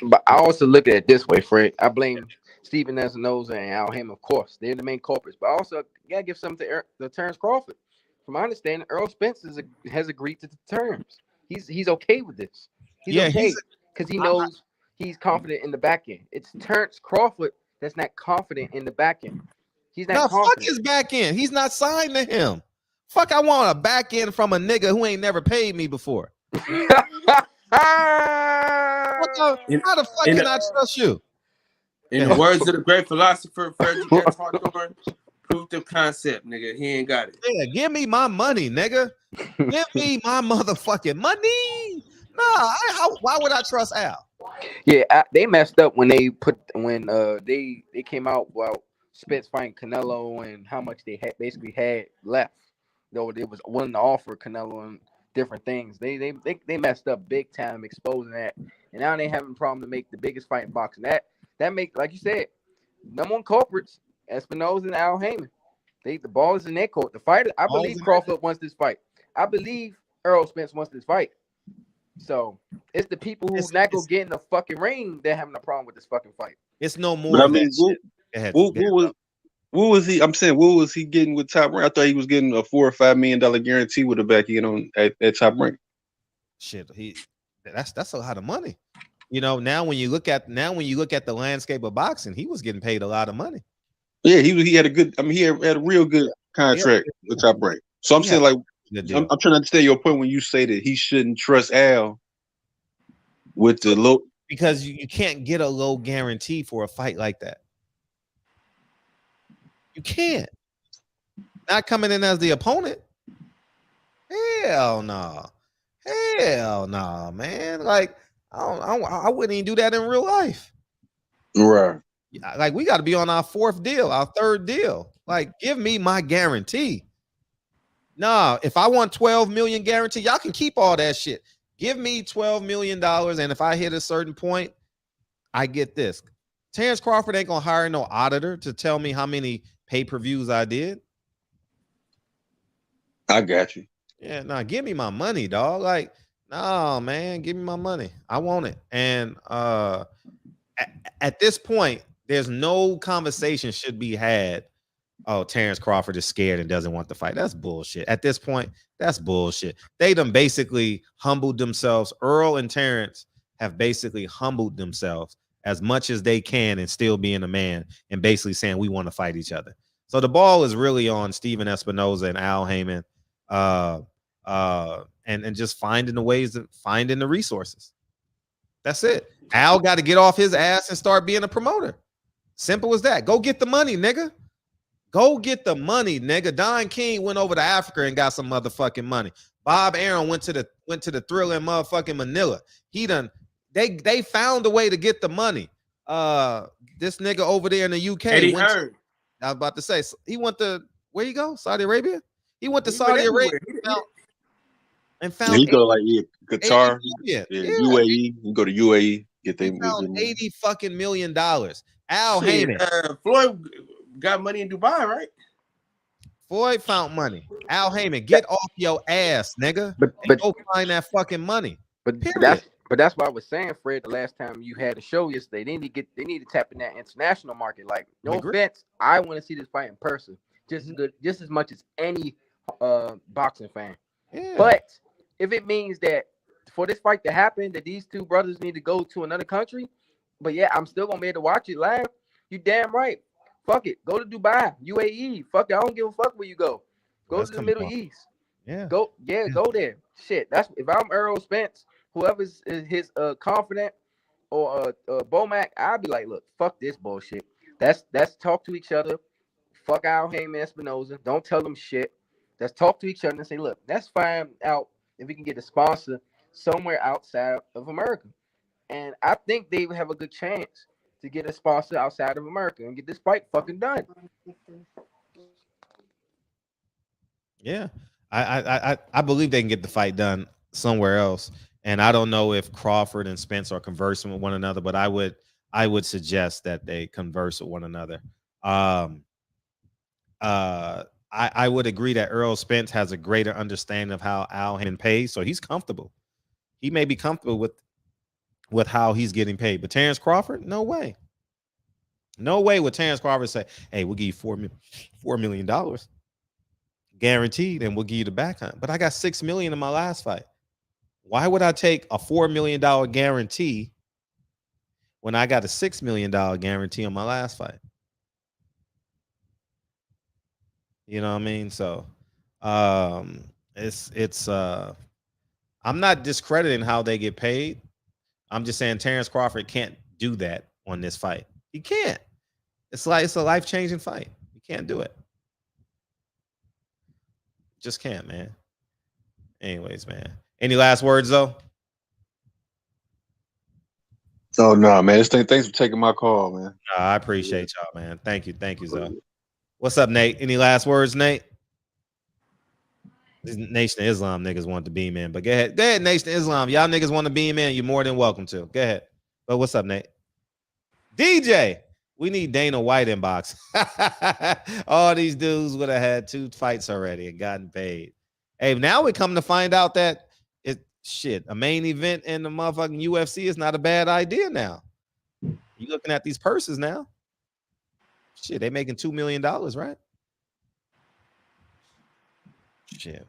But I also look at it this way, Fred. I blame Stephen Espinoza and Al Haymon, of course. They're the main culprits. But also, you gotta give something to Terrence Crawford. From my understanding, Earl Spence has agreed to the terms. He's okay with this. He's okay because he knows he's confident in the back end. It's Terrence Crawford that's not confident in the back end. He's not confident. Fuck his back end. He's not signed to him. Fuck, I want a back end from a nigga who ain't never paid me before. How the fuck can I trust you? In the words of the great philosopher Frederick Hawthorne, proof of concept, nigga. He ain't got it. Yeah, give me my money, nigga. Give me my motherfucking money. Why would I trust Al? Yeah, they messed up when they came out about Spence fighting Canelo and how much they basically had left. Though they was willing to offer Canelo and different things. They messed up big time exposing that. And now they having a problem to make the biggest fight in boxing. That make, like you said, number one culprits, Espinoza and Al Haymon. The ball is in their court. The fighter, I believe Crawford wants this fight. I believe Earl Spence wants this fight. So it's the people who's not gonna get in the fucking ring. They're having a problem with this fucking fight. It's no more. But I mean, What was he? I'm saying, what was he getting with Top Rank? I thought he was getting a $4 or $5 million guarantee with the back end on at Top Rank. Shit, that's a lot of money. You know, now when you look at the landscape of boxing, he was getting paid a lot of money. Yeah, he had a good. I mean, he had a real good contract with Top Rank. So I'm saying, like, I'm trying to understand your point when you say that he shouldn't trust Al with the low, because you can't get a low guarantee for a fight like that. You can't. Not coming in as the opponent. Hell no. Hell no, man. Like, I wouldn't even do that in real life. Right. Like, we got to be on our fourth deal, our third deal. Like, give me my guarantee. Nah, if I want 12 million guarantee, y'all can keep all that shit. Give me $12 million, and if I hit a certain point, I get this. Terrence Crawford ain't gonna hire no auditor to tell me how many pay-per-views I did. I got you. Yeah, nah, give me my money, dog. Like, no, man, give me my money. I want it. And at this point, there's no conversation should be had. Oh, Terrence Crawford is scared and doesn't want to fight. That's bullshit. At this point, that's bullshit. They done basically humbled themselves. Earl and Terrence have basically humbled themselves as much as they can and still being a man and basically saying we want to fight each other. So the ball is really on Steven Espinoza and Al Haymon, and just finding the ways of finding the resources. That's it. Al got to get off his ass and start being a promoter. Simple as that. Go get the money, nigga. Go get the money, nigga. Don King went over to Africa and got some motherfucking money. Bob Arum went to the Thrill in motherfucking Manila. He done. They found a way to get the money. This nigga over there in the UK. Eddie Hearn. I was about to say he went to where you go? Saudi Arabia. He went to Saudi Arabia and found. He go like Qatar, UAE. You go to UAE, get them. $80 fucking million. Al Haymon. Floyd got money in Dubai, right? Floyd found money. Al Haymon, get off your ass, nigga. But go find that fucking money. But that's why I was saying, Fred, the last time you had a show yesterday, they need to tap in that international market. Like, no offense, I want to see this fight in person just as much as any boxing fan. Yeah. But if it means that for this fight to happen, that these two brothers need to go to another country, but yeah, I'm still gonna be able to watch it live. You damn right. Fuck it. Go to Dubai, UAE. Fuck it. I don't give a fuck where you go. Go to the Middle East. Yeah. Go there. Shit. That's if I'm Earl Spence, whoever's his confidant or Bomac, I'll be like, look, fuck this bullshit. Let's talk to each other. Fuck Al Haymon, Espinoza. Don't tell them shit. Let's talk to each other and say, look, let's find out if we can get a sponsor somewhere outside of America. And I think they would have a good chance to get a sponsor outside of America and get this fight fucking done. Yeah, I believe they can get the fight done somewhere else. And I don't know if Crawford and Spence are conversing with one another, but I would suggest that they converse with one another. I would agree that Earl Spence has a greater understanding of how Al Haymon pays, so he's comfortable. He may be comfortable with how he's getting paid, but Terrence Crawford, no way. No way would Terrence Crawford say, hey, we'll give you $4 million guaranteed, and we'll give you the back hunt. But I got $6 million in my last fight. Why would I take a $4 million guarantee when I got a $6 million guarantee on my last fight? You know what I mean? So it's I'm not discrediting how they get paid. I'm just saying Terrence Crawford can't do that on this fight. He can't. It's a life-changing fight. You can't do it. Just can't, man. Anyways, man. Any last words though? Oh no, man. Thanks for taking my call, man. I appreciate y'all, man. Thank you, Zoe. What's up, Nate? Any last words, Nate? These Nation of Islam niggas want to beam in, but go ahead, Nation of Islam. Y'all niggas want to beam in, you're more than welcome to. Go ahead. But what's up, Nate? DJ, we need Dana White in box. All these dudes would have had 2 fights already and gotten paid. Hey, now we come to find out that a main event in the motherfucking UFC is not a bad idea now. You looking at these purses now. Shit, they making $2 million, right? Shit.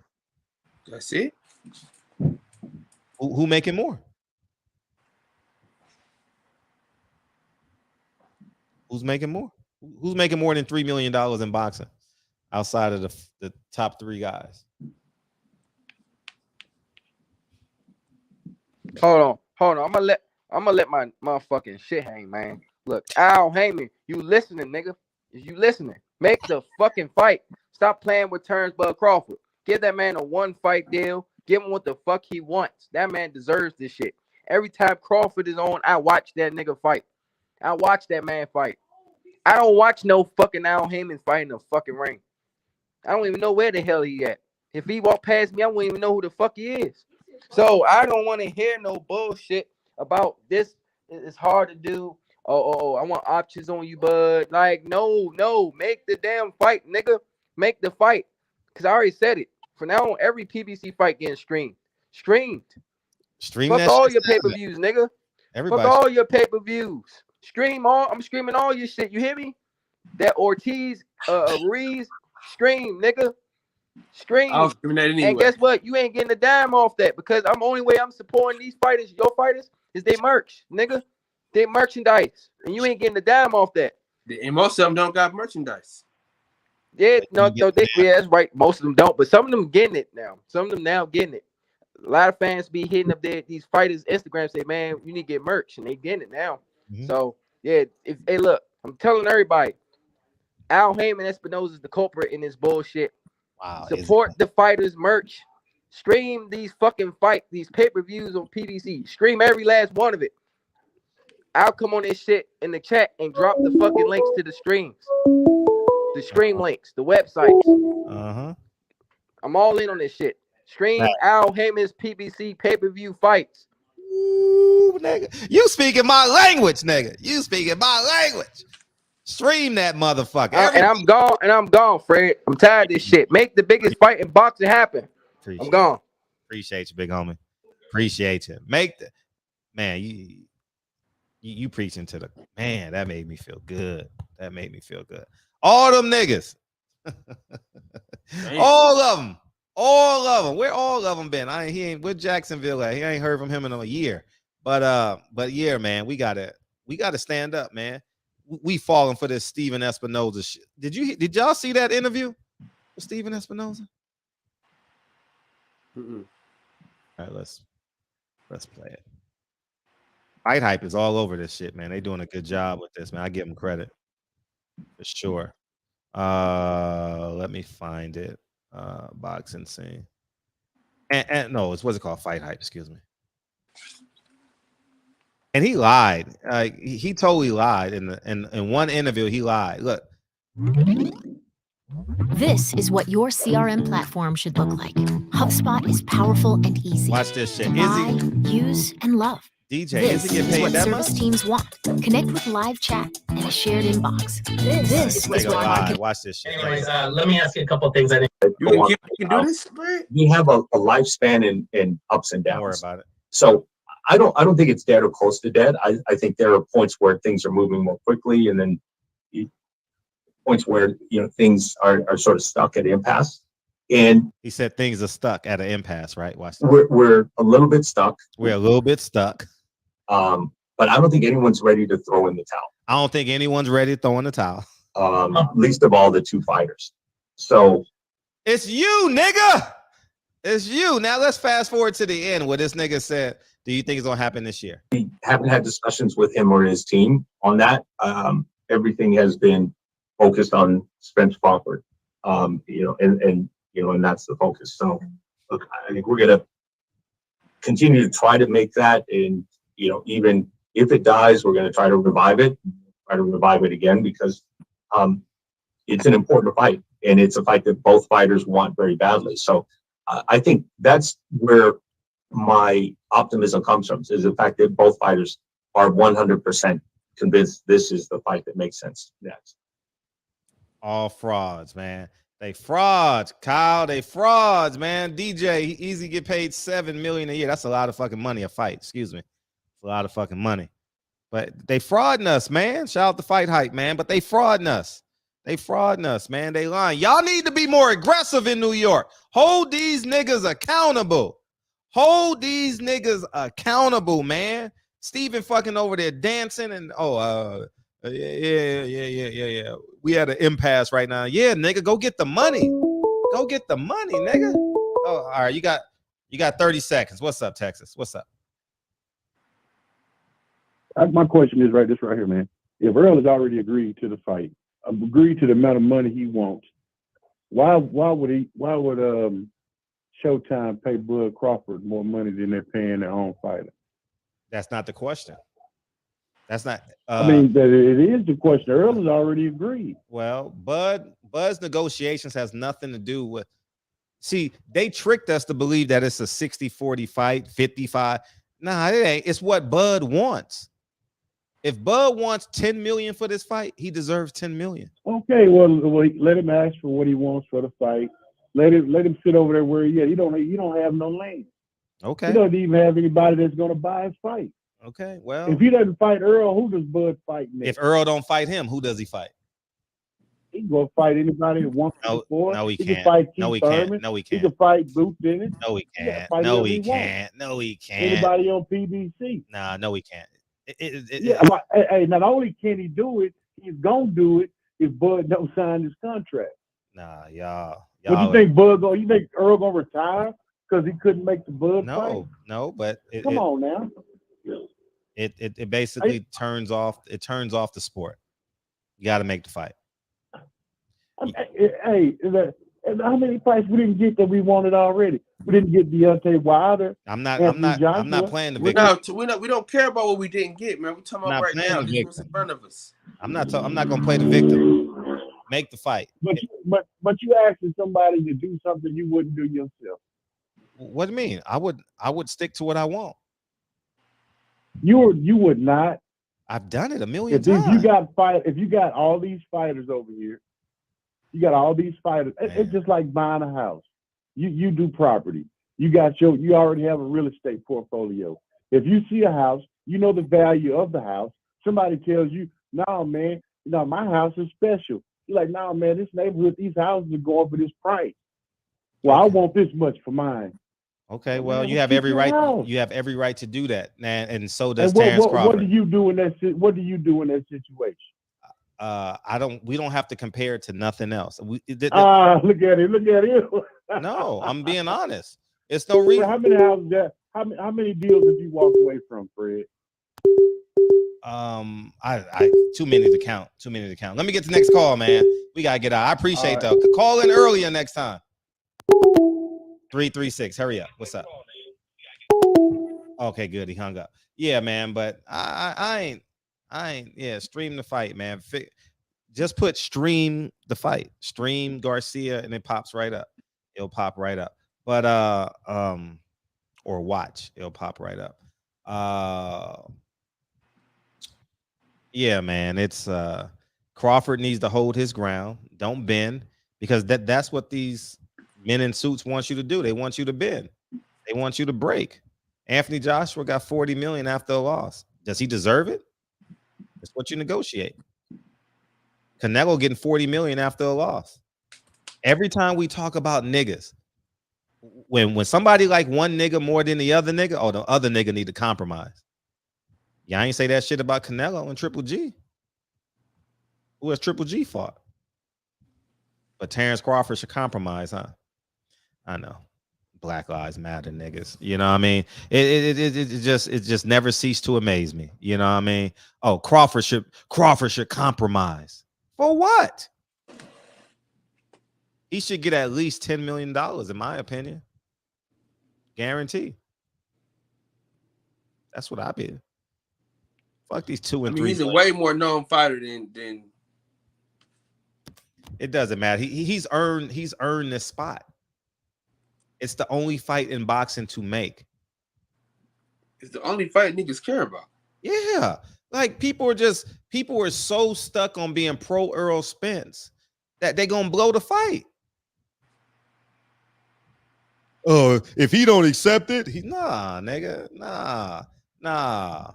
That's it. Who making more? Who's making more? Who's making more than $3 million in boxing outside of the top 3 guys? Hold on. I'm gonna let my motherfucking shit hang, man. Look, Al Haymon, you listening, nigga? Is you listening? Make the fucking fight. Stop playing with Turnbull Crawford. Give that man a 1-fight deal. Give him what the fuck he wants. That man deserves this shit. Every time Crawford is on, I watch that nigga fight. I watch that man fight. I don't watch no fucking Al Haymon fight in the fucking ring. I don't even know where the hell he at. If he walked past me, I wouldn't even know who the fuck he is. So I don't want to hear no bullshit about this. It's hard to do. Oh, I want options on you, bud. Like, no. Make the damn fight, nigga. Make the fight. Because I already said it. From now on, every PBC fight getting streamed. Stream fuck all your pay-per-views, nigga. Fuck all your pay-per-views. I'm streaming all your shit. You hear me? That Ortiz, Ruiz, stream, nigga. Stream. I'll stream that anyway. And guess what? You ain't getting a dime off that because only way I'm supporting these fighters, your fighters, is they merch, nigga. They merchandise. And you ain't getting a dime off that. And most of them don't got merchandise. Yeah, that's right. Most of them don't, but some of them getting it now. Some of them now getting it. A lot of fans be hitting up these fighters' Instagram, say, man, you need to get merch, and they getting it now. Mm-hmm. So, yeah, hey, look, I'm telling everybody, Al Haymon Espinoza is the culprit in this bullshit. Wow. Support the fighters' merch. Stream these fucking these pay-per-views on PBC. Stream every last one of it. I'll come on this shit in the chat and drop the fucking links to the streams. The stream links, the websites. Uh-huh. I'm all in on this shit. Stream Al Haymon's PBC pay-per-view fights. Ooh, nigga. You speaking my language, nigga. You speaking my language. Stream that motherfucker. And I'm gone, Fred. I'm tired of this shit. Make the biggest fight in boxing happen. I'm gone. Appreciate you, big homie. Appreciate you. Make the man, you preaching to the man. That made me feel good. All them niggas. All of them. Where all of them been? He ain't with Jacksonville at. He ain't heard from him in a year. But yeah, man, we gotta stand up, man. We falling for this Steven Espinoza shit. Did y'all see that interview with Steven Espinoza? Mm-mm. All right, let's play it. Fight Hype is all over this shit, man. They doing a good job with this, man. I give them credit for sure. Let me find it. Boxing scene. And no, what's it called? Fight Hype, excuse me. And he lied. He totally lied in one interview. He lied. Look. This is what your CRM platform should look like. HubSpot is powerful and easy. Watch this shit. Buy, use, and love. DJ, this is is what service teams want. Connect with live chat and a shared inbox. This is what market. Watch this shit. Anyways, let me ask you a couple of things. I think you can do this. We have a lifespan in ups and downs. Don't worry about it. So I don't think it's dead or close to dead. I think there are points where things are moving more quickly, and then points where things are sort of stuck at impasse. And he said things are stuck at an impasse, right? Watch this. We're a little bit stuck. We're a little bit stuck. But I don't think anyone's ready to throw in the towel. I don't think anyone's ready to throw in the towel. Least of all the two fighters. So it's you, nigga. It's you. Now let's fast forward to the end where this nigga said, do you think it's gonna happen this year? We haven't had discussions with him or his team on that. Everything has been focused on Spence Crawford. And that's the focus. So look, I think we're gonna continue to try to make that, and even if it dies, we're gonna try to revive it again, because it's an important fight, and it's a fight that both fighters want very badly. So I think that's where my optimism comes from, is the fact that both fighters are 100% convinced this is the fight that makes sense next. All frauds, man. They frauds, Kyle. They frauds, man. DJ, he easy get paid $7 million a year. That's a lot of fucking money a fight. Excuse me. It's a lot of fucking money. But they frauding us, man. Shout out to Fight Hype, man. But they frauding us. They frauding us, man. They lying. Y'all need to be more aggressive in New York. Hold these niggas accountable. Hold these niggas accountable, man. Steven fucking over there dancing and yeah. We had an impasse right now. Yeah, nigga, go get the money. Go get the money, nigga. Oh, all right. You got 30 seconds. What's up, Texas? What's up? My question is this right here, man. If Earl has already agreed to the fight, agreed to the amount of money he wants, why would Showtime pay Bud Crawford more money than they're paying their own fighter? That's not the question. That's not. I mean, it is the question. Earl has already agreed. Well, Bud's negotiations has nothing to do with. See, they tricked us to believe that it's a 60-40 fight, 55. Nah, it ain't. It's what Bud wants. If Bud wants 10 million for this fight, he deserves 10 million. Okay, well, let him ask for what he wants for the fight. Let him sit over there where he is. You don't have no lane. Okay. He doesn't even have anybody that's going to buy his fight. Okay, well. If he doesn't fight Earl, who does Bud fight next? If Earl don't fight him, who does he fight? He can go fight anybody that wants before. No, he can can't. fight Keith No, he Thurman. can't. No, he can't. He can fight Booth Dennis. No, he can't. No, he can't. No, he can't. Anybody on PBC. Nah, no, he can't. Hey, not only can he do it, he's gonna do it if Bud don't sign his contract. Nah, y'all. But you think you think Earl gonna retire because he couldn't make the Bud fight? No, but come on now. It basically turns off the sport. You got to make the fight. Hey, how many fights we didn't get that we wanted already? We didn't get Deontay Wilder. I'm not playing the victim. We don't care about what we didn't get, man. We're talking about right now. This was in front of us. I'm not gonna play the victim. Make the fight. But you asking somebody to do something you wouldn't do yourself. What do you mean? I would stick to what I want. You would not. I've done it a million times. If you got all these fighters over here, you got all these fighters. Man. It's just like buying a house. You do property. You already have a real estate portfolio. If you see a house, you know the value of the house. Somebody tells you, "No, man, my house is special." You're like, "No, man, this neighborhood, these houses are going for this price. Well, I want this much for mine." Okay, well, you have every right. You have every right to do that, man, and so does Terrence Crawford. What do you do in that situation? We don't have to compare it to nothing else. Look at it. No, I'm being honest. It's no reason. How many houses how many deals have you walked away from, Fred? Too many to count. Let me get to the next call, man. We gotta get out. I appreciate that. Call in earlier next time. 336. Hurry up. What's up? Okay, good. He hung up. Yeah, man. But I ain't. Yeah, stream the fight, man. Just put stream the fight. Stream Garcia, and it pops right up. It'll pop right up. But or watch. It'll pop right up. Yeah, man. It's Crawford needs to hold his ground. Don't bend, because that's what these men in suits want you to do. They want you to bend. They want you to break. Anthony Joshua got 40 million after a loss. Does he deserve it? That's what you negotiate. Canelo getting 40 million after a loss. Every time we talk about niggas, when somebody like one nigga more than the other nigga, the other nigga need to compromise. Y'all ain't say that shit about Canelo and Triple G. Who has Triple G fought? But Terrence Crawford should compromise, huh? I know. Black Lives Matter, niggas. You know what I mean? It just never ceased to amaze me. You know what I mean? Oh, Crawford should compromise. For what? He should get at least $10 million, in my opinion. Guarantee. That's what I bid. Fuck these 2 and 3. He's a way more known fighter than. It doesn't matter. He's earned this spot. It's the only fight in boxing to make. It's the only fight niggas care about. Yeah. Like people are so stuck on being pro Earl Spence that they're gonna blow the fight. If he don't accept it, nah, nigga. Nah.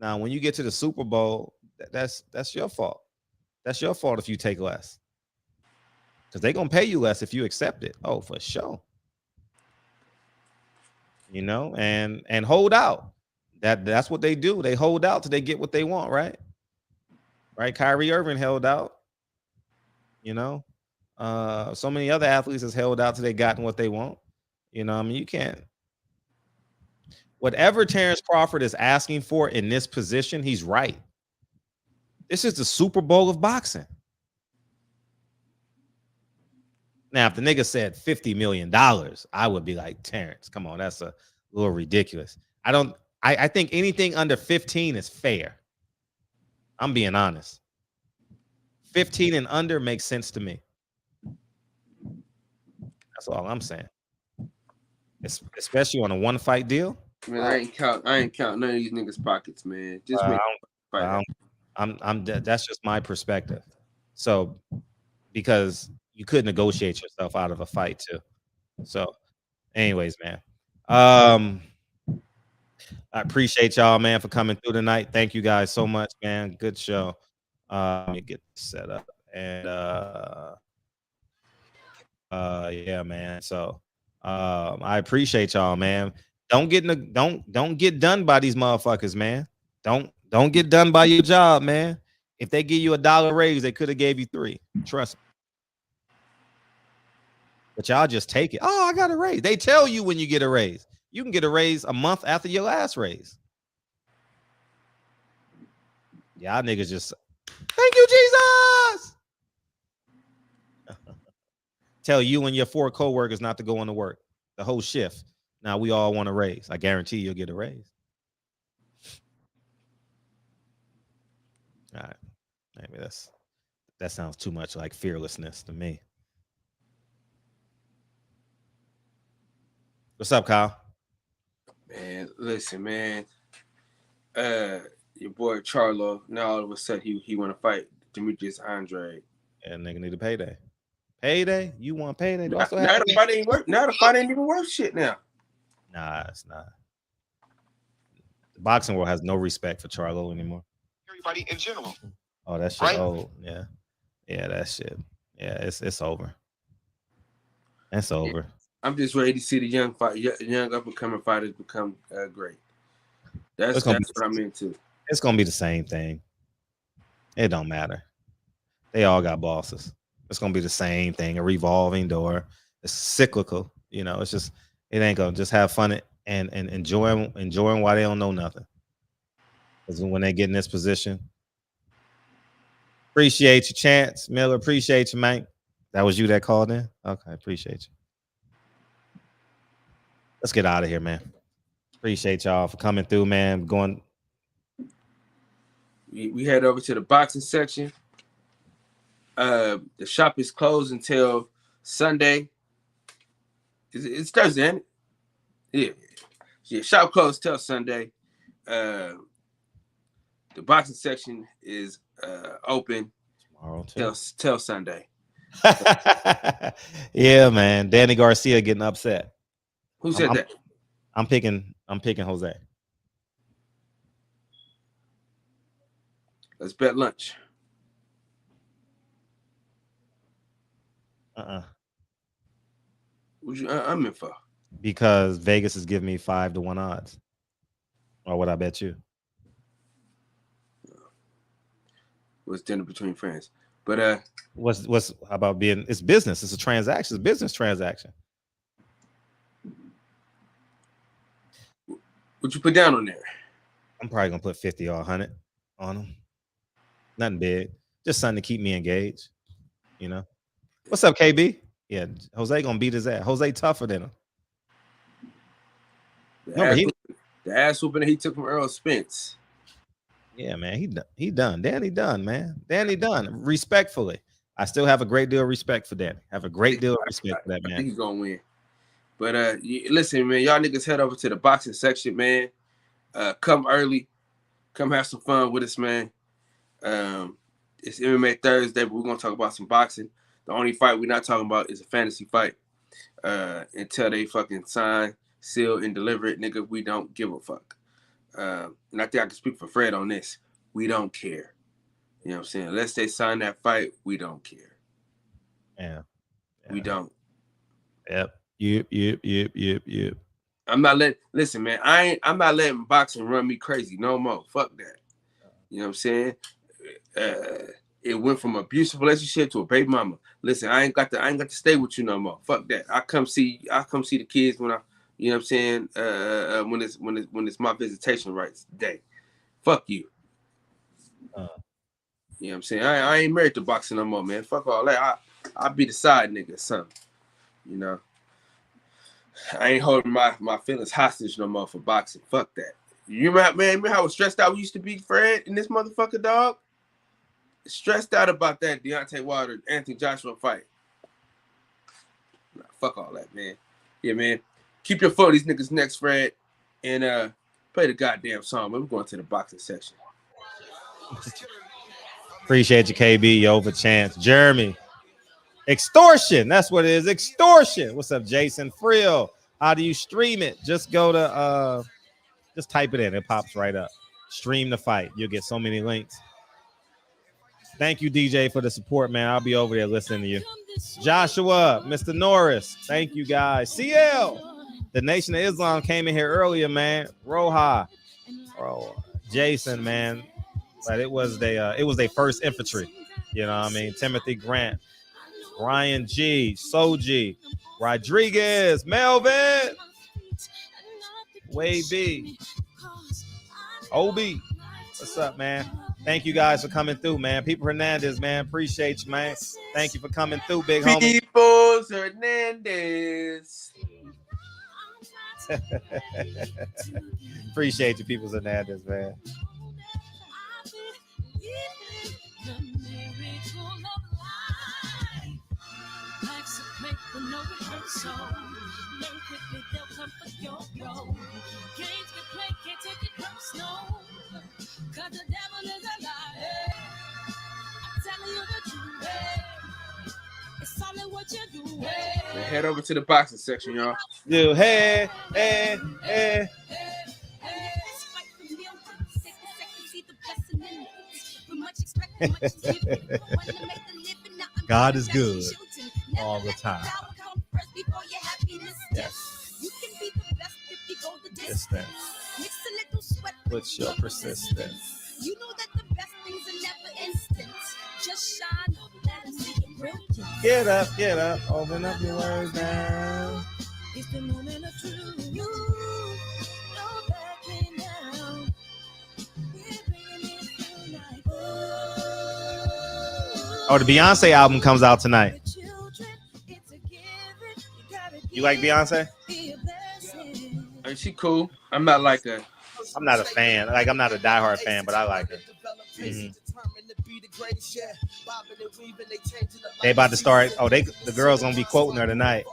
Now, when you get to the Super Bowl, that's your fault. That's your fault if you take less. Because they're gonna pay you less if you accept it. Oh, for sure. You know, and hold out. That's what they do. They hold out till they get what they want, right? Right. Kyrie Irving held out. You know, so many other athletes has held out till they gotten what they want. You know, I mean, you can't. Whatever Terrence Crawford is asking for in this position, he's right. This is the Super Bowl of boxing. Now, if the nigga said $50 million, I would be like, Terrence, come on, that's a little ridiculous. I think anything under 15 is fair. I'm being honest. 15 and under makes sense to me. That's all I'm saying. Especially on a one fight deal. Man, I ain't count none of these niggas' pockets, man. Just that's just my perspective. So, because you could negotiate yourself out of a fight too. So, anyways, man. I appreciate y'all, man, for coming through tonight. Thank you guys so much, man. Good show. Let me get set up and yeah, man. So I appreciate y'all, man. Don't get done by these motherfuckers, man. Don't get done by your job, man. If they give you $1 raise, they could have gave you 3. Trust me. But y'all just take it. Oh, I got a raise. They tell you when you get a raise. You can get a raise a month after your last raise. Y'all niggas just thank you, Jesus. Tell you and your 4 coworkers not to go into work. The whole shift. Now we all want a raise. I guarantee you'll get a raise. All right. Maybe that sounds too much like fearlessness to me. What's up, Kyle? Man, listen, man. Your boy Charlo, now all of a sudden he want to fight Demetrius Andrade. Yeah, nigga need a payday. Payday? You want payday? Now the fight ain't worth. Now the fight ain't even worth shit now. Nah, it's not. The boxing world has no respect for Charlo anymore. Everybody in general. Oh, that shit right? old. Yeah. Yeah, that shit. Yeah, it's over. It's over. I'm just ready to see the young up and coming fighters become great. That's what I'm into. It's gonna be the same thing. It don't matter. They all got bosses. It's gonna be the same thing, a revolving door. It's cyclical. You know, it's just it ain't gonna just have fun and enjoying why they don't know nothing. Because when they get in this position, appreciate your chance, Miller. Appreciate you, Mike. That was you that called in. Okay, appreciate you. Let's get out of here, man. Appreciate y'all for coming through, man. We head over to the boxing section. The shop is closed until Sunday. It's Thursday, ain't it? Yeah. Shop closed till Sunday. The boxing section is open till Sunday. Yeah, man. Danny Garcia getting upset. Who said that? I'm picking Jose. Let's bet lunch. What you I'm in for? Because Vegas is giving me 5-1 odds. Or what I bet you? What's dinner between friends? But what's about being? It's business. It's a transaction. It's a business transaction. What you put down on there? I'm probably gonna put 50 or 100 on them. Nothing big. Just something to keep me engaged. You know. What's up, KB? Yeah, Jose gonna beat his ass. Jose tougher than him. The ass whooping that he took from Earl Spence. Yeah, man, he done. Danny done, man. Danny done. Respectfully, I still have a great deal of respect for Danny. Have a great deal of respect for that man. I think he's gonna win. But listen, man, y'all niggas head over to the boxing section, man. Come early, come have some fun with us, man. It's MMA Thursday, but we're gonna talk about some boxing. The only fight we're not talking about is a fantasy fight. Until they fucking sign, seal, and deliver it, nigga, we don't give a fuck. and I think I can speak for Fred on this. We don't care. You know what I'm saying? Unless they sign that fight, we don't care. Yeah. We don't. Yep. I'm not letting. Listen, man. I'm not letting boxing run me crazy no more. Fuck that. You know what I'm saying? It went from an abusive relationship to a baby mama. Listen, I ain't got to stay with you no more. Fuck that. I come see the kids when I, you know what I'm saying? When it's my visitation rights day. Fuck you. You know what I'm saying? I ain't married to boxing no more, man. Fuck all that. I be the side nigga or something. You know? I ain't holding my feelings hostage no more for boxing. Fuck that. You remember how stressed out we used to be, Fred, in this motherfucker, dog? Stressed out about that Deontay Wilder, Anthony Joshua fight. Nah, fuck all that, man. Yeah, man. Keep your foot on these niggas' necks, Fred, and play the goddamn song, man. We're going to the boxing section. Appreciate you, KB. You over chance. Jeremy. Extortion. That's what it is. Extortion. What's up, Jason Frill? How do you stream it? Just go to just type it in. It pops right up. Stream the fight. You'll get so many links. Thank you, DJ, for the support, man. I'll be over there listening to you. Joshua, Mr. Norris. Thank you, guys. CL. The Nation of Islam came in here earlier, man. Roja. Jason, man. But it was their first infantry. You know what I mean? Timothy Grant, Ryan G, Soji, Rodriguez, Melvin, Wade B, OB. What's up, man? Thank you guys for coming through, man. People Hernandez, man. Appreciate you, man. Thank you for coming through, big homie. People Hernandez. Appreciate you, People Hernandez, man. Head over to the boxing section, y'all. Dude, hey. God is good all the time. Yes. Distance. What's your persistence? You know that the best things are never instant. Just shine up, let us see it real. Get up, open up your words now. It's the moment of truth. You know backing down. Oh, the Beyonce album comes out tonight. You like Beyonce? I mean, she cool. I'm not a fan. Like, I'm not a diehard fan, but I like her. Mm-hmm. They about to start. Oh, the girls gonna be quoting her tonight.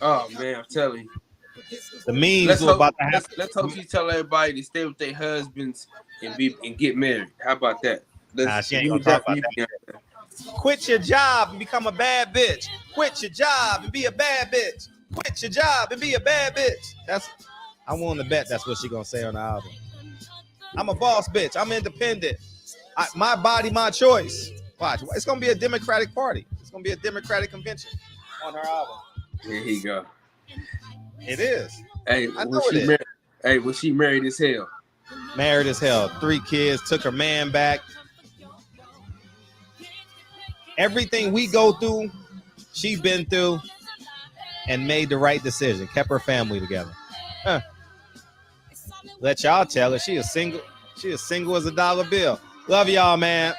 Oh man, I'm telling you. The memes about to happen. Let's hope she tell everybody to stay with their husbands and get married. How about that? She ain't gonna talk about that. Quit your job and become a bad bitch. Quit your job and be a bad bitch. Quit your job and be a bad bitch. I'm willing to bet that's what she gonna say on the album. I'm a boss bitch. I'm independent. My body, my choice. Watch. It's gonna be a Democratic party. It's gonna be a Democratic convention on her album. Here you go. It is. Hey, was she married as hell? Married as hell. 3 kids. Took her man back. Everything we go through, she's been through, and made the right decision. Kept her family together. Let y'all tell her she is single. She is single as a dollar bill. Love y'all, man.